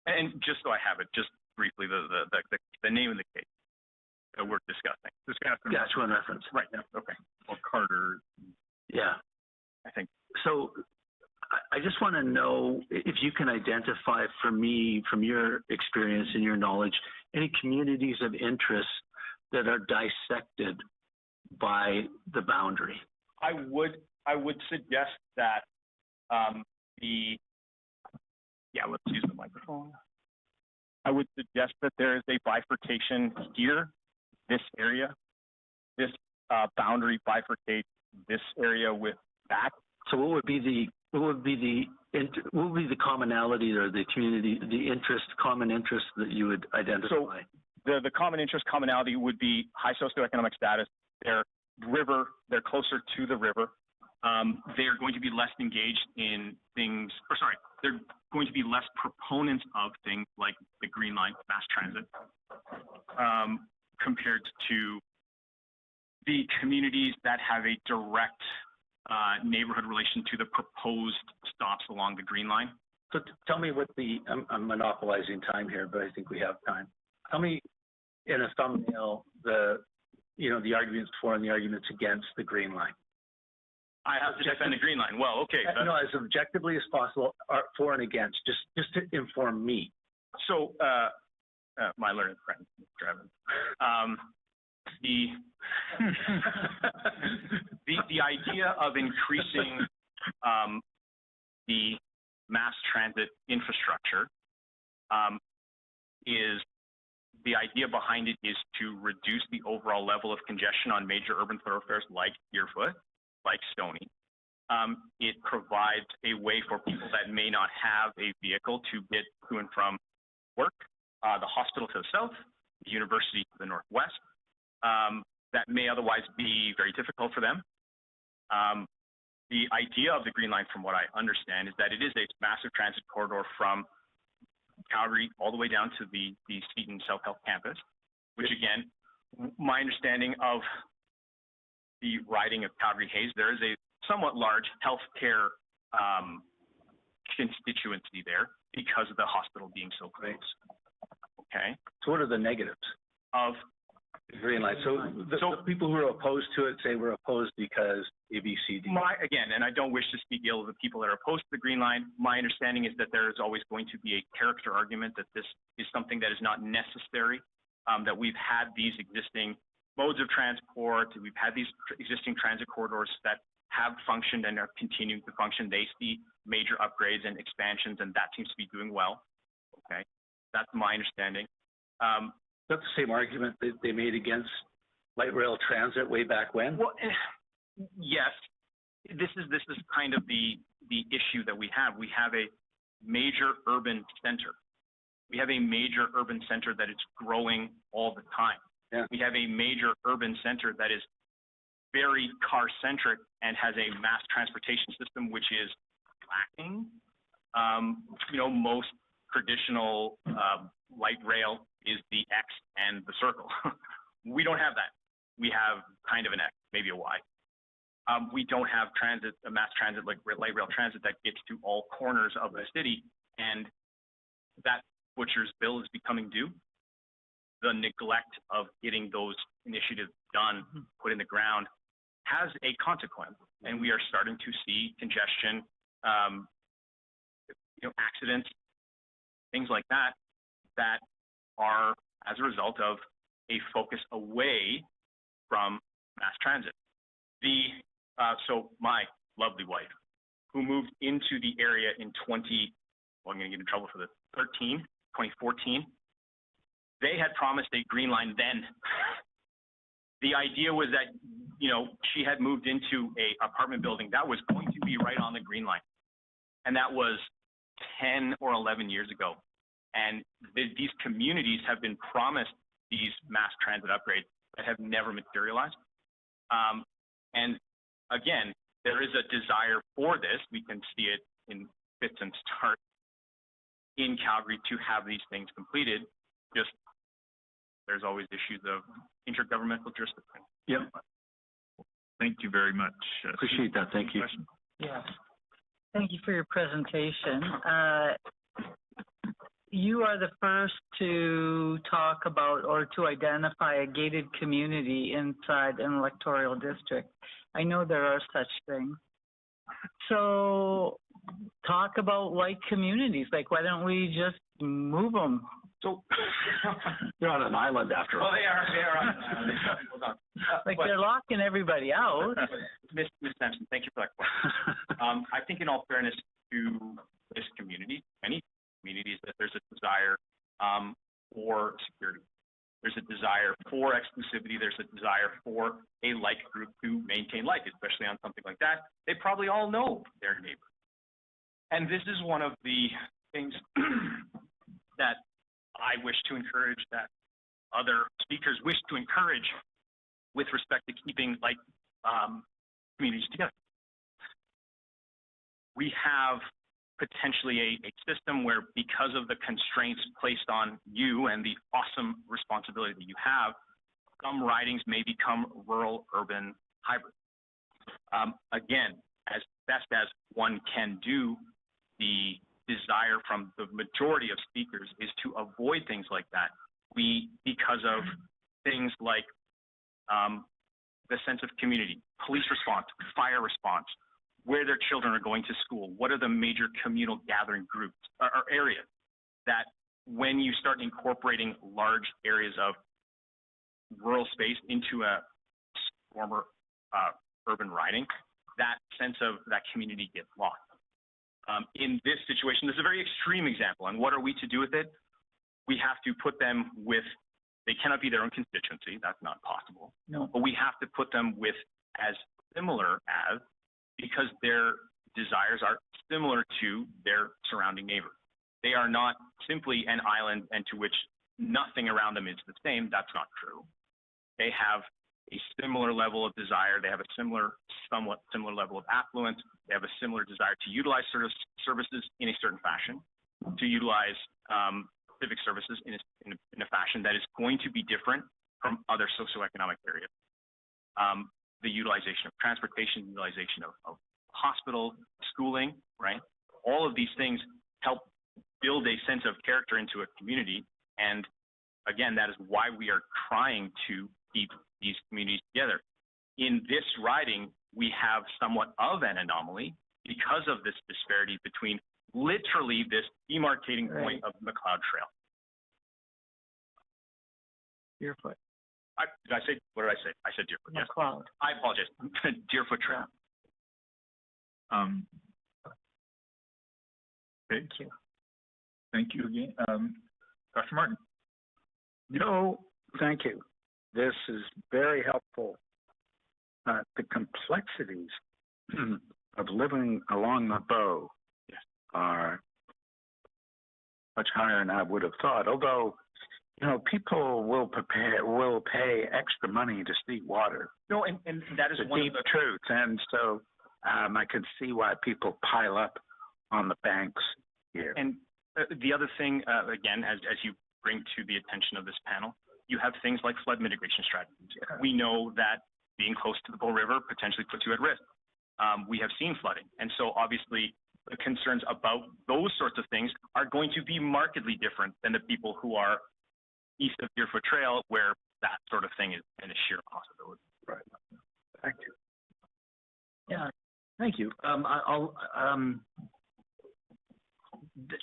And just so I have it, just briefly, the name of the case that we're discussing. Saskatchewan reference. Right. Yeah. Okay. Well, Carter. Yeah. I think. So I just want to know if you can identify for me, from your experience and your knowledge, any communities of interest that are dissected by the boundary. I would suggest that let's use the microphone. I would suggest that there is a bifurcation here, this area. This boundary bifurcates this area with that. So what would be the commonality or the community, common interest that you would identify? So the common interest commonality would be high socioeconomic status. They're closer to the river. They're going to be less engaged in things, they're going to be less proponents of things like the Green Line, mass transit, compared to the communities that have a direct neighborhood relation to the proposed stops along the Green Line. So tell me what I'm monopolizing time here, but I think we have time. Tell me in a thumbnail the arguments for and the arguments against the Green Line. I have to defend the Green Line. Well, okay. No, as objectively as possible, for and against, just to inform me. So, my learned friend, Trevin, the idea of increasing the mass transit infrastructure is the idea behind it is to reduce the overall level of congestion on major urban thoroughfares like Deerfoot, like Stony. It provides a way for people that may not have a vehicle to get to and from work, the hospital to the south, the university to the northwest, that may otherwise be very difficult for them. The idea of the Green Line, from what I understand, is that it is a massive transit corridor from Calgary all the way down to the Seton South Health campus. which again, my understanding of the riding of Calgary-Hayes, there is a somewhat large healthcare constituency there because of the hospital being so close. Okay. So what are the negatives of the green line? So the people who are opposed to it say we're opposed because A, B, C, D. Again, and I don't wish to speak ill of the people that are opposed to the green line. My understanding is that there is always going to be a character argument that this is something that is not necessary, that we've had these existing modes of transport, we've had these existing transit corridors that have functioned and are continuing to function. They see major upgrades and expansions, and that seems to be doing well. Okay, that's my understanding. That's the same argument that they made against light rail transit way back when. Well, yes, this is kind of the issue that we have. We have a major urban center. We have a major urban center that is growing all the time. Yeah. We have a major urban center that is very car-centric and has a mass transportation system which is lacking. Most traditional light rail is the X and the circle. We don't have that. We have kind of an X, maybe a Y. We don't have transit, a mass transit like light rail transit that gets to all corners of the city, and that butcher's bill is becoming due. The neglect of getting those initiatives done, put in the ground, has a consequence, and we are starting to see congestion, accidents, things like that, that are as a result of a focus away from mass transit. So my lovely wife, who moved into the area in I'm going to get in trouble for this, 2014, they had promised a green line then. The idea was that, she had moved into a apartment building that was going to be right on the green line. And that was 10 or 11 years ago. And these communities have been promised these mass transit upgrades that have never materialized. And again, there is a desire for this. We can see it in fits and starts in Calgary to have these things completed. Just there's always issues of intergovernmental jurisdiction. Yep. Thank you very much. Appreciate that. Thank you. Yeah. Thank you for your presentation. You are the first to talk about or to identify a gated community inside an electoral district. I know there are such things. So talk about like communities. Like, why don't we just move them? So they're on an island after all. Well, they are on an island. Hold on. They're locking everybody out. Ms. Sampson, thank you for that question. I think in all fairness to this community, many communities, that there's a desire for security. There's a desire for exclusivity. There's a desire for a like group to maintain like, especially on something like that. They probably all know their neighbor. And this is one of the things that I wish to encourage, that other speakers wish to encourage with respect to keeping like communities together. We have potentially a system where, because of the constraints placed on you and the awesome responsibility that you have, some ridings may become rural-urban hybrid. Again, as best as one can do, the desire from the majority of speakers is to avoid things like that. Because of things like the sense of community, police response, fire response, where their children are going to school, what are the major communal gathering groups or areas, that when you start incorporating large areas of rural space into a former urban riding, that sense of that community gets lost. In this situation, this is a very extreme example, and what are we to do with it? We have to put them with, they cannot be their own constituency, that's not possible. No. But we have to put them with as similar as, because their desires are similar to their surrounding neighbor. They are not simply an island and to which nothing around them is the same. That's not true. They have a similar level of desire. They have a somewhat similar level of affluence. They have a similar desire to utilize services in a certain fashion, to utilize civic services in a fashion that is going to be different from other socioeconomic areas. The utilization of transportation, utilization of hospital, schooling, right? All of these things help build a sense of character into a community. And again, that is why we are trying to keep these communities together. In this riding, we have somewhat of an anomaly because of this disparity between literally this demarcating point of McLeod Trail. Deerfoot. What did I say? I said Deerfoot. Yes. McLeod. I apologize. Deerfoot Trail. Okay. Thank you. Thank you again. Dr. Martin. No, thank you. This is very helpful. The complexities of living along the bow are much higher than I would have thought. Although, you know, people will pay extra money to see water. No, and that is one deep of the truth. And so I can see why people pile up on the banks here. And the other thing, again, as you bring to the attention of this panel, you have things like flood mitigation strategies. We know that being close to the Bull River potentially puts you at risk. We have seen flooding. And so obviously the concerns about those sorts of things are going to be markedly different than the people who are east of Deerfoot Trail, where that sort of thing is a sheer possibility. Right. Thank you. Yeah, thank you.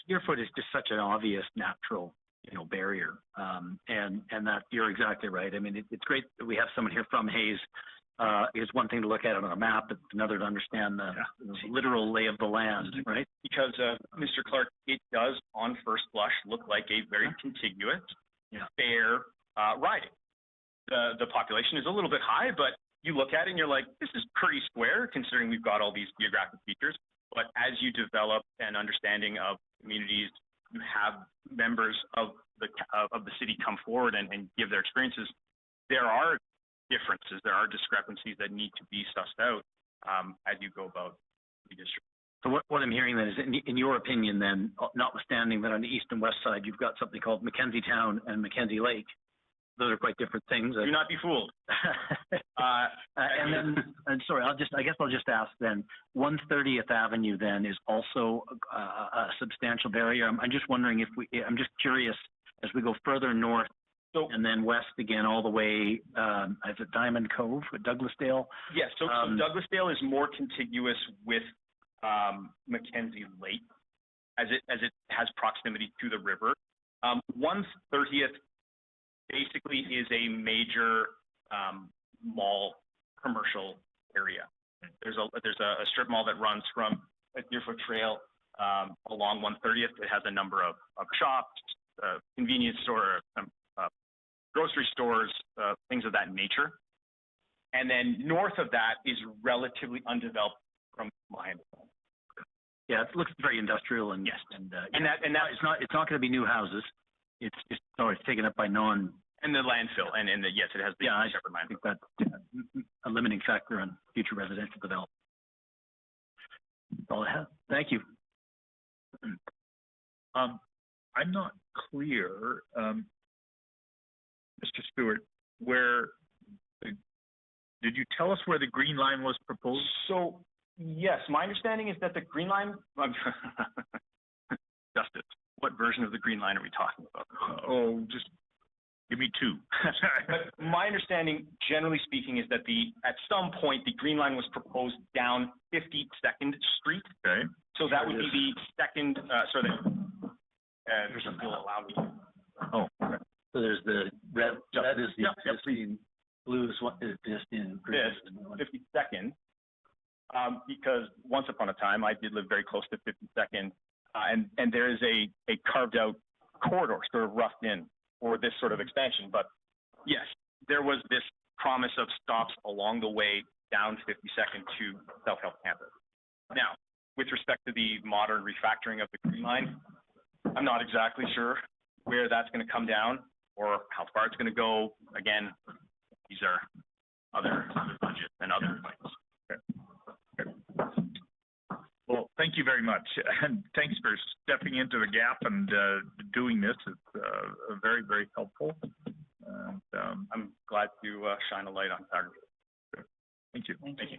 Deerfoot is just such an obvious natural, barrier, and that you're exactly right. I mean, it's great that we have someone here from Hayes. Is one thing to look at it on a map, but another to understand the literal lay of the land, right? Because, Mr. Clark, it does on first blush look like a very contiguous, fair riding. The population is a little bit high, but you look at it and you're like, this is pretty square considering we've got all these geographic features. But as you develop an understanding of communities, you have members of the city come forward and give their experiences. There are differences, there are discrepancies that need to be sussed out as you go about the district. So what I'm hearing then is, in your opinion then, notwithstanding that on the east and west side, you've got something called Mackenzie Town and Mackenzie Lake. Those are quite different things. Do not be fooled. And then, sorry, I guess I'll just ask then, 130th Avenue then is also a substantial barrier. I'm just wondering I'm just curious, as we go further north and then west again all the way, is it Diamond Cove, Douglasdale? Yes, so Douglasdale is more contiguous with Mackenzie Lake as it has proximity to the river. 130th basically is a major mall commercial area. There's a strip mall that runs from Deerfoot Trail along 130th. It has a number of shops, convenience store, grocery stores, things of that nature. And then north of that is relatively undeveloped from my understanding. Yeah, it looks very industrial and yes, and it's not going to be new houses. It's taken up by and the landfill and yes, it has the separate landfill. I think that's a limiting factor on future residential development. That's all I have. Thank you. I'm not clear, Mr. Stewart, did you tell us where the green line was proposed? So yes, my understanding is that the green line. Justice. What version of the green line are we talking about? Oh, just give me two. But my understanding, generally speaking, is that at some point the green line was proposed down 52nd Street. Okay. So that would be the second. You'll allow me. Oh. Okay. So there's the red. That is the existing. Blue is what is existing. This 52nd. Because once upon a time I did live very close to 52nd. And there is a carved out corridor sort of roughed in for this sort of expansion. But yes, there was this promise of stops along the way down 52nd to South Health Campus. Now, with respect to the modern refactoring of the green line, I'm not exactly sure where that's going to come down or how far it's going to go. Again, these are other budgets and other things. Well, thank you very much, and thanks for stepping into the gap and doing this. It's very, very helpful. And, I'm glad to shine a light on Calgary. thank you. Thank you.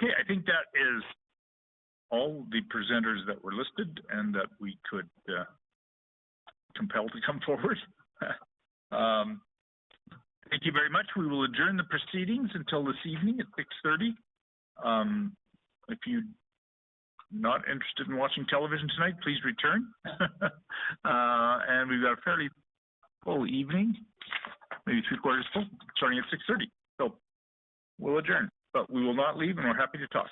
Okay, I think that is all the presenters that were listed and that we could compel to come forward. Thank you very much. We will adjourn the proceedings until this evening at 6:30. If you're not interested in watching television tonight, please return. And we've got a fairly full evening, maybe 3/4 full, starting at 6:30. So we'll adjourn, but we will not leave, and we're happy to talk.